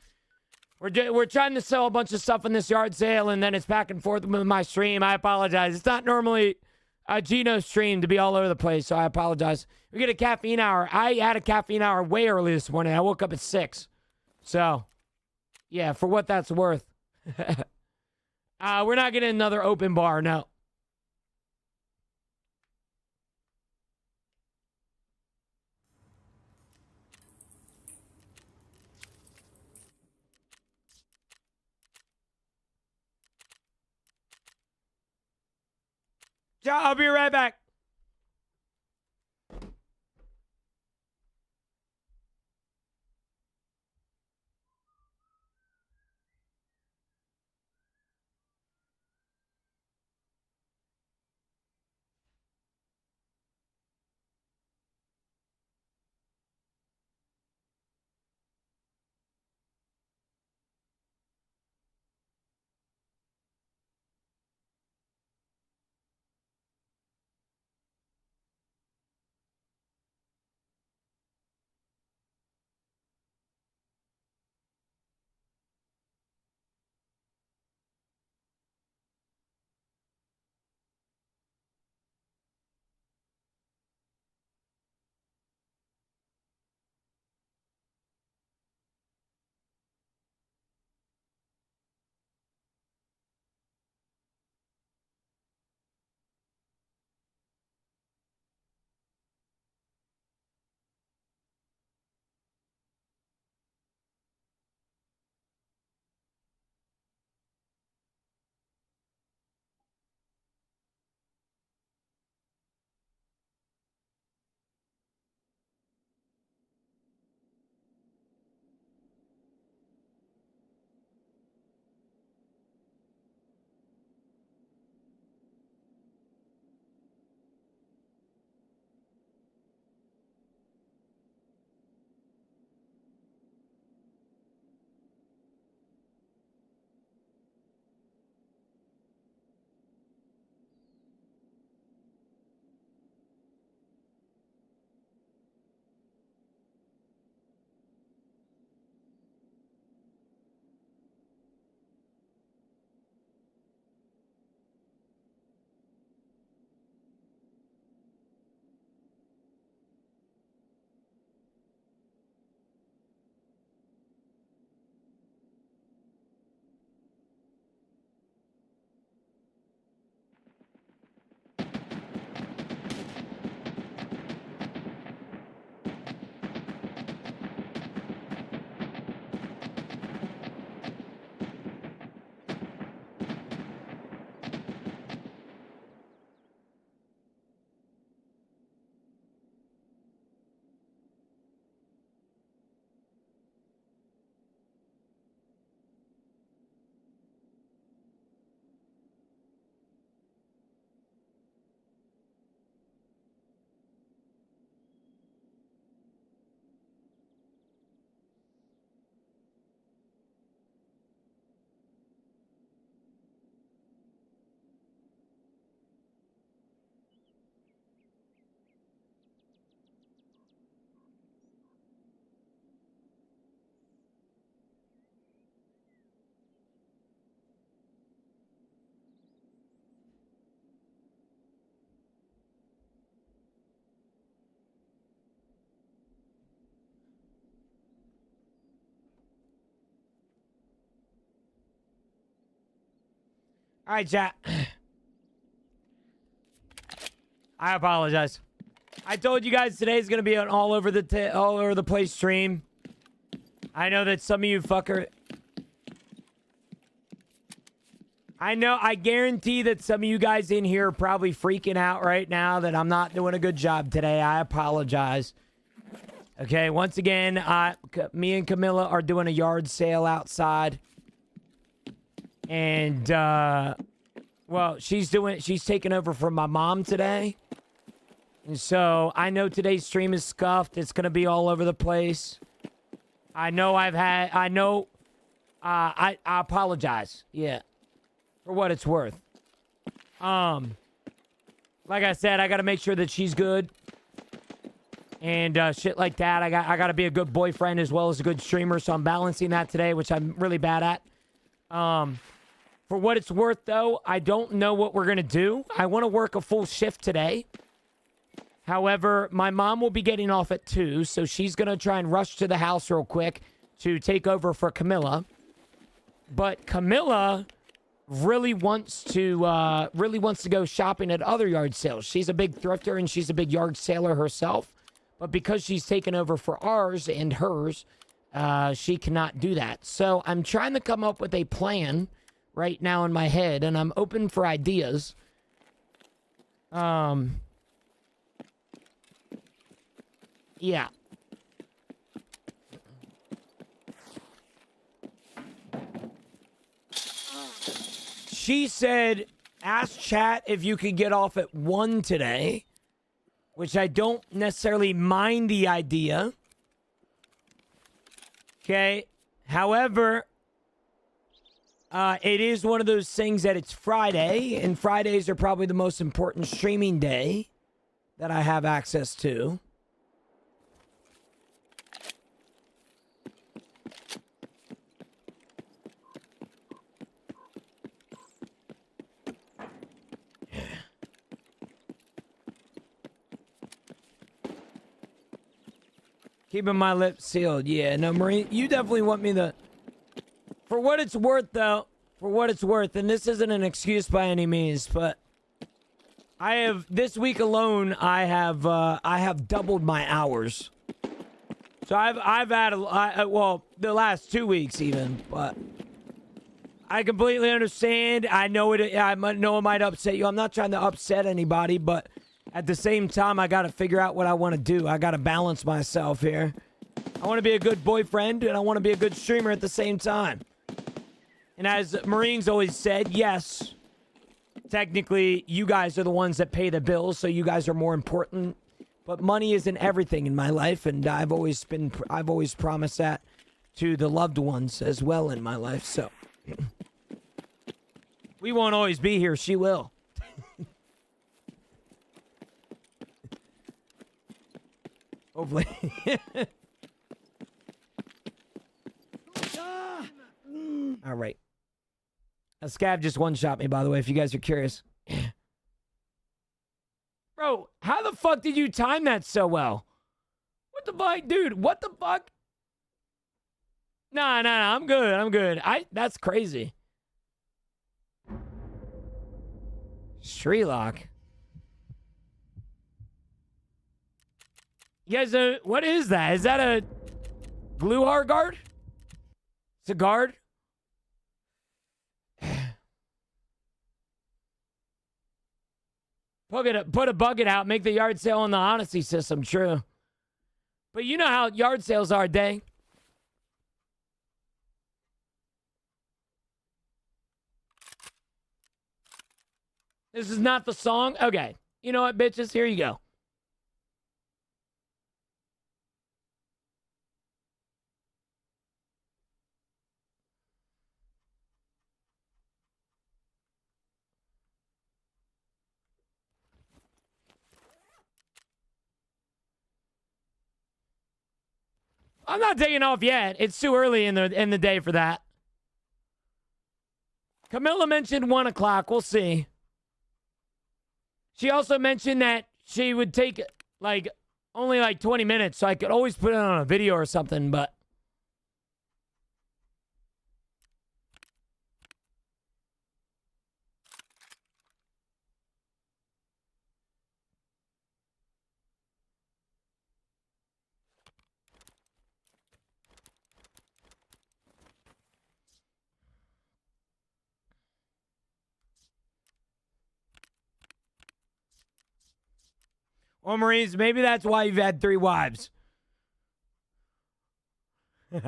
we're trying to sell a bunch of stuff in this yard sale, and then it's back and forth with my stream. I apologize. It's not normally a Gino stream to be all over the place, so I apologize. We get a caffeine hour. I had a caffeine hour way early this morning. I woke up at 6. So, yeah, for what that's worth. We're not getting another open bar, no. Yeah, I'll be right back. All right, chat. I apologize. I told you guys today's gonna be an all over the place stream. I know that some of you fucker. I guarantee that some of you guys in here are probably freaking out right now that I'm not doing a good job today. I apologize. Okay, once again, me and Camilla are doing a yard sale outside. And, well, she's taking over from my mom today. And so I know today's stream is scuffed. It's going to be all over the place. I apologize. Yeah. For what it's worth. Like I said, I got to make sure that she's good. And shit like that. I got to be a good boyfriend as well as a good streamer. So I'm balancing that today, which I'm really bad at. For what it's worth, though, I don't know what we're going to do. I want to work a full shift today. However, my mom will be getting off at 2, so she's going to try and rush to the house real quick to take over for Camilla. But Camilla really wants to go shopping at other yard sales. She's a big thrifter and she's a big yard sailor herself. But because she's taken over for ours and hers, she cannot do that. So I'm trying to come up with a plan right now in my head, and I'm open for ideas. Yeah. She said, ask chat if you could get off at 1 today, which I don't necessarily mind the idea. Okay. However, it is one of those things that it's Friday, and Fridays are probably the most important streaming day that I have access to. Keeping my lips sealed. Yeah, no, Marine, you definitely want me to... For what it's worth, though, for what it's worth, and this isn't an excuse by any means, but I have, this week alone, I have doubled my hours. So I've had, well, the last 2 weeks even, but I completely understand. I know I know it might upset you. I'm not trying to upset anybody, but at the same time, I got to figure out what I want to do. I got to balance myself here. I want to be a good boyfriend, and I want to be a good streamer at the same time. And as Marines always said, yes, technically, you guys are the ones that pay the bills, so you guys are more important. But money isn't everything in my life, and I've always promised that to the loved ones as well in my life. So we won't always be here. She will. Hopefully. All right. A scav just one-shot me, by the way, if you guys are curious. Bro, how the fuck did you time that so well? What the fuck? Dude, what the fuck? Nah, I'm good. That's crazy. Streetlock. You guys, what is that? Is that a Gluhar guard? It's a guard? Put a bucket out, make the yard sale on the honesty system, true. But you know how yard sales are, Day. This is not the song? Okay. You know what, bitches? Here you go. I'm not taking off yet. It's too early in the day for that. Camilla mentioned 1 o'clock. We'll see. She also mentioned that she would take only 20 minutes, so I could always put it on a video or something, but Or Marines, maybe that's why you've had 3 wives. This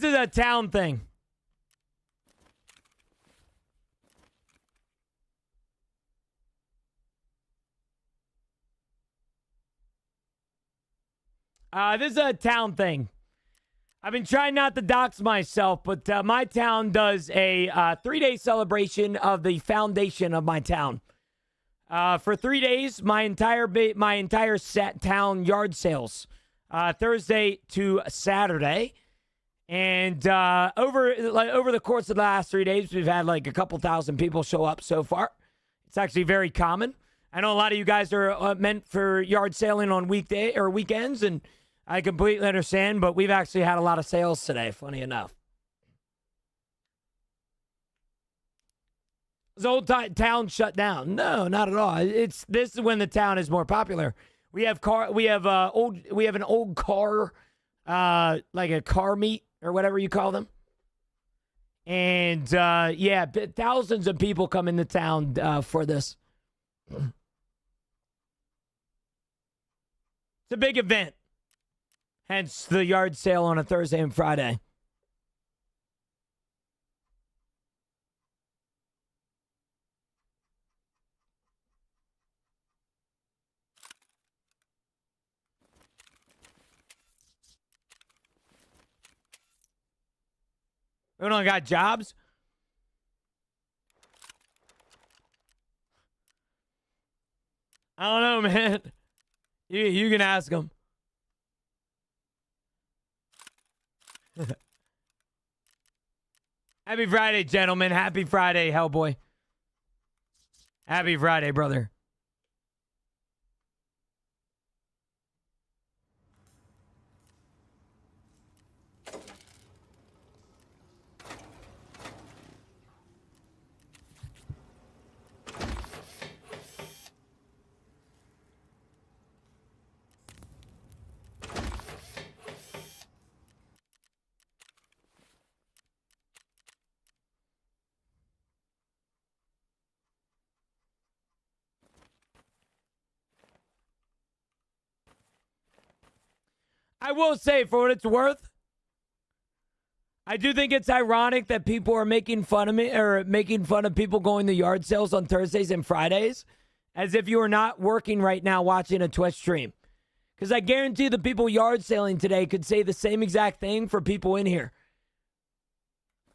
is a town thing. This is a town thing. I've been trying not to dox myself, but my town does a 3-day celebration of the foundation of my town. For 3 days, my entire set town yard sales, Thursday to Saturday. And over the course of the last 3 days, we've had like a couple thousand people show up so far. It's actually very common. I know a lot of you guys are meant for yard sailing on weekday or weekends, and I completely understand, but we've actually had a lot of sales today, funny enough. Is the whole town shut down? No, not at all. This is when the town is more popular. We have an old car, like a car meet or whatever you call them. And yeah, thousands of people come into town for this. It's a big event. Hence the yard sale on a Thursday and Friday. We don't got jobs. I don't know, man. You can ask them. Happy Friday, gentlemen. Happy Friday, Hellboy. Happy Friday, brother. I will say, for what it's worth, I do think it's ironic that people are making fun of me or making fun of people going to yard sales on Thursdays and Fridays as if you are not working right now watching a Twitch stream. Because I guarantee the people yard selling today could say the same exact thing for people in here.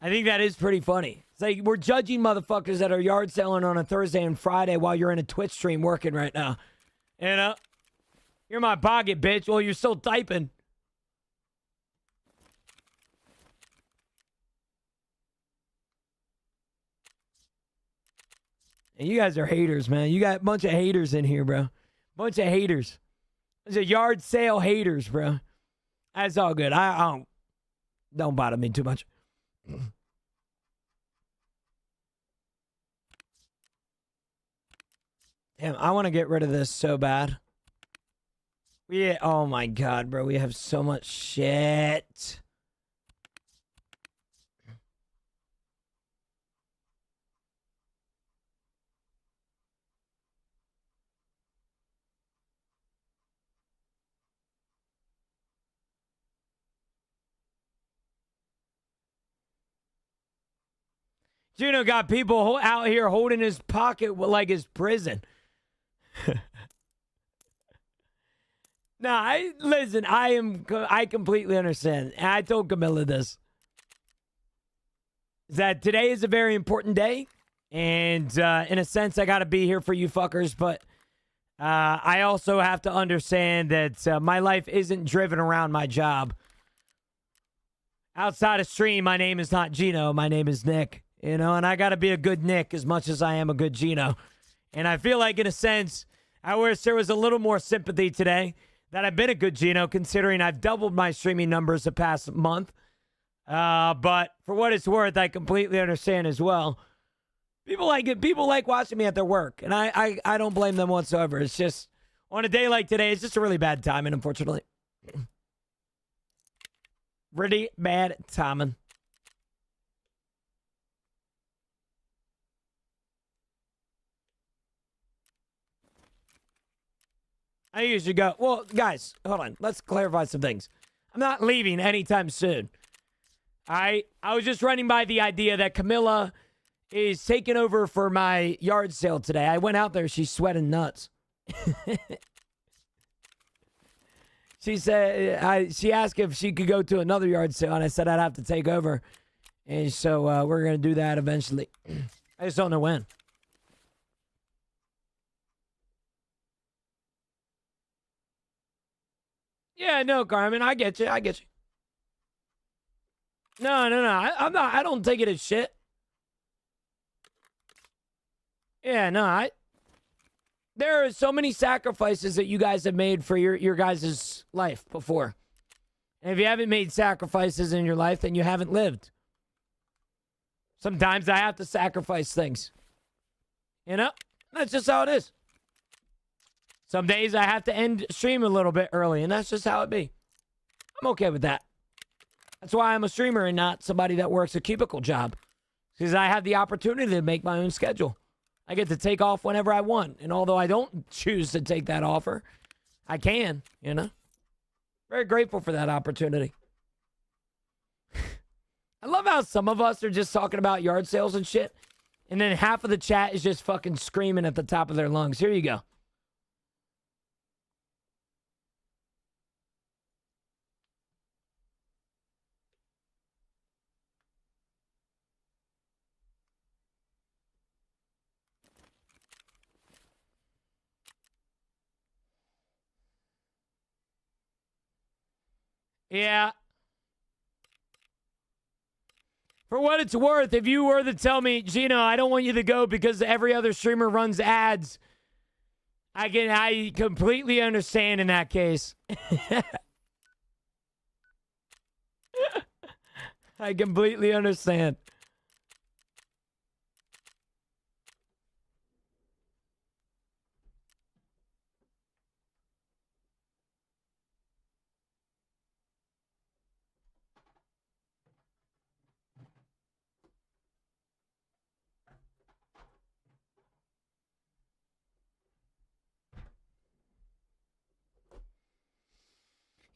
I think that is pretty funny. It's like we're judging motherfuckers that are yard selling on a Thursday and Friday while you're in a Twitch stream working right now. You know? You're in my pocket, bitch. Well, you're still typing. And you guys are haters, man. You got a bunch of haters in here, bro. Bunch of haters. Bunch of yard sale haters, bro. That's all good. I don't bother me too much. Damn, I want to get rid of this so bad. Oh my God, bro. We have so much shit. Juno got people out here holding his pocket like his prison. Listen, I completely understand. And I told Camilla this. That today is a very important day. And in a sense, I got to be here for you fuckers. But I also have to understand that my life isn't driven around my job. Outside of stream, my name is not Gino. My name is Nick. You know, and I got to be a good Nick as much as I am a good Gino. And I feel like, in a sense, I wish there was a little more sympathy today that I've been a good Gino, considering I've doubled my streaming numbers the past month. But for what it's worth, I completely understand as well. People like it. People like watching me at their work, and I don't blame them whatsoever. It's just, on a day like today, it's just a really bad time, and unfortunately. Pretty bad timing. I usually go, well, guys, hold on. Let's clarify some things. I'm not leaving anytime soon. I was just running by the idea that Camilla is taking over for my yard sale today. I went out there. She's sweating nuts. She said, she asked if she could go to another yard sale, and I said I'd have to take over. And so we're going to do that eventually. I just don't know when. Yeah, no, Carmen, I get you. I get you. No. I'm not. I don't take it as shit. Yeah, no. There are so many sacrifices that you guys have made for your guys' life before. And if you haven't made sacrifices in your life, then you haven't lived. Sometimes I have to sacrifice things. You know? That's just how it is. Some days I have to end stream a little bit early, and that's just how it be. I'm okay with that. That's why I'm a streamer and not somebody that works a cubicle job. Because I have the opportunity to make my own schedule. I get to take off whenever I want. And although I don't choose to take that offer, I can, you know. Very grateful for that opportunity. I love how some of us are just talking about yard sales and shit. And then half of the chat is just fucking screaming at the top of their lungs. Here you go. Yeah. For what it's worth, if you were to tell me, Gino, I don't want you to go because every other streamer runs ads, I completely understand in that case. I completely understand.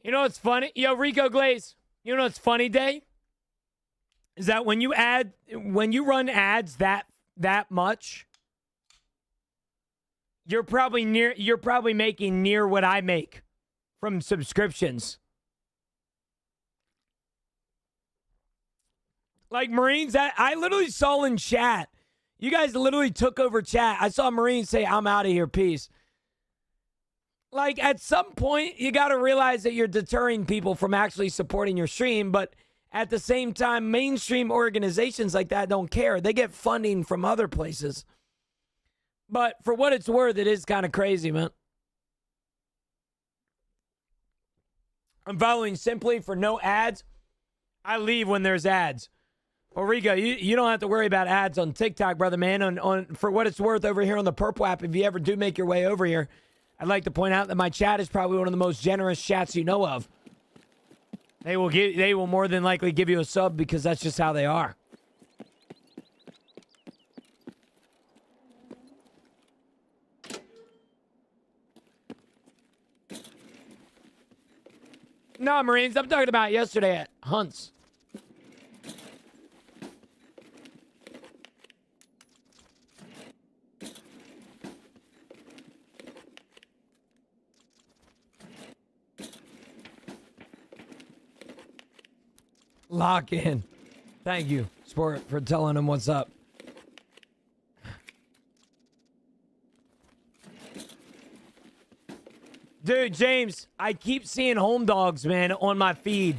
You know what's funny? Yo, Rico Glaze, you know what's funny, Day? Is that when you run ads that much, you're probably making near what I make from subscriptions. Like Marines, I literally saw in chat. You guys literally took over chat. I saw Marines say, I'm out of here, peace. Like, at some point, you got to realize that you're deterring people from actually supporting your stream. But at the same time, mainstream organizations like that don't care. They get funding from other places. But for what it's worth, it is kind of crazy, man. I'm following simply for no ads. I leave when there's ads. Well, Rico, you don't have to worry about ads on TikTok, brother, man. On for what it's worth over here on the Purple app, if you ever do make your way over here, I'd like to point out that my chat is probably one of the most generous chats you know of. They will more than likely give you a sub because that's just how they are. No, Marines, I'm talking about yesterday at Hunt's. Lock in. Thank you, Sport, for telling him what's up. Dude, James, I keep seeing home dogs, man, on my feed.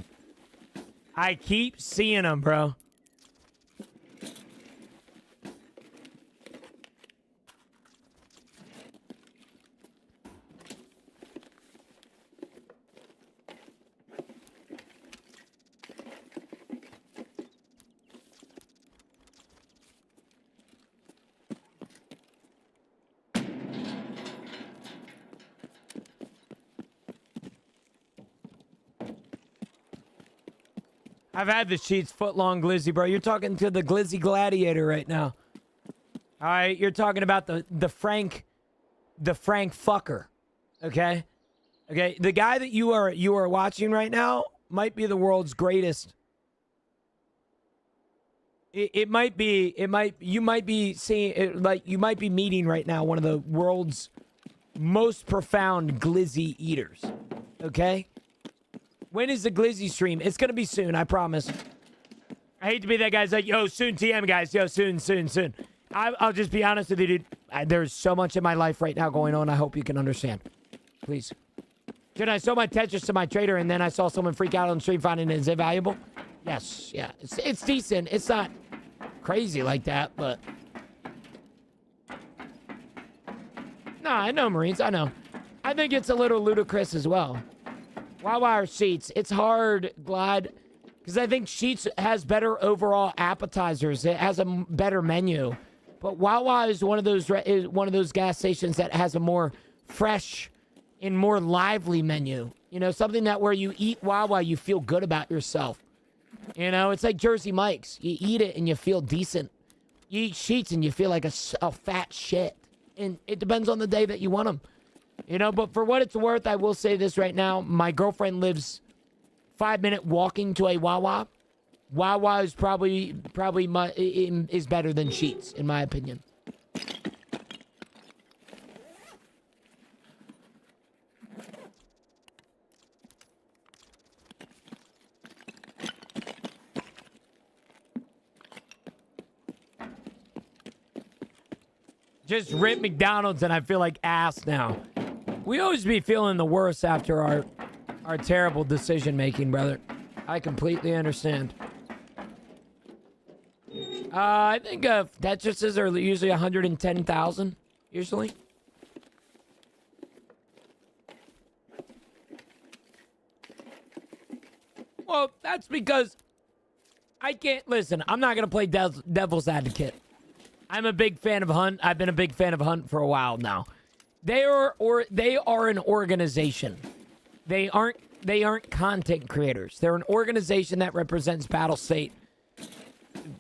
I keep seeing them, bro. I've had the Sheets foot-long glizzy, bro. You're talking to the glizzy gladiator right now. All right, you're talking about the Frank fucker. Okay? Okay, the guy that you are watching right now might be the world's greatest. You might be seeing it, like you might be meeting right now one of the world's most profound glizzy eaters. Okay? When is the glizzy stream? It's gonna be soon, I promise. I hate to be that guy's like, yo, soon TM guys, yo, soon. I'll just be honest with you, dude. There's so much in my life right now going on. I hope you can understand. Please. Dude, I sold my Tetris to my trader, and then I saw someone freak out on the stream finding it. Is it valuable? Yes, yeah. It's decent. It's not crazy like that, but... No, I know, Marines. I know. I think it's a little ludicrous as well. Wawa or Sheets? It's hard, Glad, because I think Sheets has better overall appetizers. It has a better menu. But Wawa is one of those gas stations that has a more fresh and more lively menu. You know, something that where you eat Wawa, you feel good about yourself. You know, it's like Jersey Mike's. You eat it and you feel decent. You eat Sheets and you feel like a fat shit. And it depends on the day that you want them. You know, but for what it's worth, I will say this right now. My girlfriend lives 5-minute walking to a Wawa. Wawa is probably is better than Sheets, in my opinion. Just rip McDonald's and I feel like ass now. We always be feeling the worst after our terrible decision making, brother. I completely understand. I think Tetrises are usually 110,000, usually. Well, that's because I can't listen. I'm not gonna play devil's advocate. I'm a big fan of Hunt. I've been a big fan of Hunt for a while now. They are an organization. They aren't content creators. They're an organization that represents Battle State.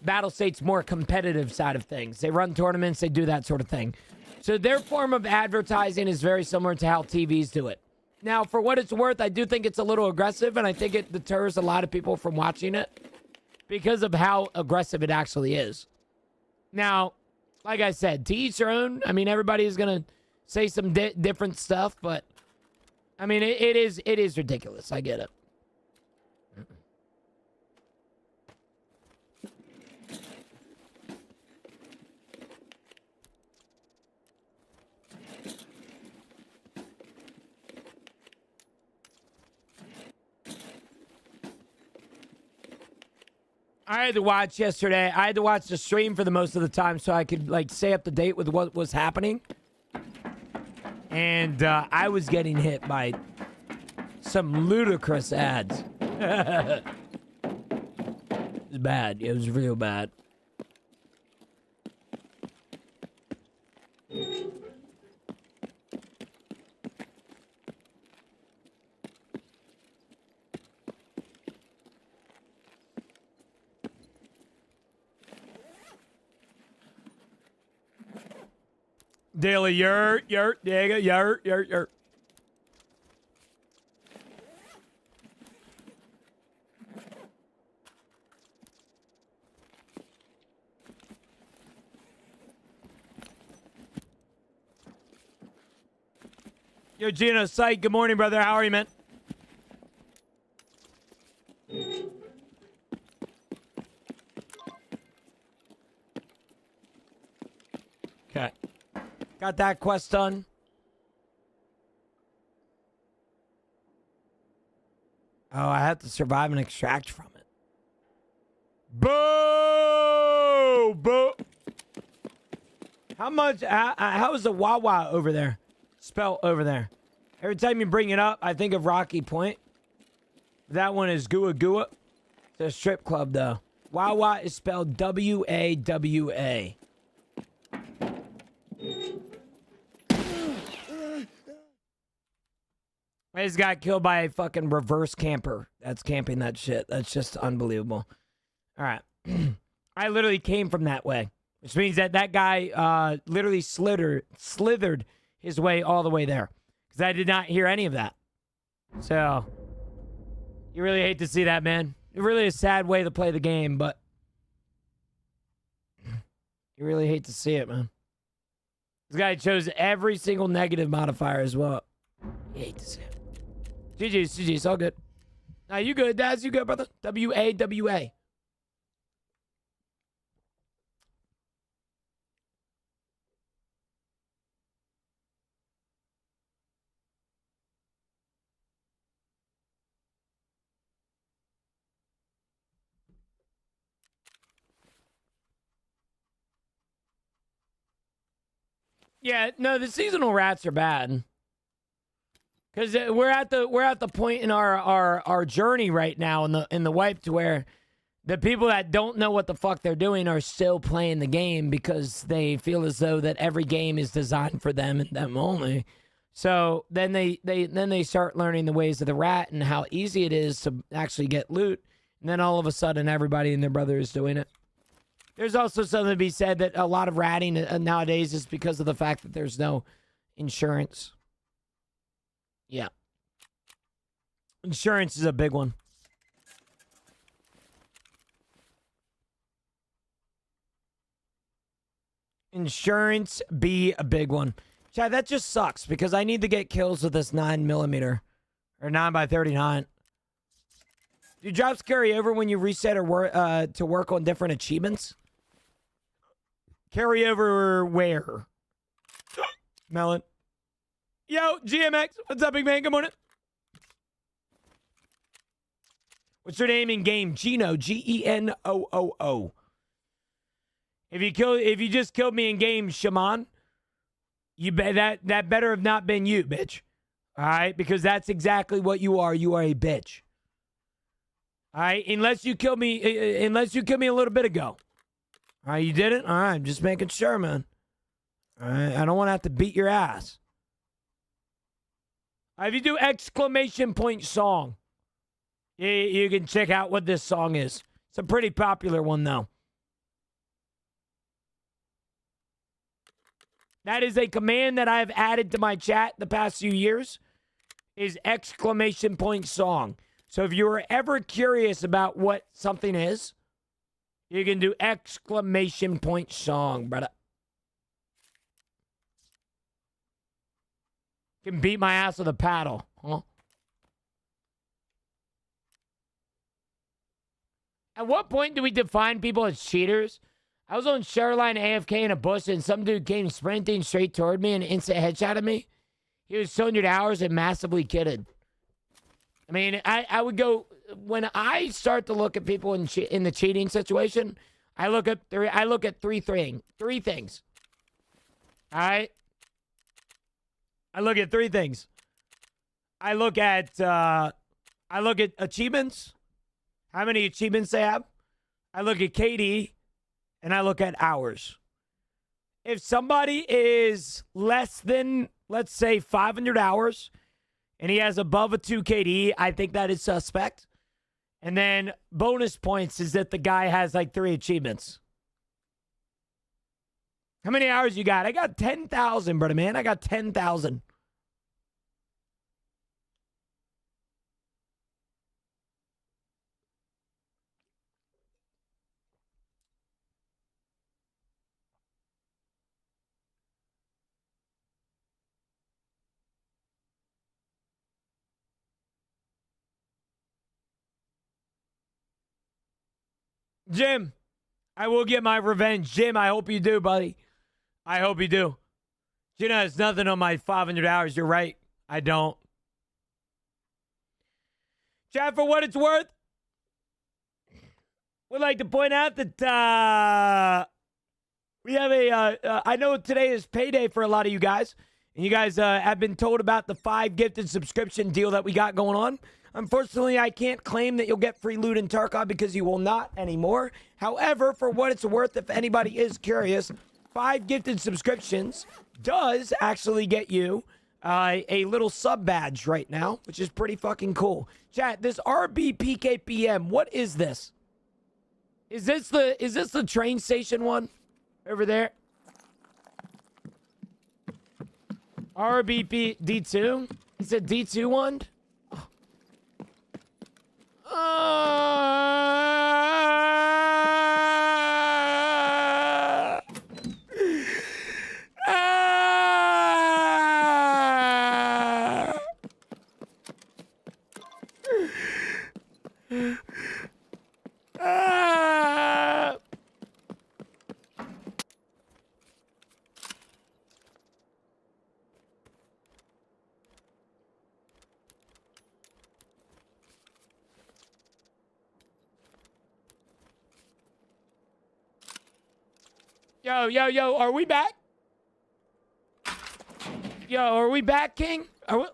Battle State's more competitive side of things. They run tournaments, they do that sort of thing. So their form of advertising is very similar to how TVs do it. Now, for what it's worth, I do think it's a little aggressive, and I think it deters a lot of people from watching it because of how aggressive it actually is. Now, like I said, to each their own. I mean, everybody is going to say some different stuff, but I mean, it is ridiculous. I get it. I had to watch yesterday. I had to watch the stream for the most of the time so I could like stay up to date with what was happening. And I was getting hit by some ludicrous ads. It was bad. It was real bad. Daily yurt, digga, yurt. Yo, Gino, Psych, good morning, brother. How are you, man? Okay. Got that quest done. Oh, I have to survive and extract from it. Boo! Boo! How much? How is the Wawa over there? Spelled over there. Every time you bring it up, I think of Rocky Point. That one is Gua Gua. It's a strip club, though. Wawa is spelled W-A-W-A. I just got killed by a fucking reverse camper that's camping that shit. That's just unbelievable. All right. I literally came from that way, which means that that guy literally slithered his way all the way there because I did not hear any of that. So you really hate to see that, man. It really is a sad way to play the game, but you really hate to see it, man. This guy chose every single negative modifier as well. You hate to see it. GG's, all good. Now you good, Daz? You good, brother? W-A-W-A. Yeah, no, the seasonal rats are bad. Because we're at the point in our journey right now in the wipe to where the people that don't know what the fuck they're doing are still playing the game because they feel as though that every game is designed for them and them only. So then they start learning the ways of the rat and how easy it is to actually get loot. And then all of a sudden everybody and their brother is doing it. There's also something to be said that a lot of ratting nowadays is because of the fact that there's no insurance. Yeah. Insurance is a big one. Insurance be a big one. Chad, that just sucks because I need to get kills with this 9mm or 9x39. Do drops carry over when you reset or to work on different achievements? Carry over where? Melon. Yo, GMX. What's up, big man? Good morning. What's your name in game? Geno. Genoo. If you just killed me in game, Shaman, that better have not been you, bitch. All right, because that's exactly what you are. You are a bitch. All right, unless you killed me a little bit ago. All right, you didn't? All right, I'm just making sure, man. All right, I don't want to have to beat your ass. All right, if you do exclamation point song, you can check out what this song is. It's a pretty popular one, though. That is a command that I have added to my chat the past few years, is exclamation point song. So if you were ever curious about what something is, you can do exclamation point song, brother. You can beat my ass with a paddle, huh? At what point do we define people as cheaters? I was on Shoreline AFK in a bush and some dude came sprinting straight toward me and instant headshotted me. He was 200 hours and massively kidded. I mean, I would go, when I start to look at people in the cheating situation, I look at three things. All right? I look at three things. I look at achievements, how many achievements they have. I look at KD, and I look at hours. If somebody is less than, let's say, 500 hours, and he has above a 2 KD, I think that is suspect. And then bonus points is that the guy has like 3 achievements. How many hours you got? I got 10,000, brother, man. I got 10,000. Jim, I will get my revenge. Jim, I hope you do, buddy. I hope you do. Gina has nothing on my 500 hours. You're right. I don't. Chat, for what it's worth, would like to point out that we have I know today is payday for a lot of you guys. And you guys have been told about the 5 gifted subscription deal that we got going on. Unfortunately, I can't claim that you'll get free loot in Tarkov because you will not anymore. However, for what it's worth, if anybody is curious, 5 gifted subscriptions does actually get you a little sub badge right now, which is pretty fucking cool. Chat, this RBPKPM, what is this? Is this the train station one over there? RBP D2? Is it D2 one? Yo, are we back? Yo, are we back, King? Are we...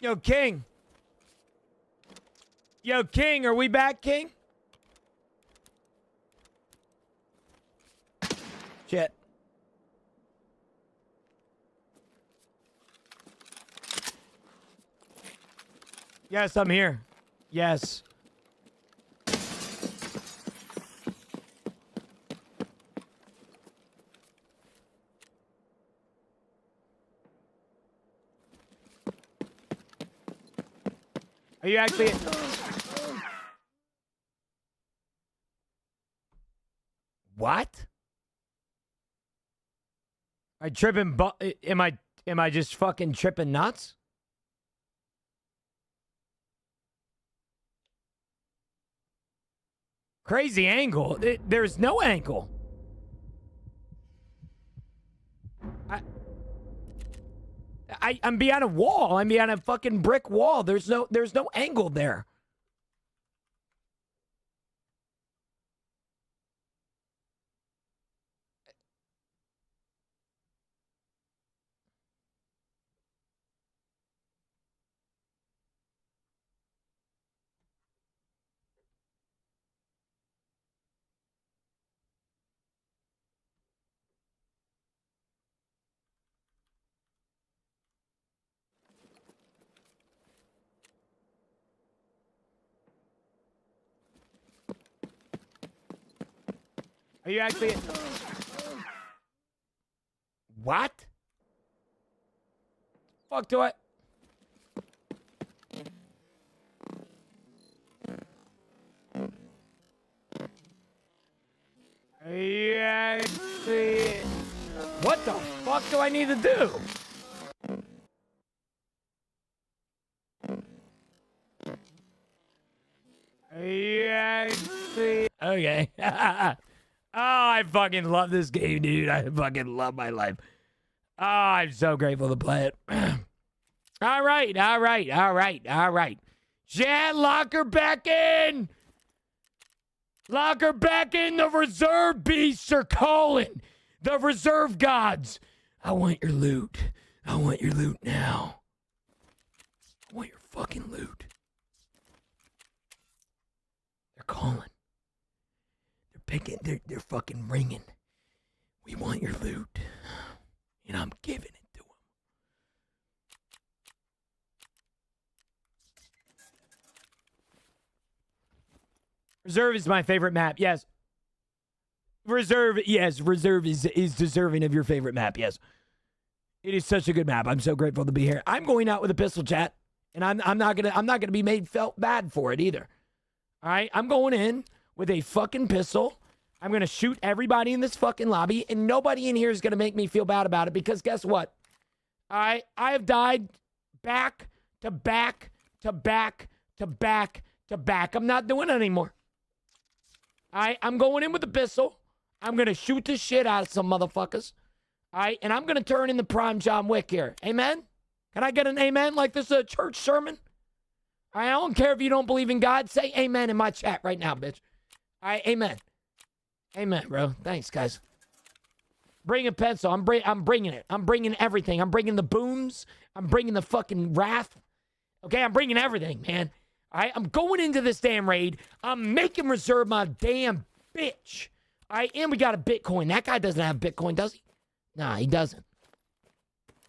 Yo, King. Yo, King, are we back, King? Shit. Yes, I'm here. Yes. Are you actually... What? I tripping am I just fucking tripping nuts? Crazy angle. There's no angle. I'm behind a wall. I'm behind a fucking brick wall. There's no angle there. Are you actually... What? Fuck do I... Are you actually... What the fuck do I need to do? Are you actually... Okay. Oh, I fucking love this game, dude. I fucking love my life. Oh, I'm so grateful to play it. All right. Jan, lock her back in. Lock her back in. The reserve beasts are calling. The reserve gods. I want your loot. I want your loot now. I want your fucking loot. They're calling. They're fucking ringing. We want your loot. And I'm giving it to them. Reserve is my favorite map, yes. Reserve is deserving of your favorite map, yes. It is such a good map. I'm so grateful to be here. I'm going out with a pistol, chat. And I'm not gonna be made felt bad for it either. Alright? I'm going in with a fucking pistol. I'm going to shoot everybody in this fucking lobby, and nobody in here is going to make me feel bad about it, because guess what? I have died back to back to back to back to back. I'm not doing it anymore. All right, I'm going in with the pistol. I'm going to shoot the shit out of some motherfuckers. All right, and I'm going to turn in the prime John Wick here. Amen? Can I get an amen like this is a church sermon? All right, I don't care if you don't believe in God. Say amen in my chat right now, bitch. All right, amen. Amen, bro. Thanks, guys. Bring a pencil. I'm bringing it. I'm bringing everything. I'm bringing the booms. I'm bringing the fucking wrath. Okay, I'm bringing everything, man. All right, I'm going into this damn raid. I'm making reserve my damn bitch. All right, and we got a Bitcoin. That guy doesn't have Bitcoin, does he? Nah, he doesn't.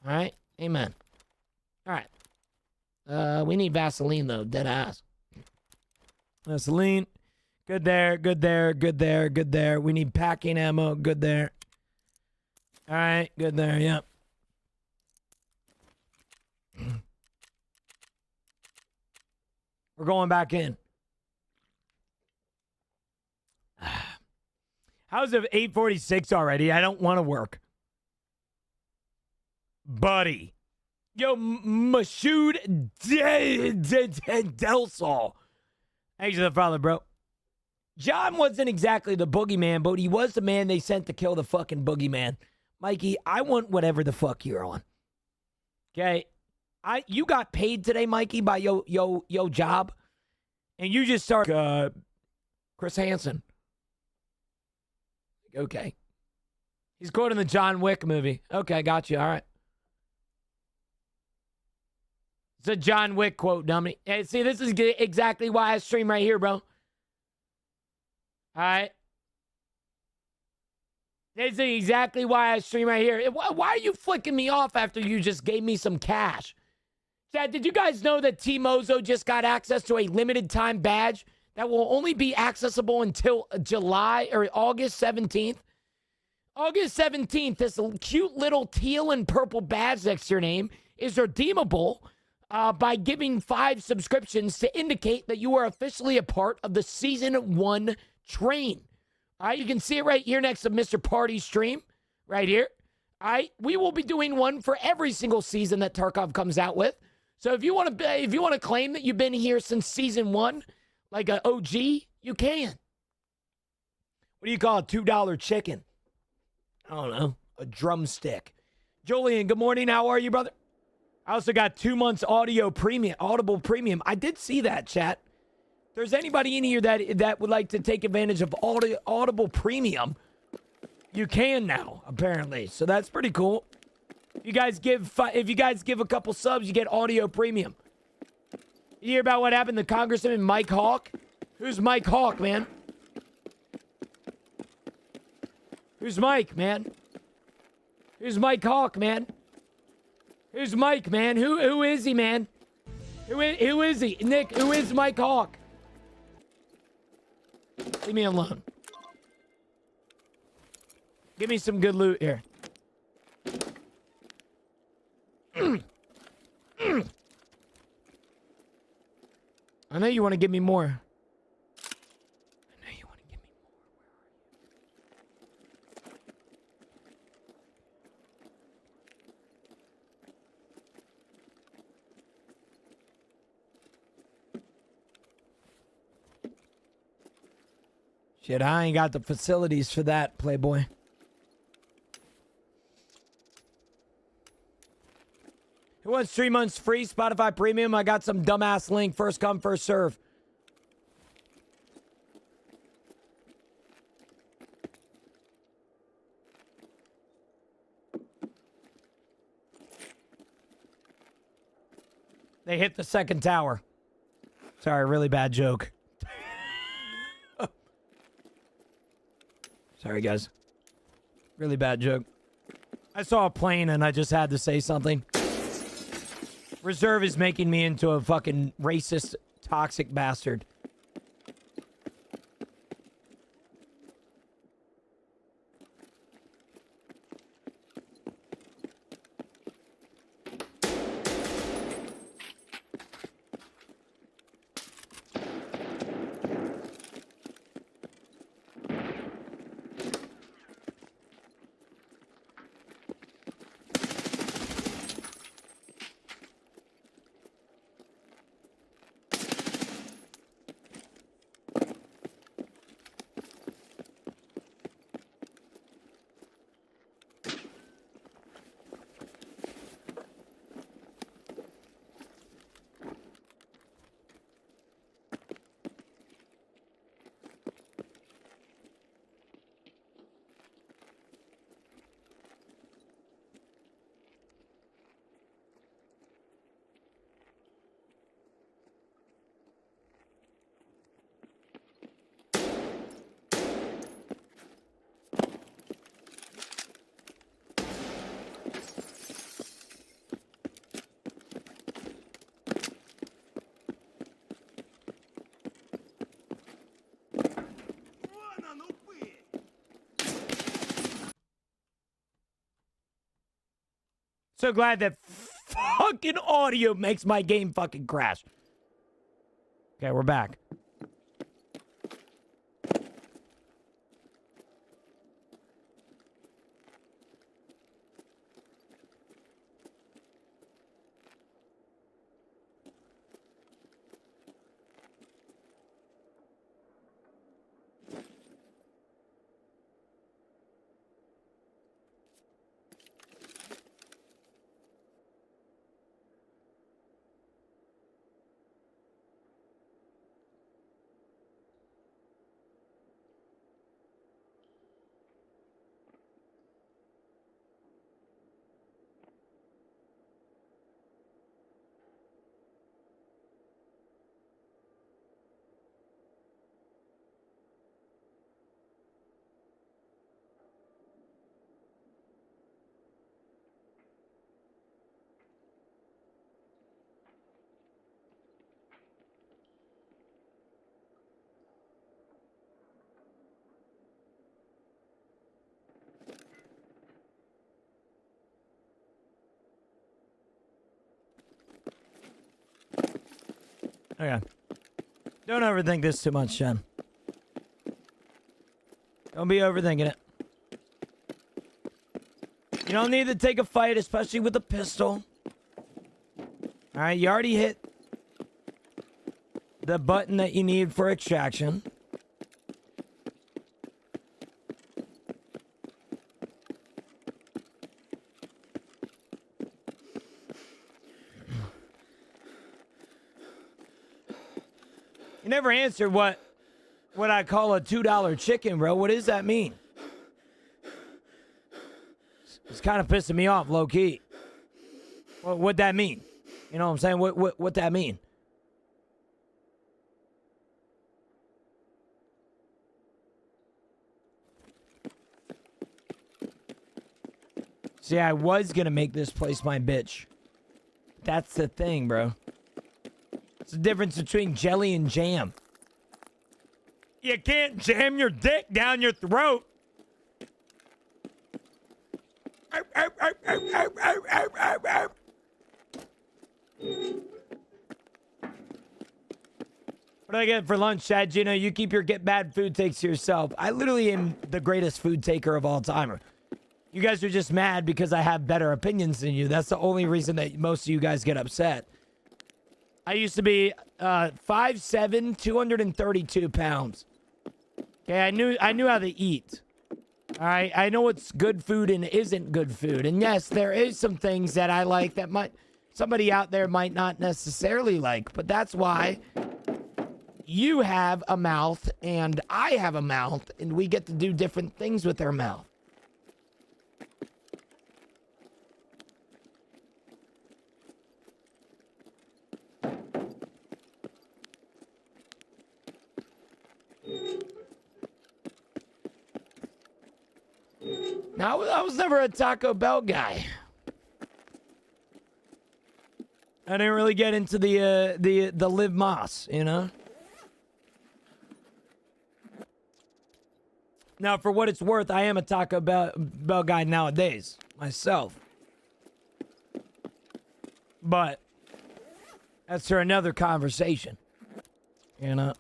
All right, amen. All right. We need Vaseline, though. Dead ass. Vaseline. Good there, good there, good there, good there. We need packing ammo. Good there. All right, good there, yep. We're going back in. How's it 8:46 already? I don't want to work. Buddy. Yo, Mashoud Del Sol. Thanks to the father, bro. John wasn't exactly the boogeyman, but he was the man they sent to kill the fucking boogeyman. Mikey, I want whatever the fuck you're on. Okay? You got paid today, Mikey, by yo job, and you just start Chris Hansen. Okay. He's quoting the John Wick movie. Okay, got you. All right. It's a John Wick quote, dummy. Hey, see, this is exactly why I stream right here, bro. All right. This is exactly why I stream right here. Why are you flicking me off after you just gave me some cash? Chad, did you guys know that T-Mozo just got access to a limited time badge that will only be accessible until July or August 17th? August 17th, this cute little teal and purple badge next to your name is redeemable by giving 5 subscriptions to indicate that you are officially a part of the Season 1 train. All right, you can see it right here next to Mr. Party's stream, right here. All right, we will be doing one for every single season that Tarkov comes out with. So if you want to claim that you've been here since Season 1, like an OG, you can. What do you call a $2 chicken? I don't know, a drumstick. Julian, good morning. How are you, brother? I also got 2 months Audible Premium. I did see that, chat. If there's anybody in here that would like to take advantage of Audible Premium, you can now, apparently. So that's pretty cool. If you guys give a couple subs, you get Audio Premium. You hear about what happened to Congressman Mike Hawk? Who's Mike Hawk, man? Who's Mike, man? Who's Mike Hawk, man? Who's Mike, man? Who is he, man? Who is he? Nick, who is Mike Hawk? Leave me alone. Give me some good loot here. I know you want to give me more. Shit, I ain't got the facilities for that, Playboy. Who wants 3 months free Spotify Premium? I got some dumbass link. First come, first serve. They hit the second tower. Sorry, really bad joke. Sorry, guys. Really bad joke. I saw a plane and I just had to say something. Reserve is making me into a fucking racist, toxic bastard. So glad that fucking audio makes my game fucking crash. Okay, we're back. Okay. Don't overthink this too much, Jen. Don't be overthinking it. You don't need to take a fight, especially with a pistol. Alright, you already hit the button that you need for extraction. You never answered what I call a $2 chicken, bro. What does that mean? It's kind of pissing me off, low key. What'd that mean? You know what I'm saying? What that mean? See, I was gonna make this place my bitch. That's the thing, bro. It's the difference between jelly and jam. You can't jam your dick down your throat. What do I get for lunch, Chad? You know, you keep your get bad food takes to yourself. I literally am the greatest food taker of all time. You guys are just mad because I have better opinions than you. That's the only reason that most of you guys get upset. I used to be 5'7", 232 pounds. Okay, I knew how to eat. All right, I know what's good food and isn't good food. And yes, there is some things that I like that somebody out there might not necessarily like. But that's why you have a mouth and I have a mouth, and we get to do different things with our mouth. Now, I was never a Taco Bell guy. I didn't really get into the Live Moss, you know? Now, for what it's worth, I am a Taco Bell guy nowadays, myself. But that's for another conversation, you know?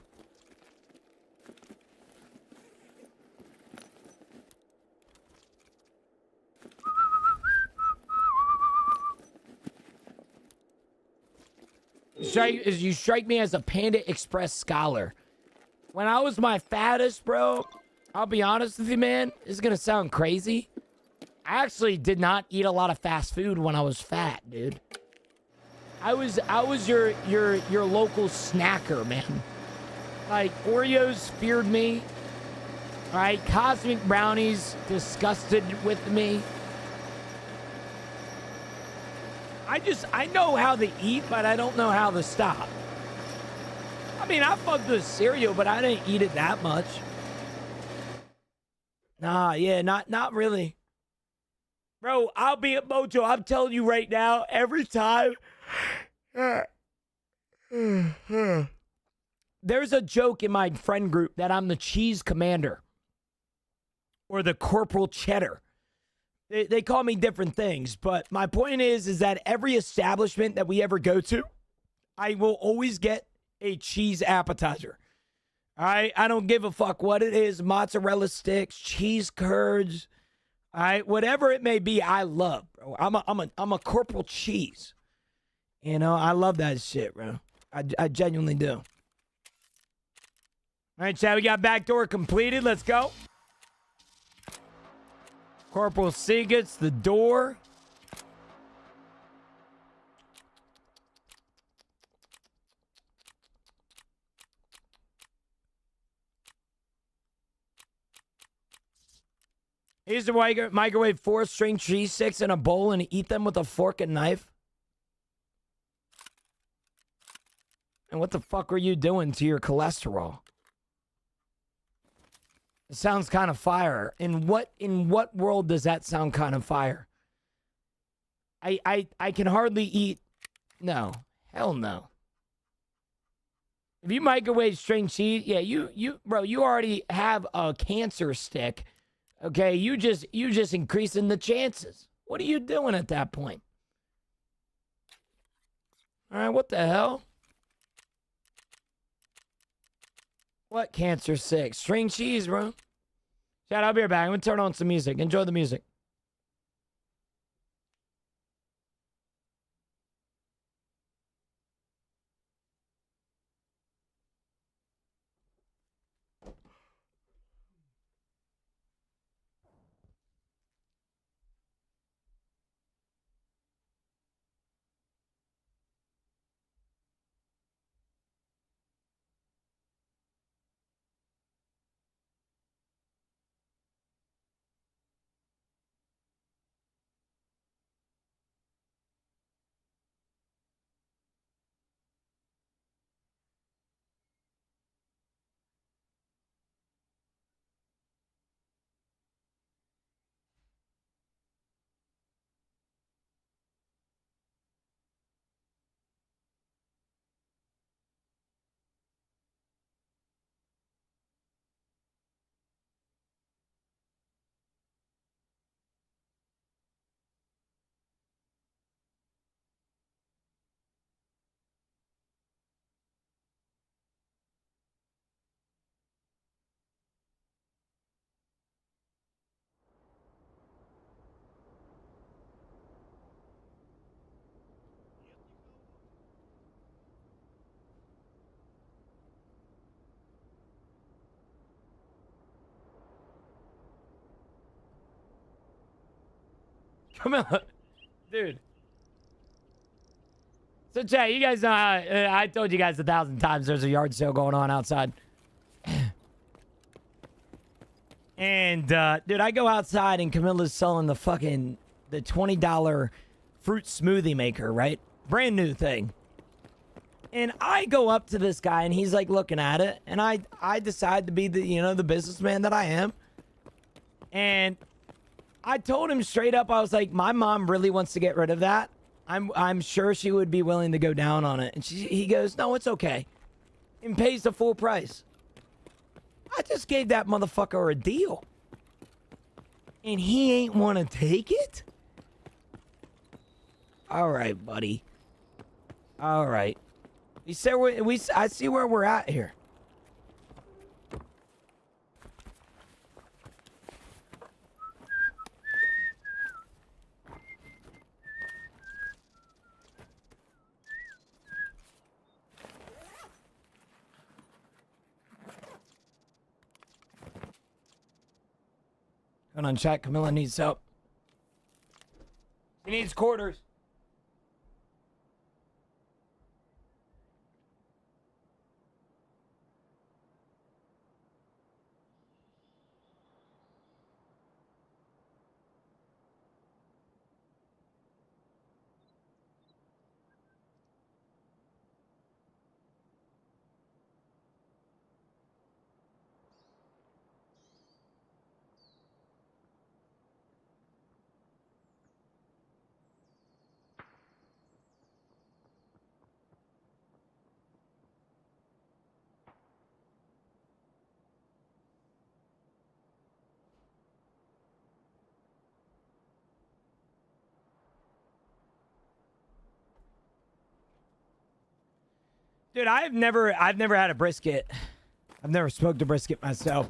You strike me as a Panda Express scholar. When I was my fattest, bro, I'll be honest with you, man. This is gonna sound crazy. I actually did not eat a lot of fast food when I was fat, dude. I was your local snacker, man. Like, Oreos feared me. All right, Cosmic Brownies disgusted with me. I know how to eat, but I don't know how to stop. I mean, I fucked with cereal, but I didn't eat it that much. Nah, yeah, not really. Bro, I'll be at Mojo. I'm telling you right now, every time. There's a joke in my friend group that I'm the cheese commander. Or the Corporal Cheddar. They call me different things, but my point is that every establishment that we ever go to, I will always get a cheese appetizer. All right, I don't give a fuck what it is, mozzarella sticks, cheese curds, all right, whatever it may be, I love, bro. I'm a corporal cheese. You know, I love that shit, bro. I genuinely do. All right, Chad, we got backdoor completed. Let's go. Corporal C gets the door. He used to microwave 4 string cheese sticks in a bowl and eat them with a fork and knife. And what the fuck were you doing to your cholesterol? It sounds kind of fire. In what world does that sound kind of fire? I can hardly eat. No. Hell no. If you microwave string cheese, yeah, you bro, you already have a cancer stick. Okay, you just increasing the chances. What are you doing at that point? All right, what the hell? What cancer sick? String cheese, bro. Chad, I'll be right back. I'm gonna turn on some music. Enjoy the music. Come on, dude. So, Jay, you guys know how I told you guys 1,000 times there's a yard sale going on outside. And, dude, I go outside and Camilla's selling the $20 fruit smoothie maker, right? Brand new thing. And I go up to this guy and he's like looking at it. And I decide to be the businessman that I am. And I told him straight up, I was like, my mom really wants to get rid of that. I'm sure she would be willing to go down on it. And he goes, no, it's okay. And pays the full price. I just gave that motherfucker a deal. And he ain't want to take it? All right, buddy. All right. I see where we're at here. Hold on, chat. Camilla needs help. She needs quarters. Dude, I've never had a brisket. I've never smoked a brisket myself.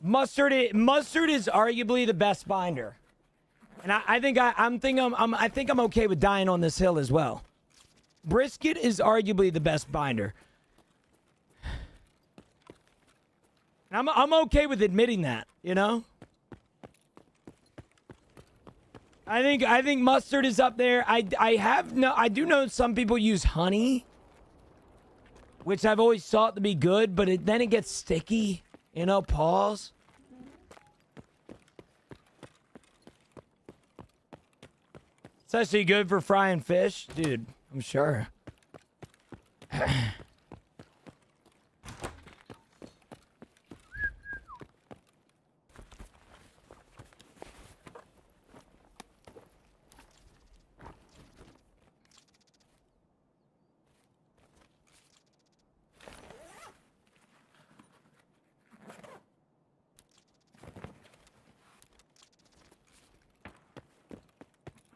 Mustard is arguably the best binder. And I think I'm okay with dying on this hill as well. Brisket is arguably the best binder. And I'm okay with admitting that, you know? I think mustard is up there. I do know some people use honey, which I've always thought to be good, but then it gets sticky, you know, pause. It's actually good for frying fish. Dude, I'm sure.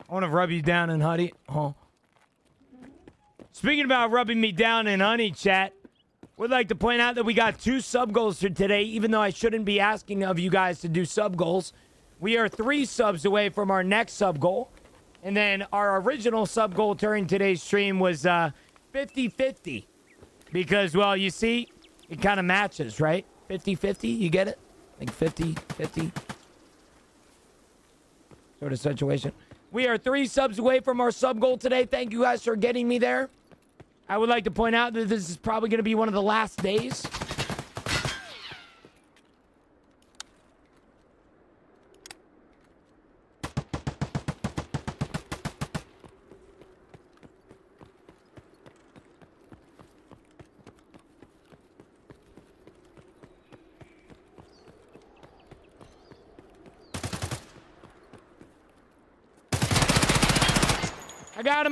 I want to rub you down in honey. Oh. Speaking about rubbing me down in honey, chat, would like to point out that we got 2 sub goals for today, even though I shouldn't be asking of you guys to do sub goals. We are 3 subs away from our next sub goal. And then our original sub goal during today's stream was 50-50. Because, well, you see, it kind of matches, right? 50-50, you get it? Like 50-50 sort of situation. We are 3 subs away from our sub goal today. Thank you guys for getting me there. I would like to point out that this is probably going to be one of the last days.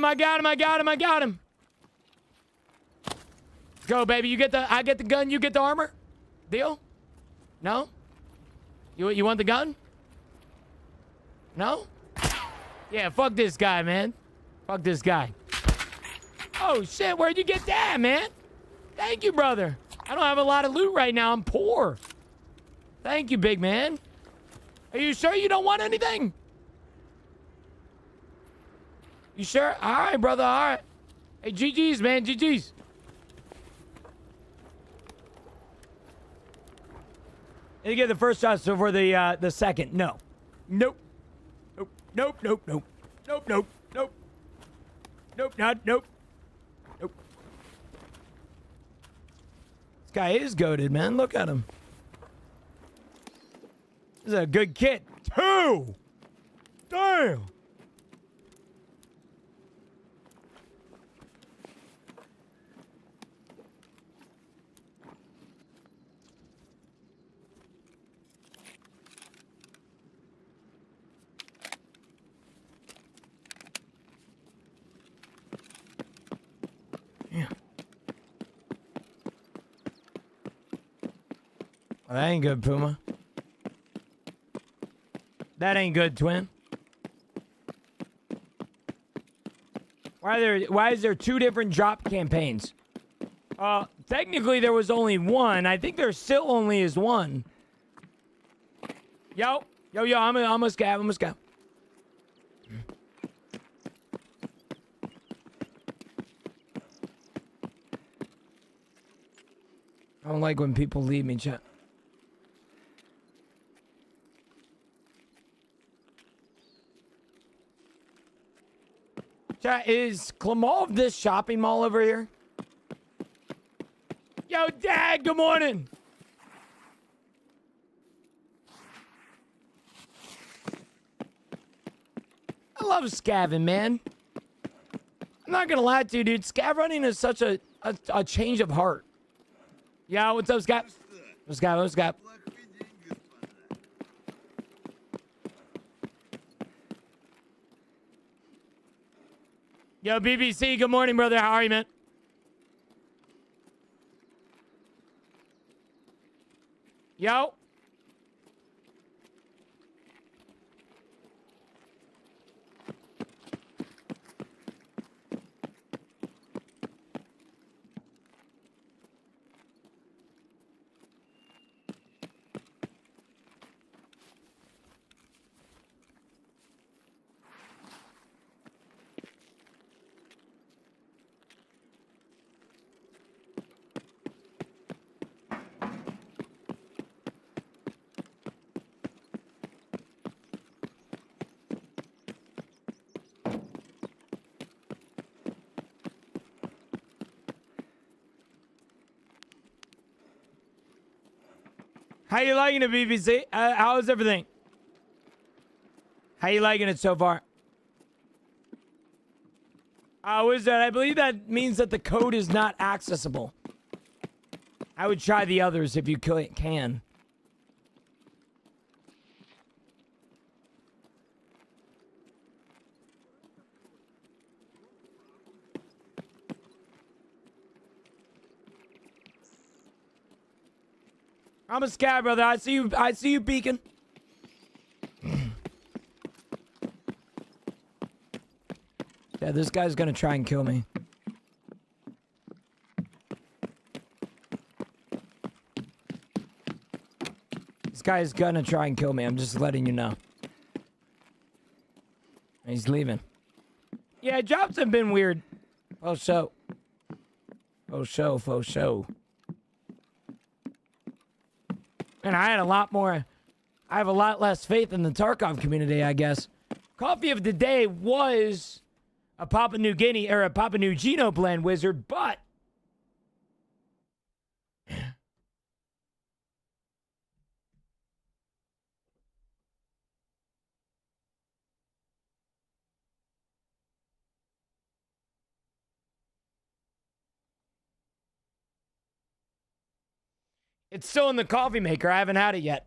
I got him. Go, baby. I get the gun, you get the armor? Deal? No? You want the gun? No? Yeah, fuck this guy, man. Fuck this guy. Oh, shit. Where'd you get that, man? Thank you, brother. I don't have a lot of loot right now. I'm poor. Thank you, big man. Are you sure you don't want anything? You sure? All right, brother. All right. Hey, GG's, man. GG's. And you get the first shot, so for the second, no. Nope. Nope. Nope. Nope. Nope. Nope. Nope. Nope. Nope. Not. Nope. Nope. This guy is goated, man. Look at him. This is a good kit. 2. Damn. Well, that ain't good, Puma. That ain't good, twin. Why is there 2 different drop campaigns? Technically there was only 1. I think there still only is 1. Yo, I'm a scav. I don't like when people leave me, chat. Chat, is Klamov this shopping mall over here? Yo, Dad, good morning. I love scavving, man. I'm not gonna lie to you, dude. Scav running is such a change of heart. Yo, what's up, Scav? What's Scav? Yo, BBC, good morning, brother. How are you, man? Yo. How you liking it, BBC? How is everything? How you liking it so far? Wizard, I believe that means that the code is not accessible. I would try the others if you can. I'm a sky brother. I see you beacon. Yeah, this guy's gonna try and kill me. This guy's gonna try and kill me. I'm just letting you know. He's leaving. Yeah, jobs have been weird. Faux show. Faux show, faux show. And I had a lot more. I have a lot less faith in the Tarkov community, I guess. Coffee of the day was a Papua New Guinea or a Papua New Guinea blend, Wizard, but it's still in the coffee maker. I haven't had it yet.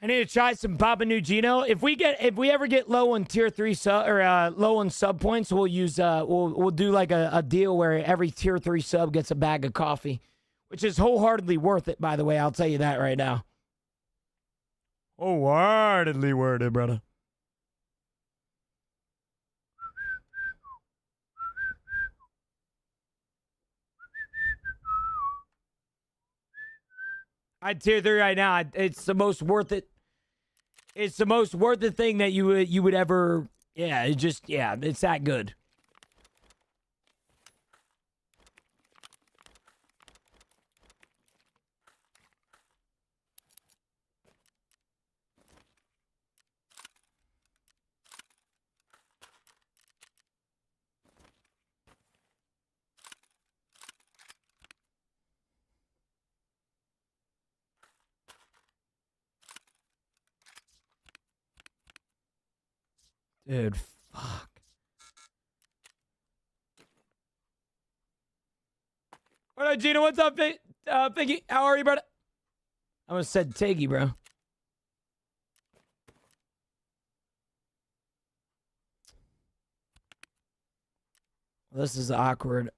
I need to try some Papua New Guinea. If we ever get low on tier 3 sub or low on sub points, we'll use we'll do like a deal where every tier 3 sub gets a bag of coffee, which is wholeheartedly worth it, by the way. I'll tell you that right now. Wholeheartedly worth it, brother. I'd tier 3 right now. It's the most worth it. It's the most worth it thing that you would ever. Yeah, it's that good. Dude, fuck. What up, Gina? What's up, Piggy? How are you, brother? I almost said Tiggy, bro. This is awkward.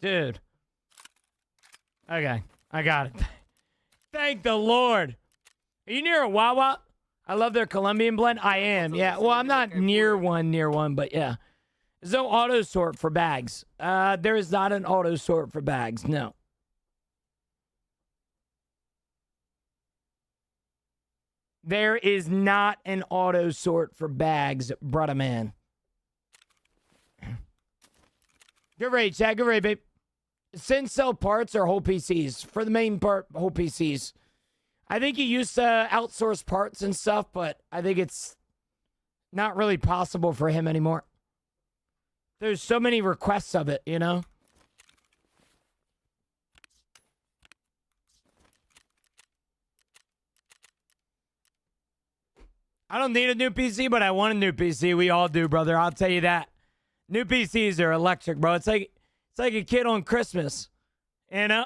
Dude. Okay, I got it. Thank the Lord. Are you near a Wawa? I love their Colombian blend. I am, yeah. Well, I'm not near one, but yeah. There's no auto sort for bags. There is not an auto sort for bags, no. There is not an auto sort for bags, brother man. Good raid, Chad. Good raid, babe. Send sell parts or whole PCs. For the main part, whole PCs. I think he used to outsource parts and stuff, but I think it's not really possible for him anymore. There's so many requests of it, you know? I don't need a new PC, but I want a new PC. We all do, brother. I'll tell you that. New PCs are electric, bro. It's like a kid on Christmas, you know?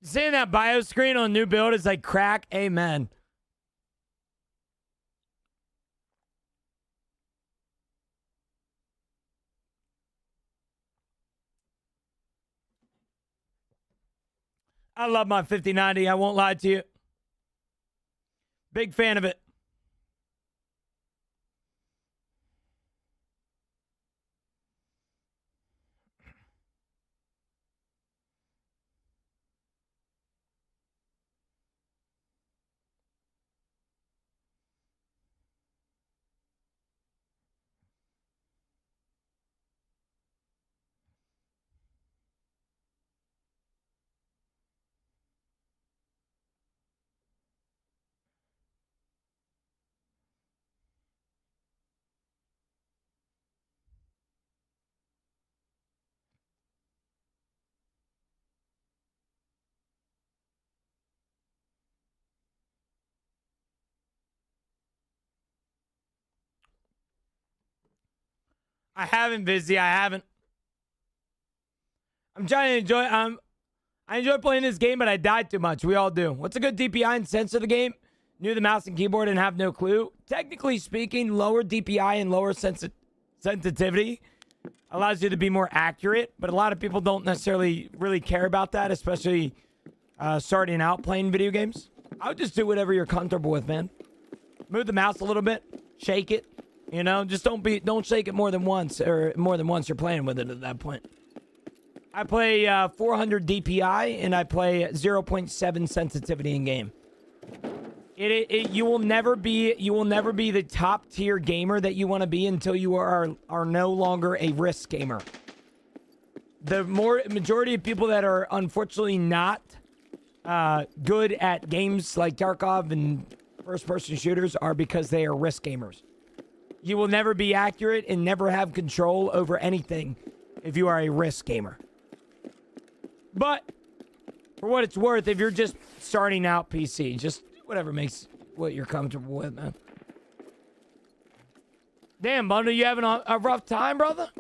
Seeing that bio screen on new build is like crack. Amen. I love my 5090. I won't lie to you. Big fan of it. I haven't, Vizzy. I haven't. I'm trying to enjoy. I enjoy playing this game, but I died too much. We all do. What's a good DPI and sense of the game? Knew the mouse and keyboard and have no clue. Technically speaking, lower DPI and lower sensitivity allows you to be more accurate, but a lot of people don't necessarily really care about that, especially starting out playing video games. I would just do whatever you're comfortable with, man. Move the mouse a little bit, shake it. You know, just don't shake it more than once, or more than once you're playing with it at that point. I play 400 DPI and I play 0.7 sensitivity in game. You will never be the top tier gamer that you want to be until you are no longer a risk gamer. The majority of people that are unfortunately not good at games like Tarkov and first person shooters are because they are risk gamers. You will never be accurate and never have control over anything if you are a risk gamer. But for what it's worth, if you're just starting out PC, just whatever makes what you're comfortable with, man. Damn, Bundle, you having a rough time, brother?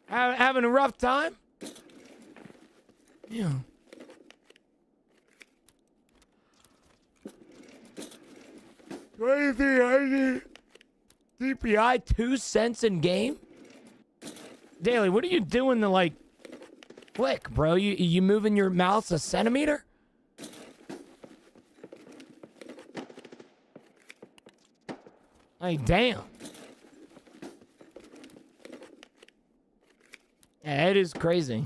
Having a rough time? Yeah. $23.90 DPI, 2 cents in game? Daily, what are you doing to, like, flick, bro? You moving your mouse a centimeter? Like, damn. Yeah, it is crazy.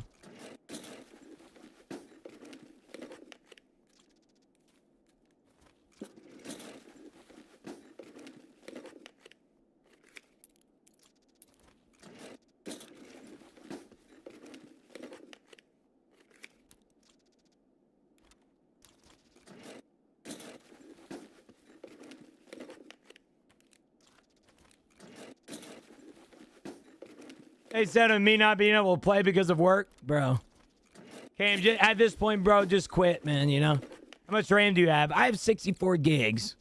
They said of me not being able to play because of work, bro. Cam, at this point, bro, just quit, man, you know? How much RAM do you have? I have 64 gigs.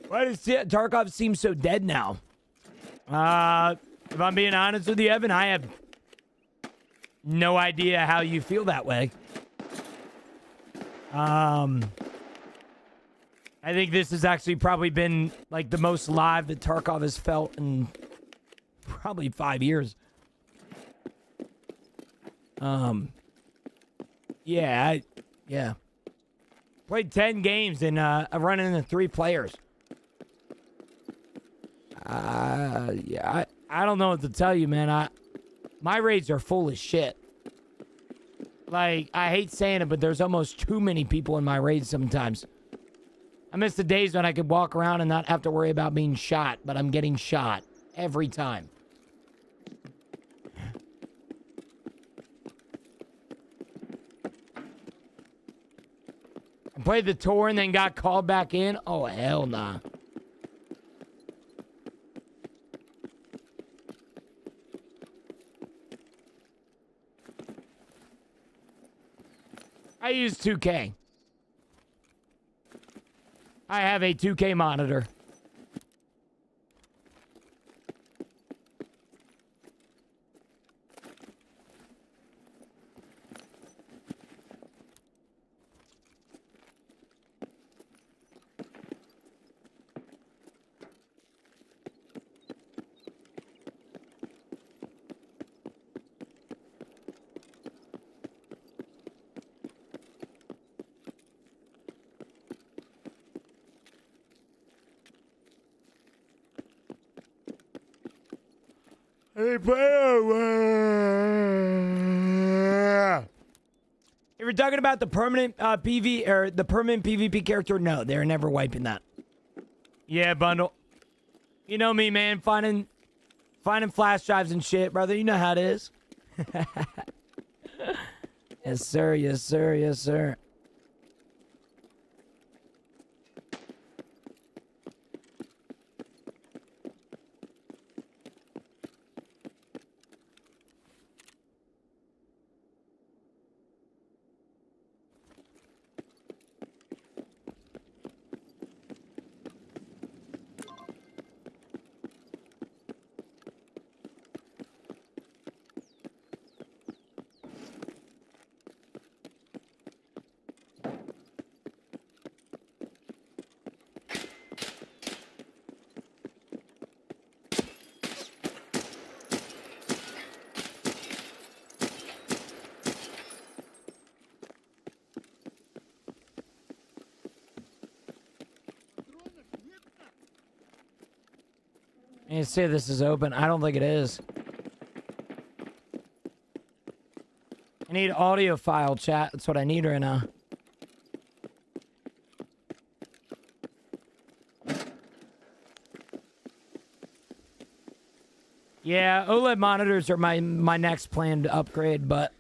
Why does Tarkov seem so dead now? If I'm being honest with you, Evan, I have no idea how you feel that way. I think this has actually probably been like the most live that Tarkov has felt in probably 5 years. Yeah. Played 10 games and I'm running into 3 players. Yeah, I don't know what to tell you, man. My raids are full of shit. Like, I hate saying it, but there's almost too many people in my raids sometimes. I miss the days when I could walk around and not have to worry about being shot, but I'm getting shot every time. I played the tour and then got called back in. Oh, hell nah. I use 2K. I have a 2K monitor. If you're talking about the permanent PV or the permanent PvP character, no, they're never wiping that. Yeah, bundle. You know me, man. Finding flash drives and shit, brother. You know how it is. Yes, sir. Yes, sir. Yes, sir. You say this is open. I don't think it is. I need audio file chat. That's what I need right now. Yeah, OLED monitors are my next planned upgrade, but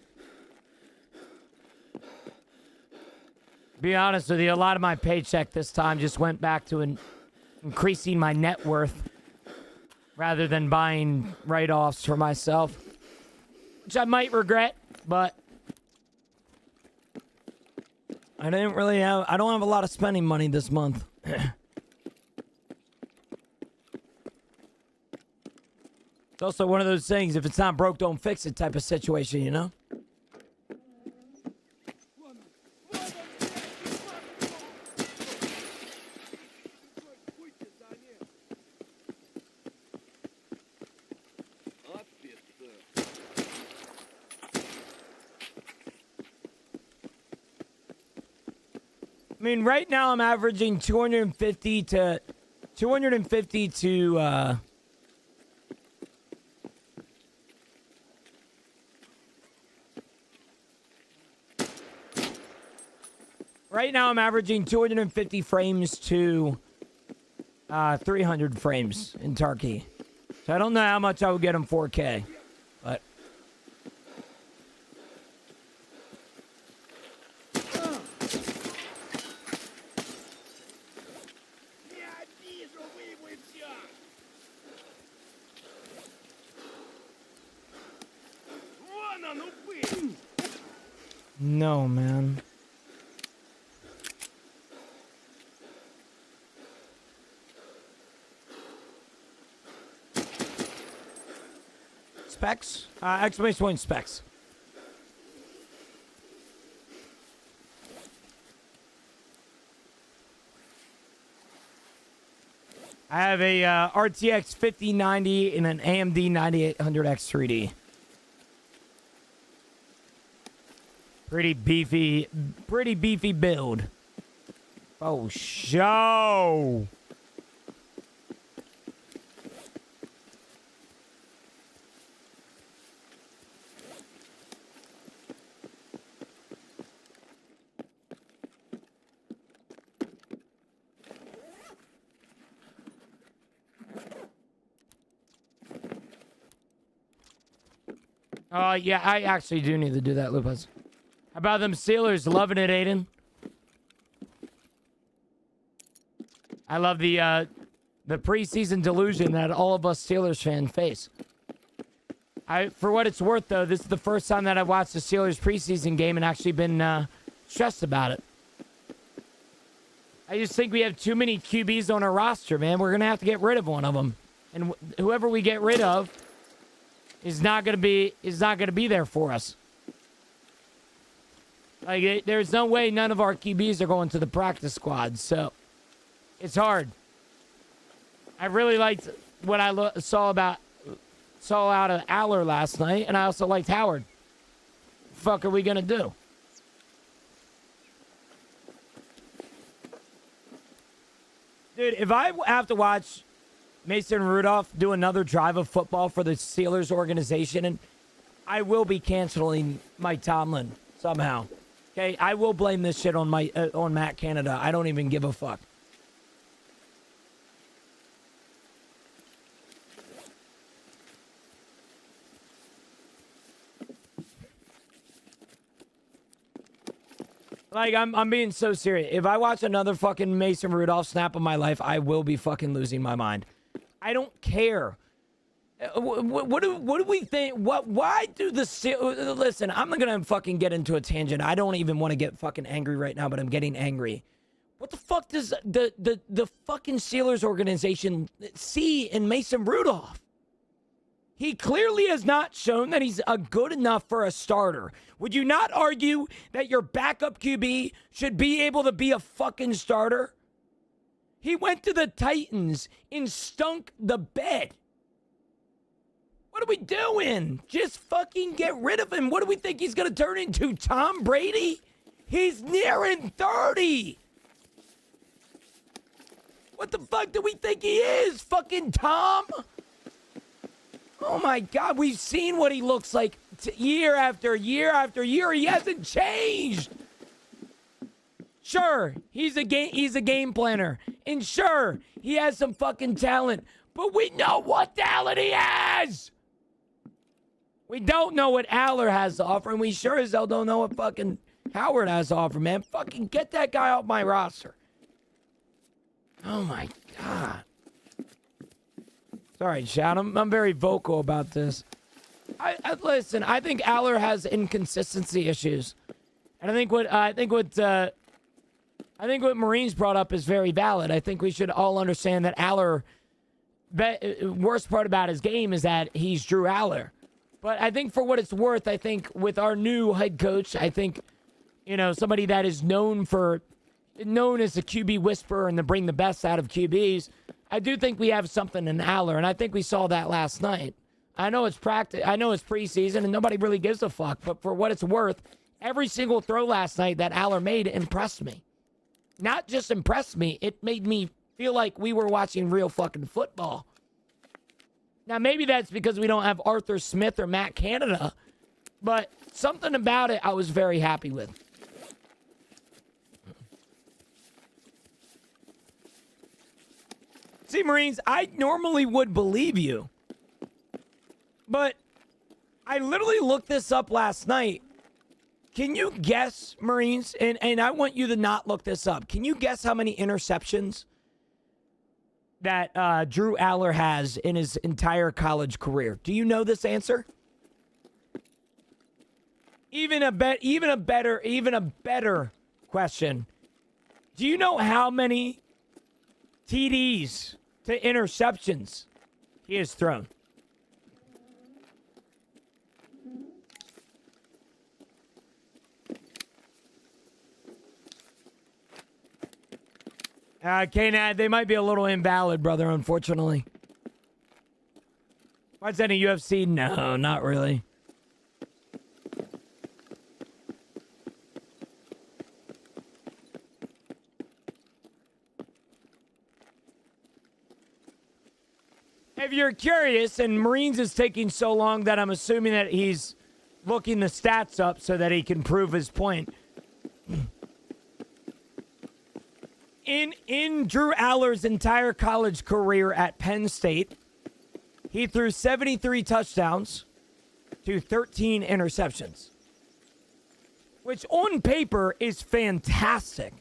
be honest with you, a lot of my paycheck this time just went back to increasing my net worth rather than buying write-offs for myself, which I might regret, but I don't have a lot of spending money this month. It's also one of those things, if it's not broke, don't fix it type of situation, you know? I mean, right now I'm averaging 250 to right now I'm averaging 250 frames to 300 frames in Tarkey. So I don't know how much I would get in 4K, but no, man. Specs? Exclamation point specs. I have a RTX 5090 and an AMD 9800X 3D. Pretty beefy build. Oh, show. Yeah, I actually do need to do that, Lupus. How about them Steelers? Loving it, Aiden. I love the preseason delusion that all of us Steelers fans face. For what it's worth, though, this is the first time that I've watched the Steelers preseason game and actually been stressed about it. I just think we have too many QBs on our roster, man. We're gonna have to get rid of one of them, and whoever we get rid of is not gonna be there for us. Like, there's no way none of our QBs are going to the practice squad, so it's hard. I really liked what I saw out of Aller last night, and I also liked Howard. What the fuck are we gonna do? Dude, if I have to watch Mason Rudolph do another drive of football for the Steelers organization, and I will be canceling Mike Tomlin somehow. Okay, I will blame this shit on Matt Canada. I don't even give a fuck. Like, I'm being so serious. If I watch another fucking Mason Rudolph snap of my life, I will be fucking losing my mind. I don't care. What do we think? Why do the... Listen, I'm not gonna fucking get into a tangent. I don't even want to get fucking angry right now, but I'm getting angry. What the fuck does the fucking Steelers organization see in Mason Rudolph? He clearly has not shown that he's good enough for a starter. Would you not argue that your backup QB should be able to be a fucking starter? He went to the Titans and stunk the bed. What are we doing? Just fucking get rid of him. What do we think he's going to turn into, Tom Brady? He's nearing 30. What the fuck do we think he is, fucking Tom? Oh my God, we've seen what he looks like year after year after year. He hasn't changed. Sure, he's a game planner. And sure, he has some fucking talent. But we know what talent he has. We don't know what Aller has to offer, and we sure as hell don't know what fucking Howard has to offer, man. Fucking get that guy off my roster. Oh my God. Sorry, Chad. I'm very vocal about this. Listen. I think Aller has inconsistency issues, and I think what Marines brought up is very valid. I think we should all understand that Aller. Worst part about his game is that he's Drew Aller. But I think for what it's worth, I think with our new head coach, I think, somebody that is known as a QB whisperer and to bring the best out of QBs. I do think we have something in Aller, and I think we saw that last night. I know it's practice. I know it's preseason, and nobody really gives a fuck. But for what it's worth, every single throw last night that Aller made impressed me. Not just impressed me, it made me feel like we were watching real fucking football. Now, maybe that's because we don't have Arthur Smith or Matt Canada, but something about it I was very happy with. See, Marines, I normally would believe you, but I literally looked this up last night. Can you guess, Marines, and I want you to not look this up. Can you guess how many interceptions that Drew Aller has in his entire college career? Do you know this answer? Even a better question. Do you know how many TDs to interceptions he has thrown? K-Nad, they might be a little invalid, brother, unfortunately. Watch that in UFC? No, not really. If you're curious, and Marines is taking so long that I'm assuming that he's looking the stats up so that he can prove his point. In Drew Aller's entire college career at Penn State, he threw 73 touchdowns to 13 interceptions, which on paper is fantastic.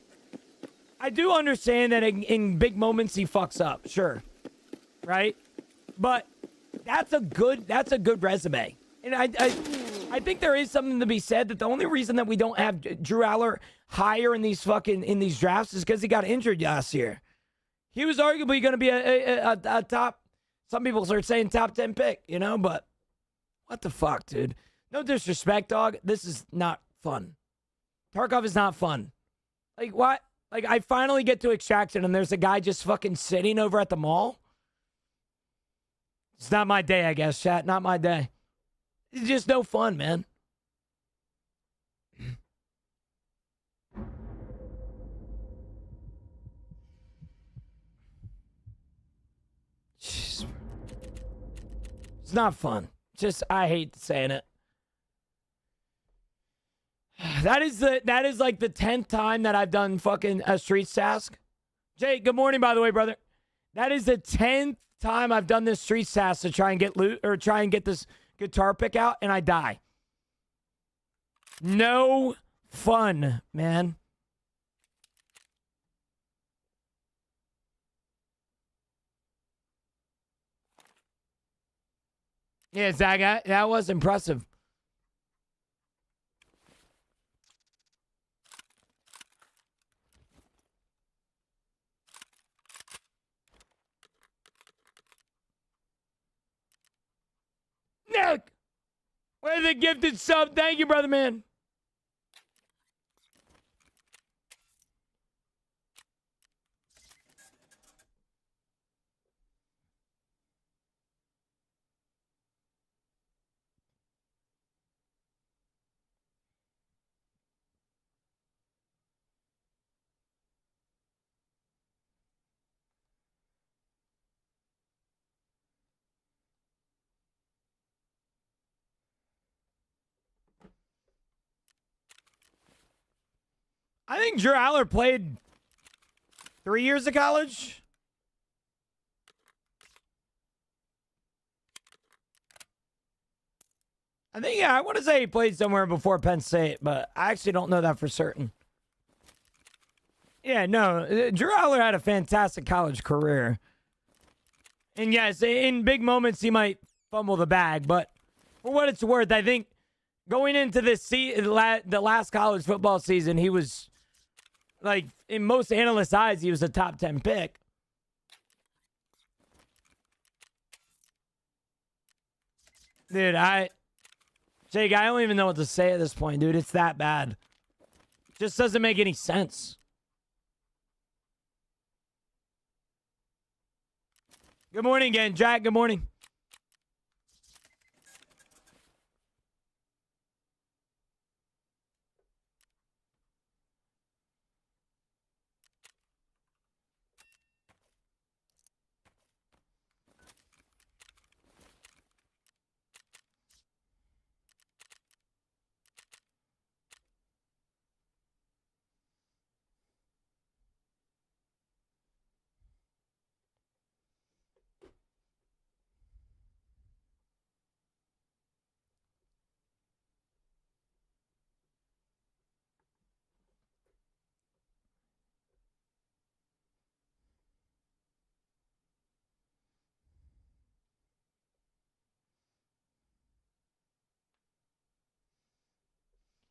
I do understand that in big moments he fucks up, sure, right? But that's a good resume. And I think there is something to be said that the only reason that we don't have Drew Aller higher in these drafts is because he got injured last year. He was arguably going to be a top. Some people are saying top 10 pick, you know, but what the fuck, dude? No disrespect, dog. This is not fun. Tarkov is not fun. Like, what? Like, I finally get to Extraction and there's a guy just fucking sitting over at the mall. It's not my day, I guess, chat. Not my day. It's just no fun, man. Jeez. It's not fun. Just, I hate saying it. That is like the 10th time that I've done fucking a streets task. Jake, good morning, by the way, brother. That is the 10th time I've done this streets task to try and get loot or try and get this guitar pick out, and I die. No fun, man. Yeah, Zach, that was impressive. Nick! Where's the gifted sub? Thank you, brother man. I think Drew Aller played 3 years of college. I think, yeah, I want to say he played somewhere before Penn State, but I actually don't know that for certain. Yeah, no, Drew Aller had a fantastic college career. And yes, in big moments, he might fumble the bag, but for what it's worth, I think going into this the last college football season, he was, like, in most analysts' eyes, he was a top 10 pick. Dude, Jake, I don't even know what to say at this point, dude. It's that bad. Just doesn't make any sense. Good morning again, Jack. Good morning.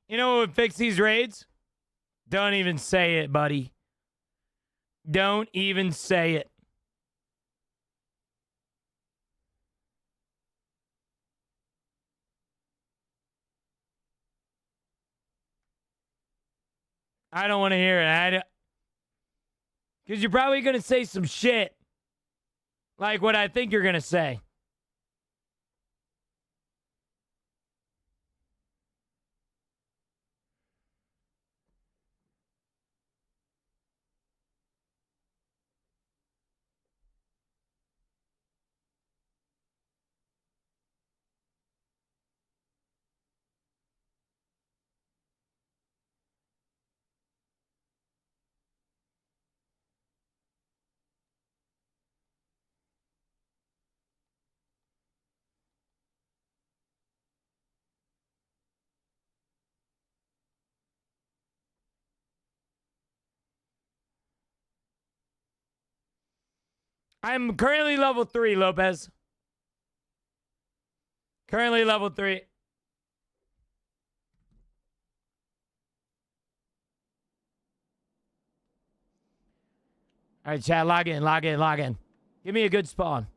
You know what would fix these raids? Don't even say it, buddy. Don't even say it. I don't want to hear it. Because you're probably going to say some shit. Like what I think you're going to say. I'm currently level 3, Lopez. Currently level 3. All right, chat, log in, log in, log in. Give me a good spawn.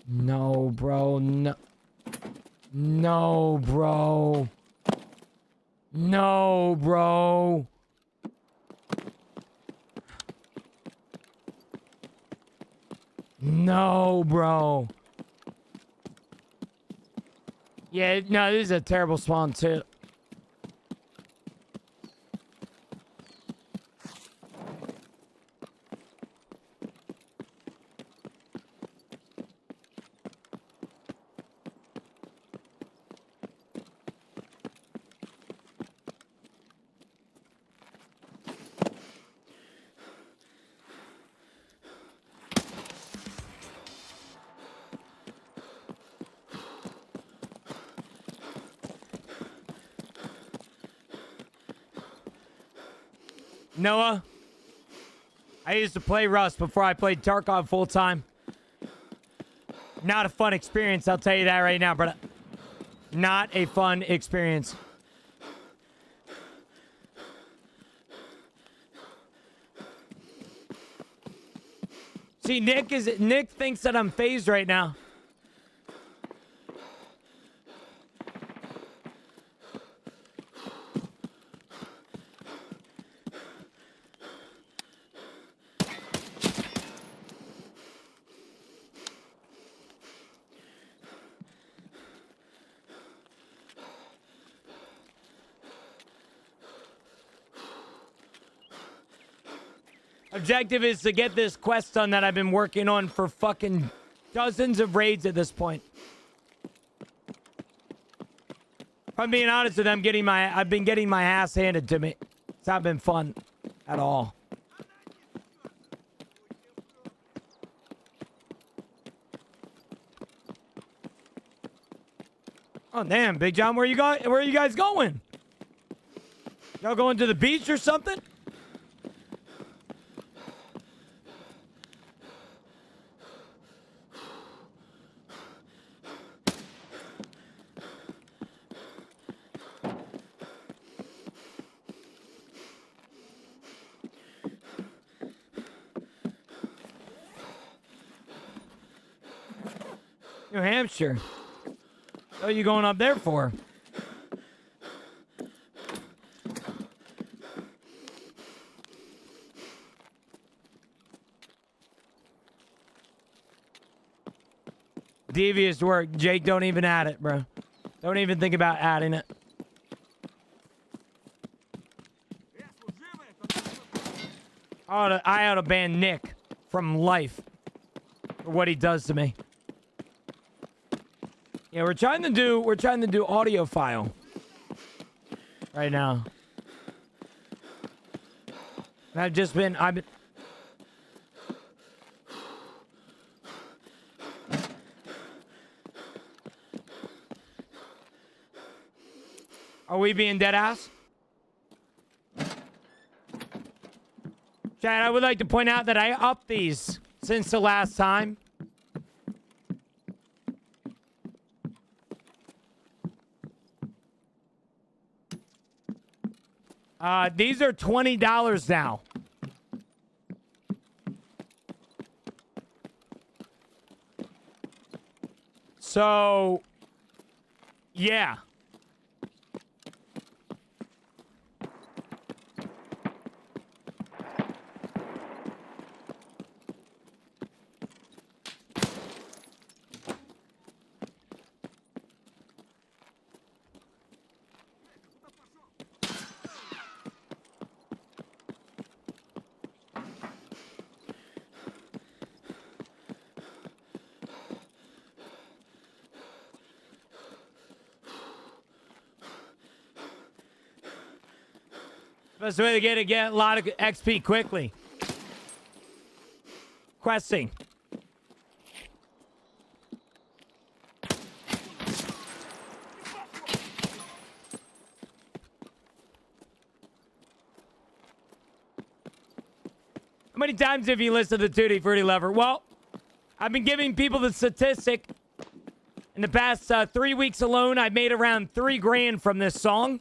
No, bro, no. No, bro. No, bro. No, bro. Yeah, no, this is a terrible spawn, too. Noah, I used to play Rust before I played Tarkov full time. Not a fun experience, I'll tell you that right now, brother. Not a fun experience. See, Nick thinks that I'm phased right now. Objective is to get this quest done that I've been working on for fucking dozens of raids at this point. If I'm being honest with them, I've been getting my ass handed to me. It's not been fun at all. Oh damn, Big John, where are you guys going? Y'all going to the beach or something? New Hampshire. What are you going up there for? Devious work. Jake, don't even add it, bro. Don't even think about adding it. I ought to ban Nick from life for what he does to me. Yeah, we're trying to do audio file right now. And I've been Are we being dead ass? Chad, I would like to point out that I upped these since the last time. These are $20 now. So, yeah. Best way to get a lot of XP quickly. Questing. How many times have you listened to Tutti Frutti Lover? Well, I've been giving people the statistic. In the past 3 weeks alone, I've made around $3 grand from this song.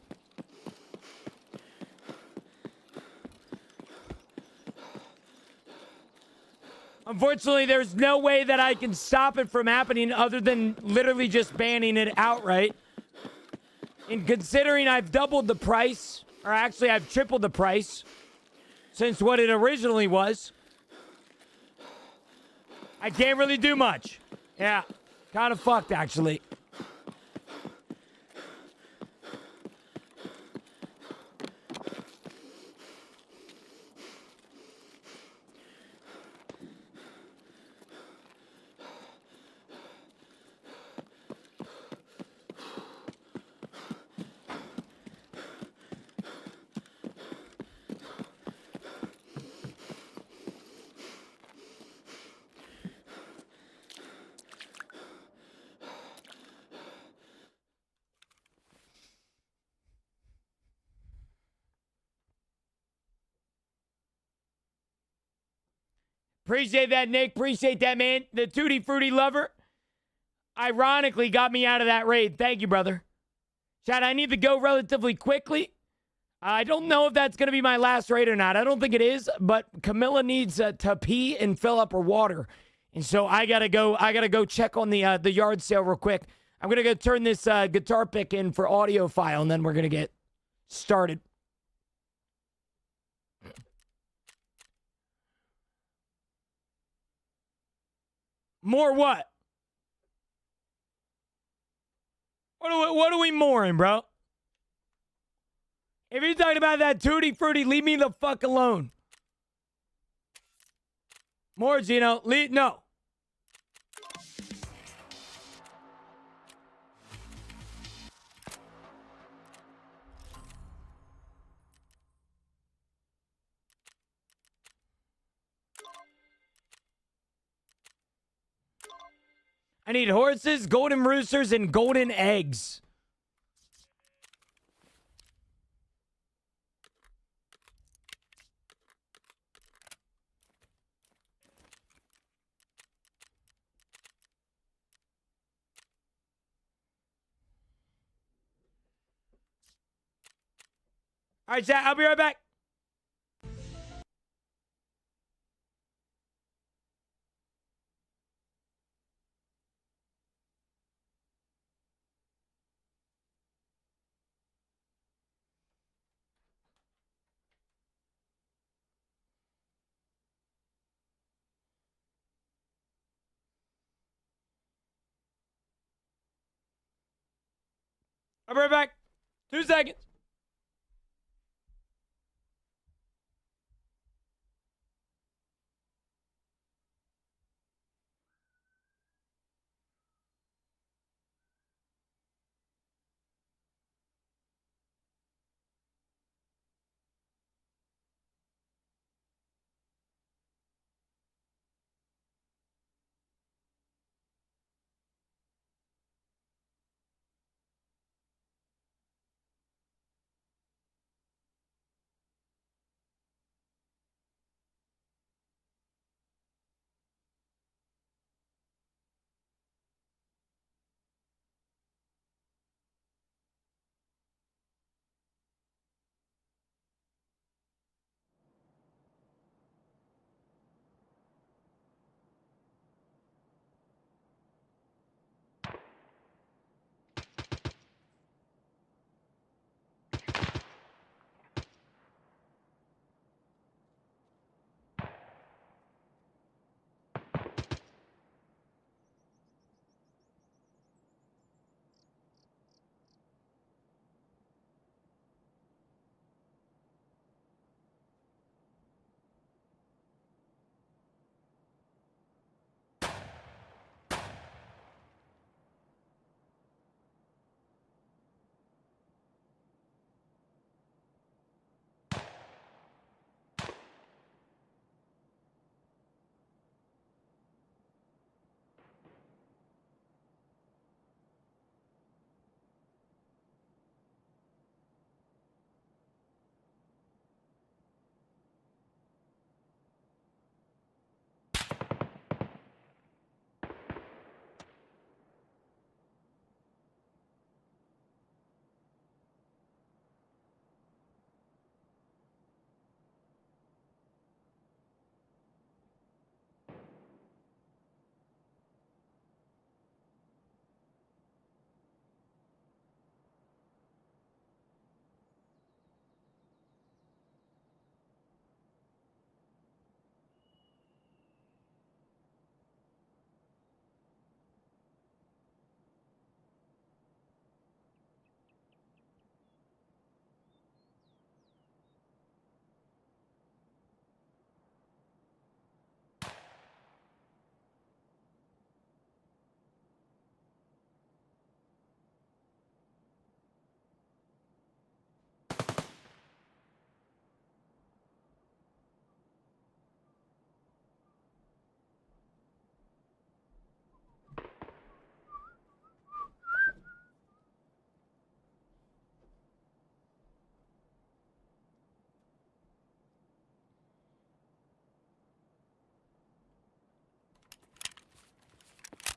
Unfortunately, there's no way that I can stop it from happening other than literally just banning it outright. And considering I've doubled the price, or actually I've tripled the price since what it originally was, I can't really do much. Yeah, kind of fucked actually. Appreciate that, Nick. Appreciate that, man. The Tutti Frutti lover ironically got me out of that raid. Thank you, brother. Chad, I need to go relatively quickly. I don't know if that's going to be my last raid or not. I don't think it is, but Camilla needs to pee and fill up her water. And so I got to go. I got to go check on the yard sale real quick. I'm going to go turn this guitar pick in for audio file, and then we're going to get started. More what? What are we mooring, bro? If you're talking about that Tutti Frutti, leave me the fuck alone. More, Gino. No. I need horses, golden roosters, and golden eggs. All right, chat. I'll be right back. I'll be right back. 2 seconds.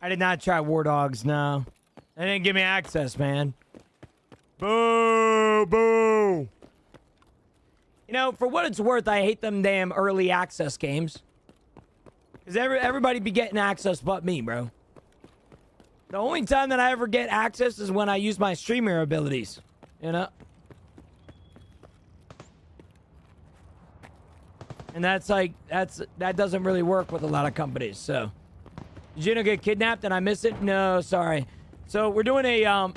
I did not try War Dogs, no. They didn't give me access, man. Boo! Boo! You know, for what it's worth, I hate them damn early access games. Because everybody be getting access but me, bro. The only time that I ever get access is when I use my streamer abilities. You know? And that's like, that doesn't really work with a lot of companies, so. Did Gino get kidnapped and I miss it? No, sorry. So we're doing a,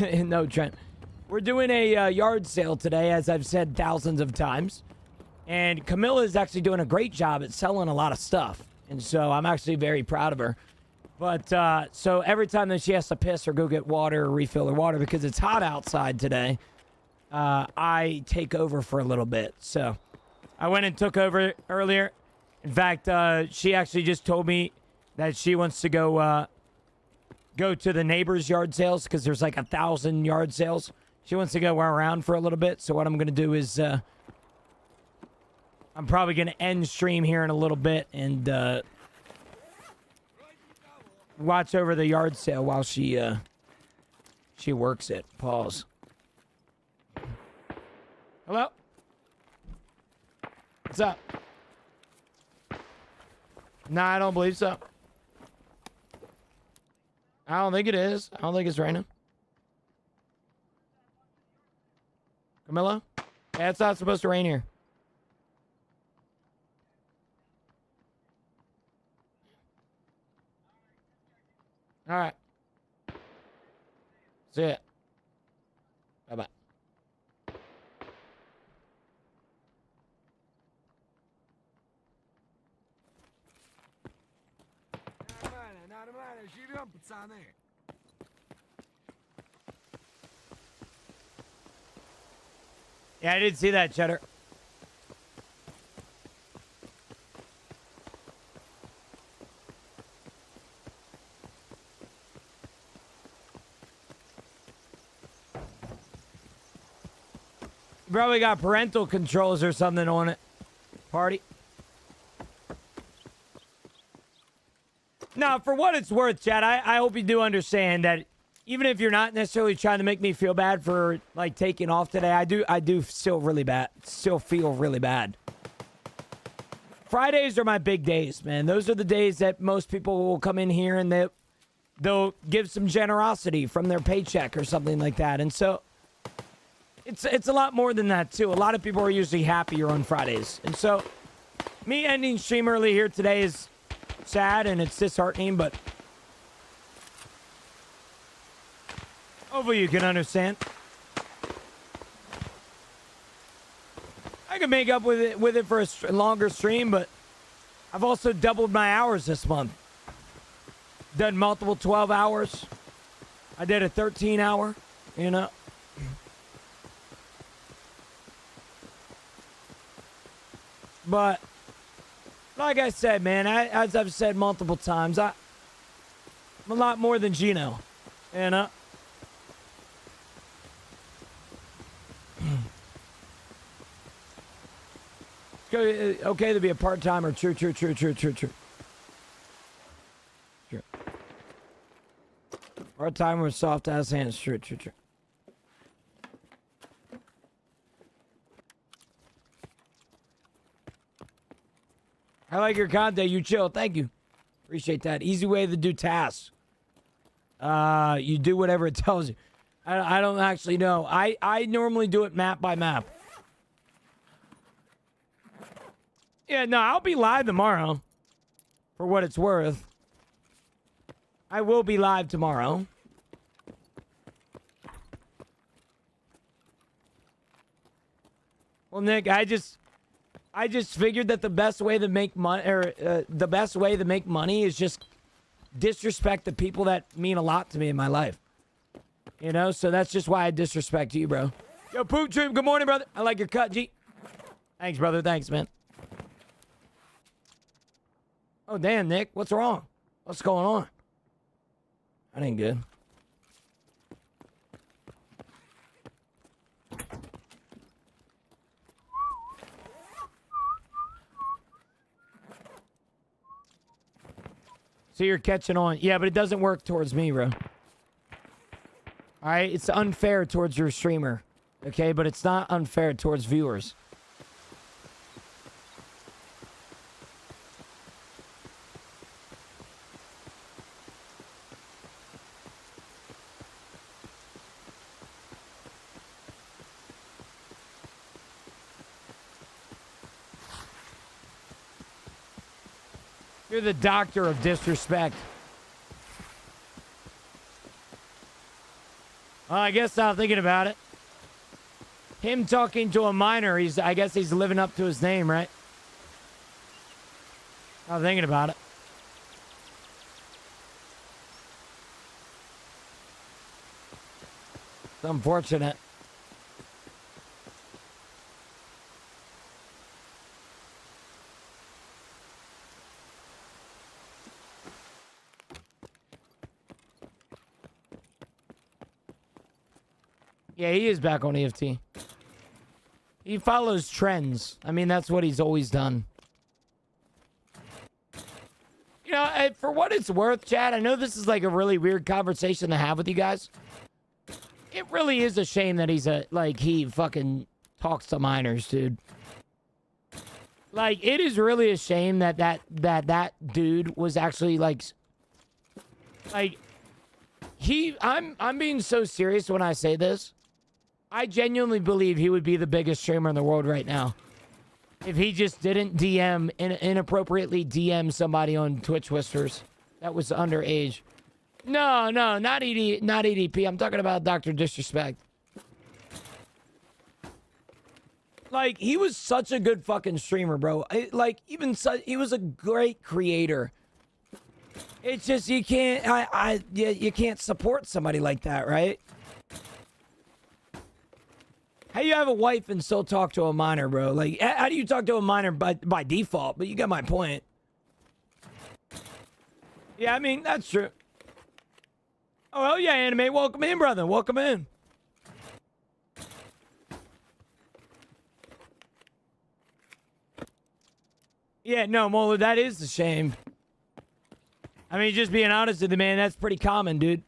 no, Trent. We're doing a yard sale today, as I've said thousands of times. And Camilla is actually doing a great job at selling a lot of stuff. And so I'm actually very proud of her. But, so every time that she has to piss or go get water or refill her water because it's hot outside today, I take over for a little bit. So I went and took over earlier. In fact, she actually just told me that she wants to go to the neighbors' yard sales because there's like 1,000 yard sales. She wants to go around for a little bit. So what I'm going to do is I'm probably going to end stream here in a little bit and watch over the yard sale while she works it. Pause. Hello? What's up? Nah, I don't believe so. I don't think it is. I don't think it's raining. Camilla? Yeah, it's not supposed to rain here. All right. See ya. Bye-bye. Нормально, живем, пацаны. Yeah, I did see that, Cheddar. You probably got parental controls or something on it. Party. Now, for what it's worth, Chad, I hope you do understand that even if you're not necessarily trying to make me feel bad for like taking off today, I do still feel really bad. Fridays are my big days, man. Those are the days that most people will come in here and they'll give some generosity from their paycheck or something like that. And so it's a lot more than that too. A lot of people are usually happier on Fridays. And so me ending stream early here today is sad and it's disheartening, but hopefully you can understand. I can make up with it for a longer stream, but I've also doubled my hours this month. Done multiple 12 hours. I did a 13 hour, you know. But like I said, man, as I've said multiple times, I'm a lot more than Gino, you know. Okay to be a part-timer. True. Part-timer with soft-ass hands. True. I like your content. You chill. Thank you. Appreciate that. Easy way to do tasks. You do whatever it tells you. I don't actually know. I normally do it map by map. Yeah, no, I'll be live tomorrow. For what it's worth. I will be live tomorrow. Well, Nick, I just figured that the best way to make money, is just disrespect the people that mean a lot to me in my life. You know, so that's just why I disrespect you, bro. Yo, Poop Troop, good morning, brother. I like your cut, G. Thanks, brother. Thanks, man. Oh, damn, Nick. What's wrong? What's going on? That ain't good. So you're catching on. Yeah, but it doesn't work towards me, bro. All right? It's unfair towards your streamer. Okay? But it's not unfair towards viewers. You're the doctor of disrespect. Well, I guess not thinking about it. Him talking to a minor, I guess he's living up to his name, right? Not thinking about it. It's unfortunate. Yeah, he is back on EFT. He follows trends. I mean, that's what he's always done. You know, for what it's worth, Chad, I know this is like a really weird conversation to have with you guys. It really is a shame that he fucking talks to minors, dude. Like, it is really a shame that dude was actually like I'm being so serious when I say this. I genuinely believe he would be the biggest streamer in the world right now if he just didn't inappropriately DM somebody on Twitch Whispers that was underage. No, not EDP. I'm talking about Dr. Disrespect. Like, he was such a good fucking streamer, bro. He was a great creator. It's just you can't you can't support somebody like that, right? How do you have a wife and still talk to a minor, bro? Like, how do you talk to a minor by default? But you got my point. Yeah, I mean, that's true. Oh, hell yeah, Anime. Welcome in, brother. Welcome in. Yeah, no, Mola, that is a shame. I mean, just being honest with you, man, that's pretty common, dude.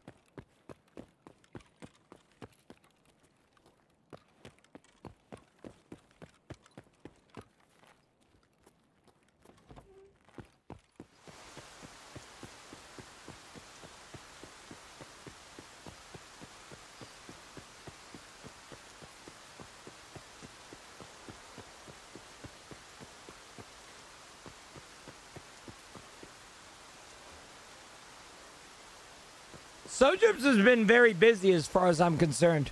Sojips has been very busy as far as I'm concerned.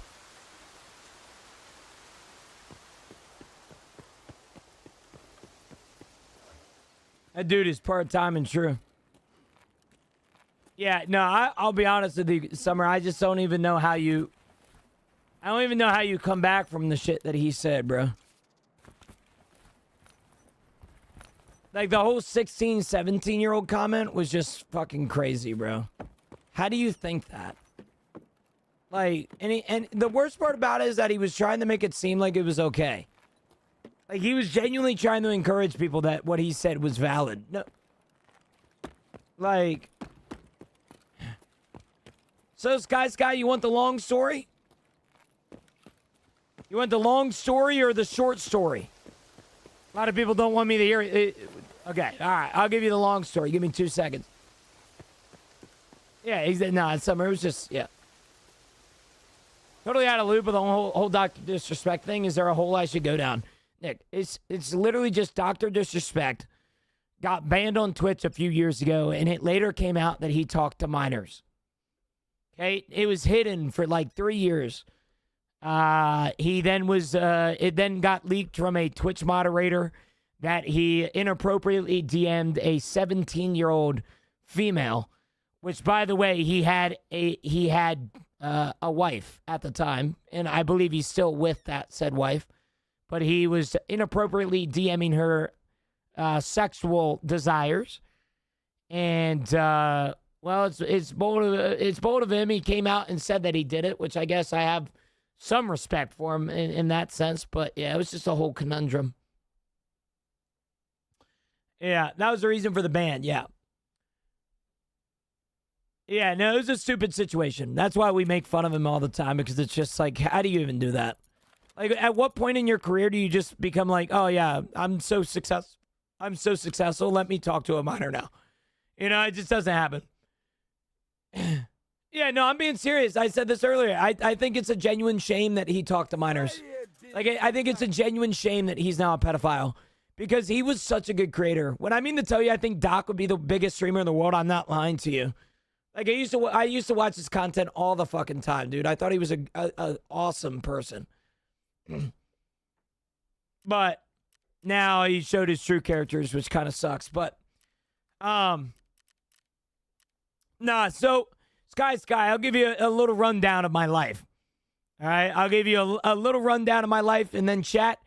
That dude is part-time and true. Yeah, no, I'll be honest with you, Summer. I just don't even know how you... I don't even know how you come back from the shit that he said, bro. Like, the whole 16, 17-year-old comment was just fucking crazy, bro. How do you think that? Like, and the worst part about it is that he was trying to make it seem like it was okay. Like, he was genuinely trying to encourage people that what he said was valid. No. Like... So, Sky, you want the long story? You want the long story or the short story? A lot of people don't want me to hear it. Okay, all right. I'll give you the long story. Give me 2 seconds. Yeah, he said, no, it's summer. It was just, yeah. Totally out of loop with the whole Dr. Disrespect thing. Is there a hole I should go down? Nick, it's literally just Dr. Disrespect got banned on Twitch a few years ago, and it later came out that he talked to minors. Okay? It was hidden for like 3 years. He then was, it then got leaked from a Twitch moderator that he inappropriately DM'd a 17-year-old female. Which, by the way, he had a wife at the time, and I believe he's still with that said wife. But he was inappropriately DMing her sexual desires, and well, it's bold of him. He came out and said that he did it, which I guess I have some respect for him in that sense. But yeah, it was just a whole conundrum. Yeah, that was the reason for the ban. Yeah. Yeah, no, it was a stupid situation. That's why we make fun of him all the time, because it's just like, how do you even do that? Like, at what point in your career do you just become like, oh yeah, I'm so successful, let me talk to a minor now? You know, it just doesn't happen. Yeah, no, I'm being serious. I said this earlier. I think it's a genuine shame that he talked to minors. Like, I think it's a genuine shame that he's now a pedophile, because he was such a good creator. When I mean to tell you, I think Doc would be the biggest streamer in the world. I'm not lying to you. Like, I used to watch his content all the fucking time, dude. I thought he was a awesome person. But now he showed his true characters, which kind of sucks. But, nah, so, Sky, I'll give you a little rundown of my life. All right? I'll give you a little rundown of my life, and then chat.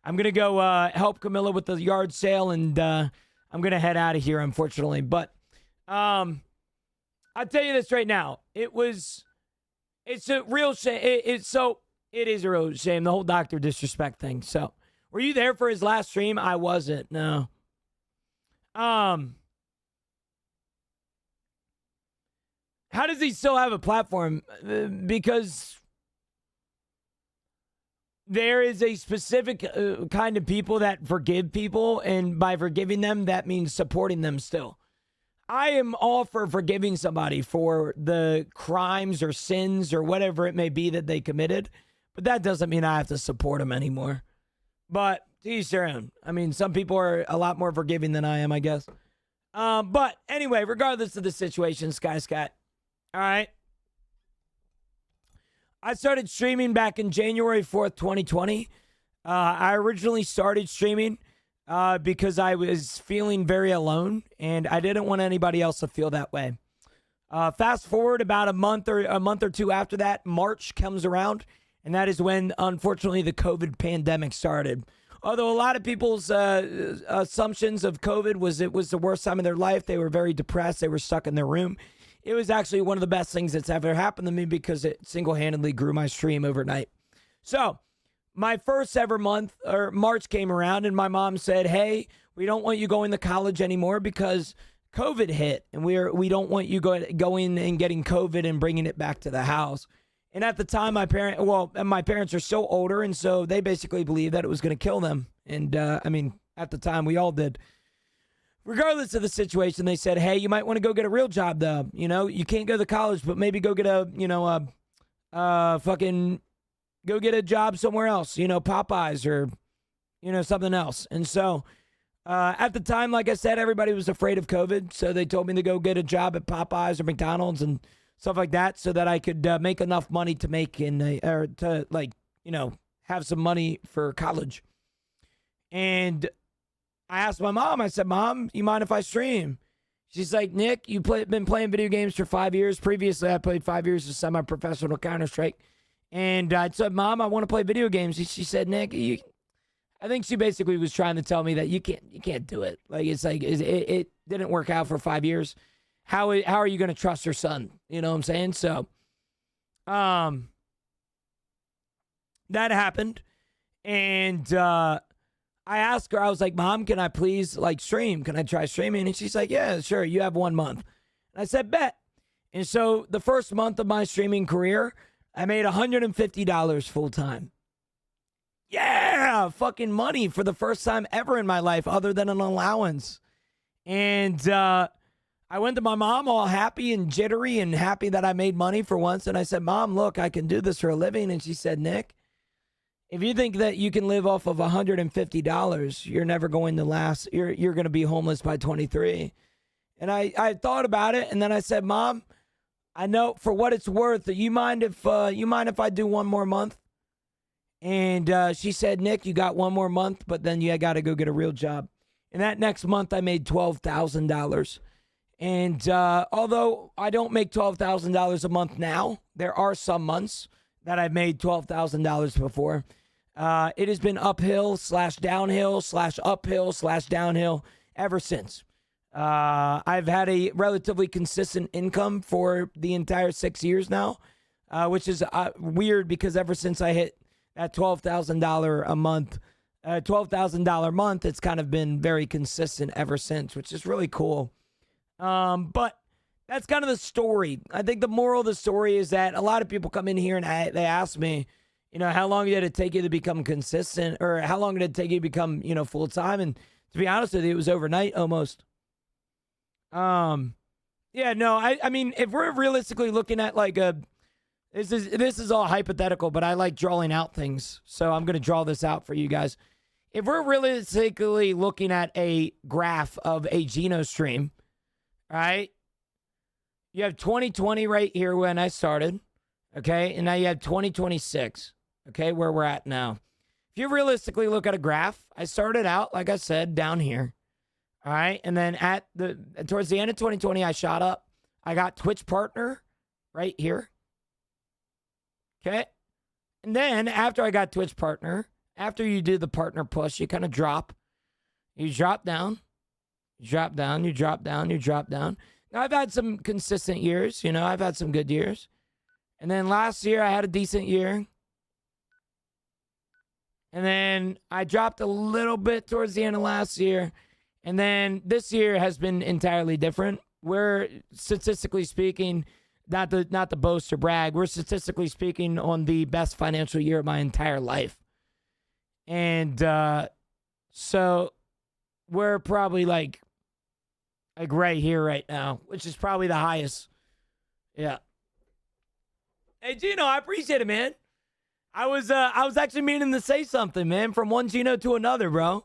I'm going to go help Camilla with the yard sale, and I'm going to head out of here, unfortunately. But, I'll tell you this right now. It's a real shame. It is a real shame, the whole Dr. Disrespect thing. So, were you there for his last stream? I wasn't, no. How does he still have a platform? Because there is a specific kind of people that forgive people, and by forgiving them, that means supporting them still. I am all for forgiving somebody for the crimes or sins or whatever it may be that they committed, but that doesn't mean I have to support them anymore. But to each their own. I mean, some people are a lot more forgiving than I am, I guess. But anyway, regardless of the situation, Sky Scott, all right? I started streaming back in January 4th, 2020. I originally started streaming because I was feeling very alone, and I didn't want anybody else to feel that way. Fast forward about a month or two after that, March comes around, and that is when, unfortunately, the COVID pandemic started. Although a lot of people's assumptions of COVID was it was the worst time of their life, they were very depressed, they were stuck in their room. It was actually one of the best things that's ever happened to me, because it single-handedly grew my stream overnight. So, my first ever month, or March, came around, and my mom said, hey, we don't want you going to college anymore because COVID hit, and we don't want you going and getting COVID and bringing it back to the house. And at the time, my parents are so older, and so they basically believed that it was going to kill them. And, I mean, at the time, we all did. Regardless of the situation, they said, hey, you might want to go get a real job, though. You know, you can't go to college, but maybe go get go get a job somewhere else, you know, Popeyes or, you know, something else. And so at the time, like I said, everybody was afraid of COVID. So they told me to go get a job at Popeyes or McDonald's and stuff like that, so that I could make enough money to have some money for college. And I asked my mom, I said, Mom, you mind if I stream? She's like, Nick, you've been playing video games for 5 years. Previously, I played 5 years of semi-professional Counter-Strike. And I said, Mom, I want to play video games. She said, Nick, I think she basically was trying to tell me that you can't do it. Like, it's like, it didn't work out for 5 years. How are you going to trust her son? You know what I'm saying? So, that happened. And, I asked her, I was like, Mom, can I please stream? Can I try streaming? And she's like, yeah, sure. You have 1 month. And I said, bet. And so the first month of my streaming career, I made $150 full time. Yeah, fucking money for the first time ever in my life, other than an allowance. And I went to my mom all happy and jittery and happy that I made money for once. And I said, Mom, look, I can do this for a living. And she said, Nick, if you think that you can live off of $150, you're never going to last. You're going to be homeless by 23. And I thought about it, and then I said, Mom, I know for what it's worth. You mind if I do 1 more month? And she said, Nick, you got 1 more month, but then you got to go get a real job. And that next month, I made $12,000. And although I don't make $12,000 a month now, there are some months that I've made $12,000 before. It has been uphill/downhill/uphill/downhill ever since. I've had a relatively consistent income for the entire 6 years now, which is weird because ever since I hit that $12,000 a month, $12,000 month, it's kind of been very consistent ever since, which is really cool. But that's kind of the story. I think the moral of the story is that a lot of people come in here and they ask me, you know, how long did it take you to become consistent, or how long did it take you to become, you know, full time? And to be honest with you, it was overnight almost. Yeah, no, I mean, if we're realistically looking at like this is all hypothetical, but I like drawing out things, so I'm gonna draw this out for you guys. If we're realistically looking at a graph of a Geno stream, right? You have 2020 right here when I started, okay? And now you have 2026, okay, where we're at now. If you realistically look at a graph, I started out, like I said, down here, all right? And then towards the end of 2020, I shot up. I got Twitch partner right here, okay? And then after I got Twitch partner, after you do the partner push, you kind of drop. You drop down, you drop down, you drop down, you drop down. Now, I've had some consistent years, you know, I've had some good years. And then last year, I had a decent year. And then I dropped a little bit towards the end of last year. And then this year has been entirely different. We're statistically speaking, not to boast or brag, we're statistically speaking on the best financial year of my entire life. And so we're probably like right here right now, which is probably the highest. Yeah. Hey, Gino, I appreciate it, man. I was actually meaning to say something, man, from one Gino to another, bro.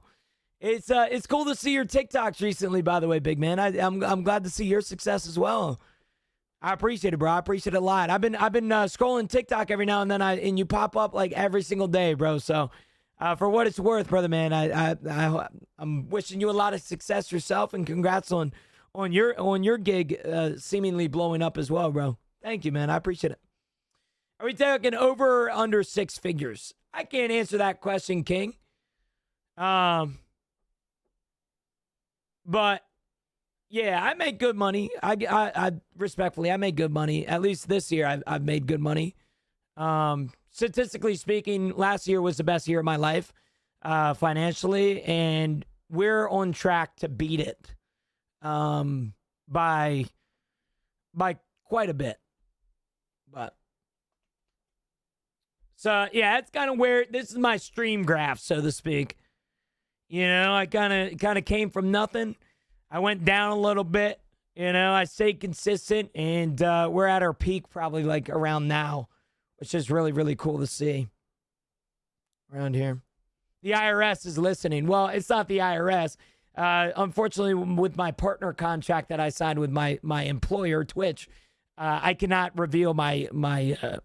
It's cool to see your TikToks recently, by the way, big man. I'm glad to see your success as well. I appreciate it, bro. I appreciate it a lot. I've been scrolling TikTok every now and then, and you pop up like every single day, bro. So, for what it's worth, brother, man, I'm wishing you a lot of success yourself, and congrats on your gig seemingly blowing up as well, bro. Thank you, man. I appreciate it. Are we talking over or under 6 figures? I can't answer that question, King. But yeah, I make good money. I respectfully, I make good money. At least this year, I've made good money. Statistically speaking, last year was the best year of my life, financially, and we're on track to beat it, by quite a bit. But so yeah, it's kind of where this is my stream graph, so to speak. You know, I kind of came from nothing. I went down a little bit. You know, I stayed consistent, and we're at our peak probably like around now, which is really, really cool to see around here. The IRS is listening. Well, it's not the IRS. Unfortunately, with my partner contract that I signed with my employer, Twitch, I cannot reveal my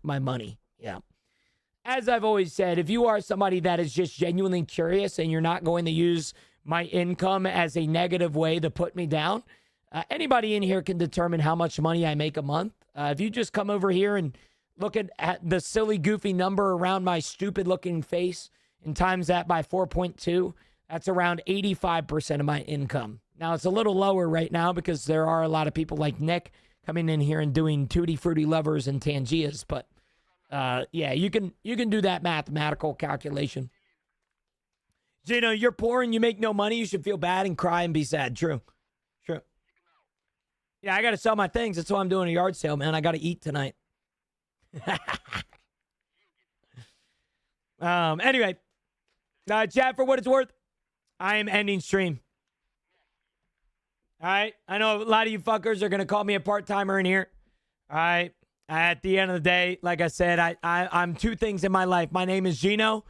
money. Yeah. As I've always said, if you are somebody that is just genuinely curious and you're not going to use my income as a negative way to put me down, anybody in here can determine how much money I make a month. If you just come over here and look at the silly, goofy number around my stupid-looking face and times that by 4.2, that's around 85% of my income. Now, it's a little lower right now because there are a lot of people like Nick coming in here and doing Tutti Frutti Lovers and Tangias, but yeah, you can do that mathematical calculation. Gino, you're poor and you make no money. You should feel bad and cry and be sad. True. Yeah, I got to sell my things. That's why I'm doing a yard sale, man. I got to eat tonight. Anyway, chat, for what it's worth, I am ending stream. All right. I know a lot of you fuckers are going to call me a part-timer in here. All right. At the end of the day, like I said, I'm 2 things in my life. My name is Gino,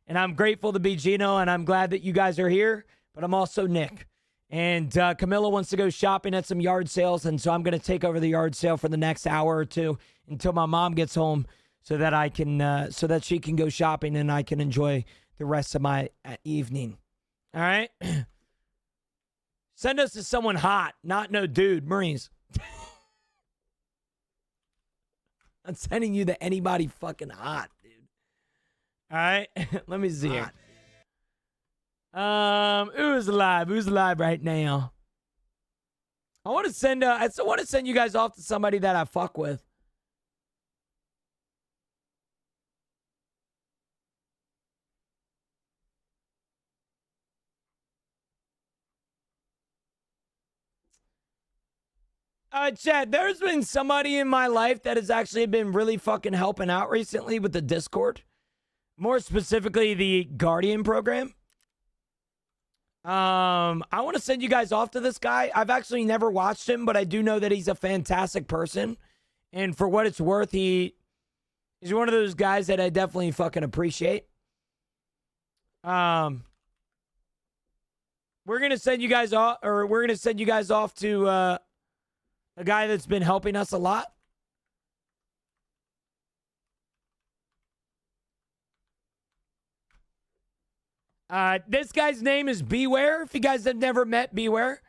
and I'm grateful to be Gino, and I'm glad that you guys are here, but I'm also Nick. And Camilla wants to go shopping at some yard sales, and so I'm going to take over the yard sale for the next hour or 2 until my mom gets home so that I can, so that she can go shopping and I can enjoy the rest of my evening. All right? Send us to someone hot, not no dude. Marines. I'm sending you to anybody fucking hot, dude. All right? Let me see here. Who's alive? Who's alive right now? I want to send you guys off to somebody that I fuck with. Chad, there's been somebody in my life that has actually been really fucking helping out recently with the Discord. More specifically, the Guardian program. I want to send you guys off to this guy. I've actually never watched him, but I do know that he's a fantastic person. And for what it's worth, he's one of those guys that I definitely fucking appreciate. We're gonna send you guys off, or we're gonna send you guys off to a guy that's been helping us a lot. This guy's name is Beware. If you guys have never met Beware,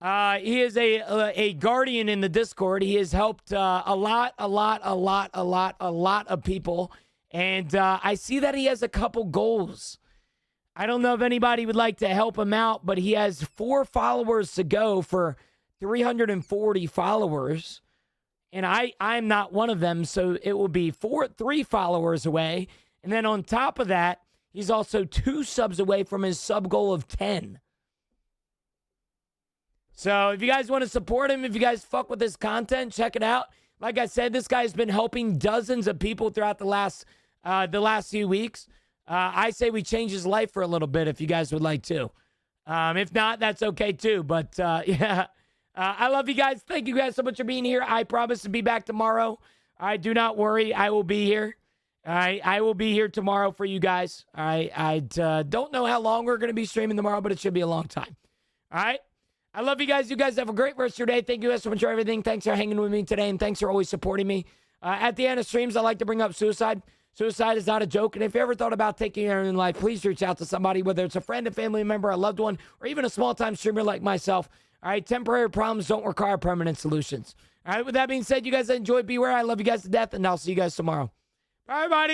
he is a guardian in the Discord. He has helped a lot of people. And I see that he has a couple goals. I don't know if anybody would like to help him out, but he has 4 followers to go for 340 followers. And I'm not one of them, so it will be 3 followers away. And then on top of that, he's also 2 subs away from his sub goal of 10. So if you guys want to support him, if you guys fuck with his content, check it out. Like I said, this guy's been helping dozens of people throughout the last few weeks. I say we change his life for a little bit if you guys would like to. If not, that's okay too. But yeah, I love you guys. Thank you guys so much for being here. I promise to be back tomorrow. All right, do not worry. I will be here. All right, I will be here tomorrow for you guys. All right, I don't know how long we're going to be streaming tomorrow, but it should be a long time. All right, I love you guys. You guys have a great rest of your day. Thank you guys so much for everything. Thanks for hanging with me today, and thanks for always supporting me. At the end of streams, I like to bring up suicide. Suicide is not a joke, and if you ever thought about taking your own life, please reach out to somebody, whether it's a friend, a family member, a loved one, or even a small-time streamer like myself. All right, temporary problems don't require permanent solutions. All right, with that being said, you guys enjoy Beware. I love you guys to death, and I'll see you guys tomorrow. Bye, everybody.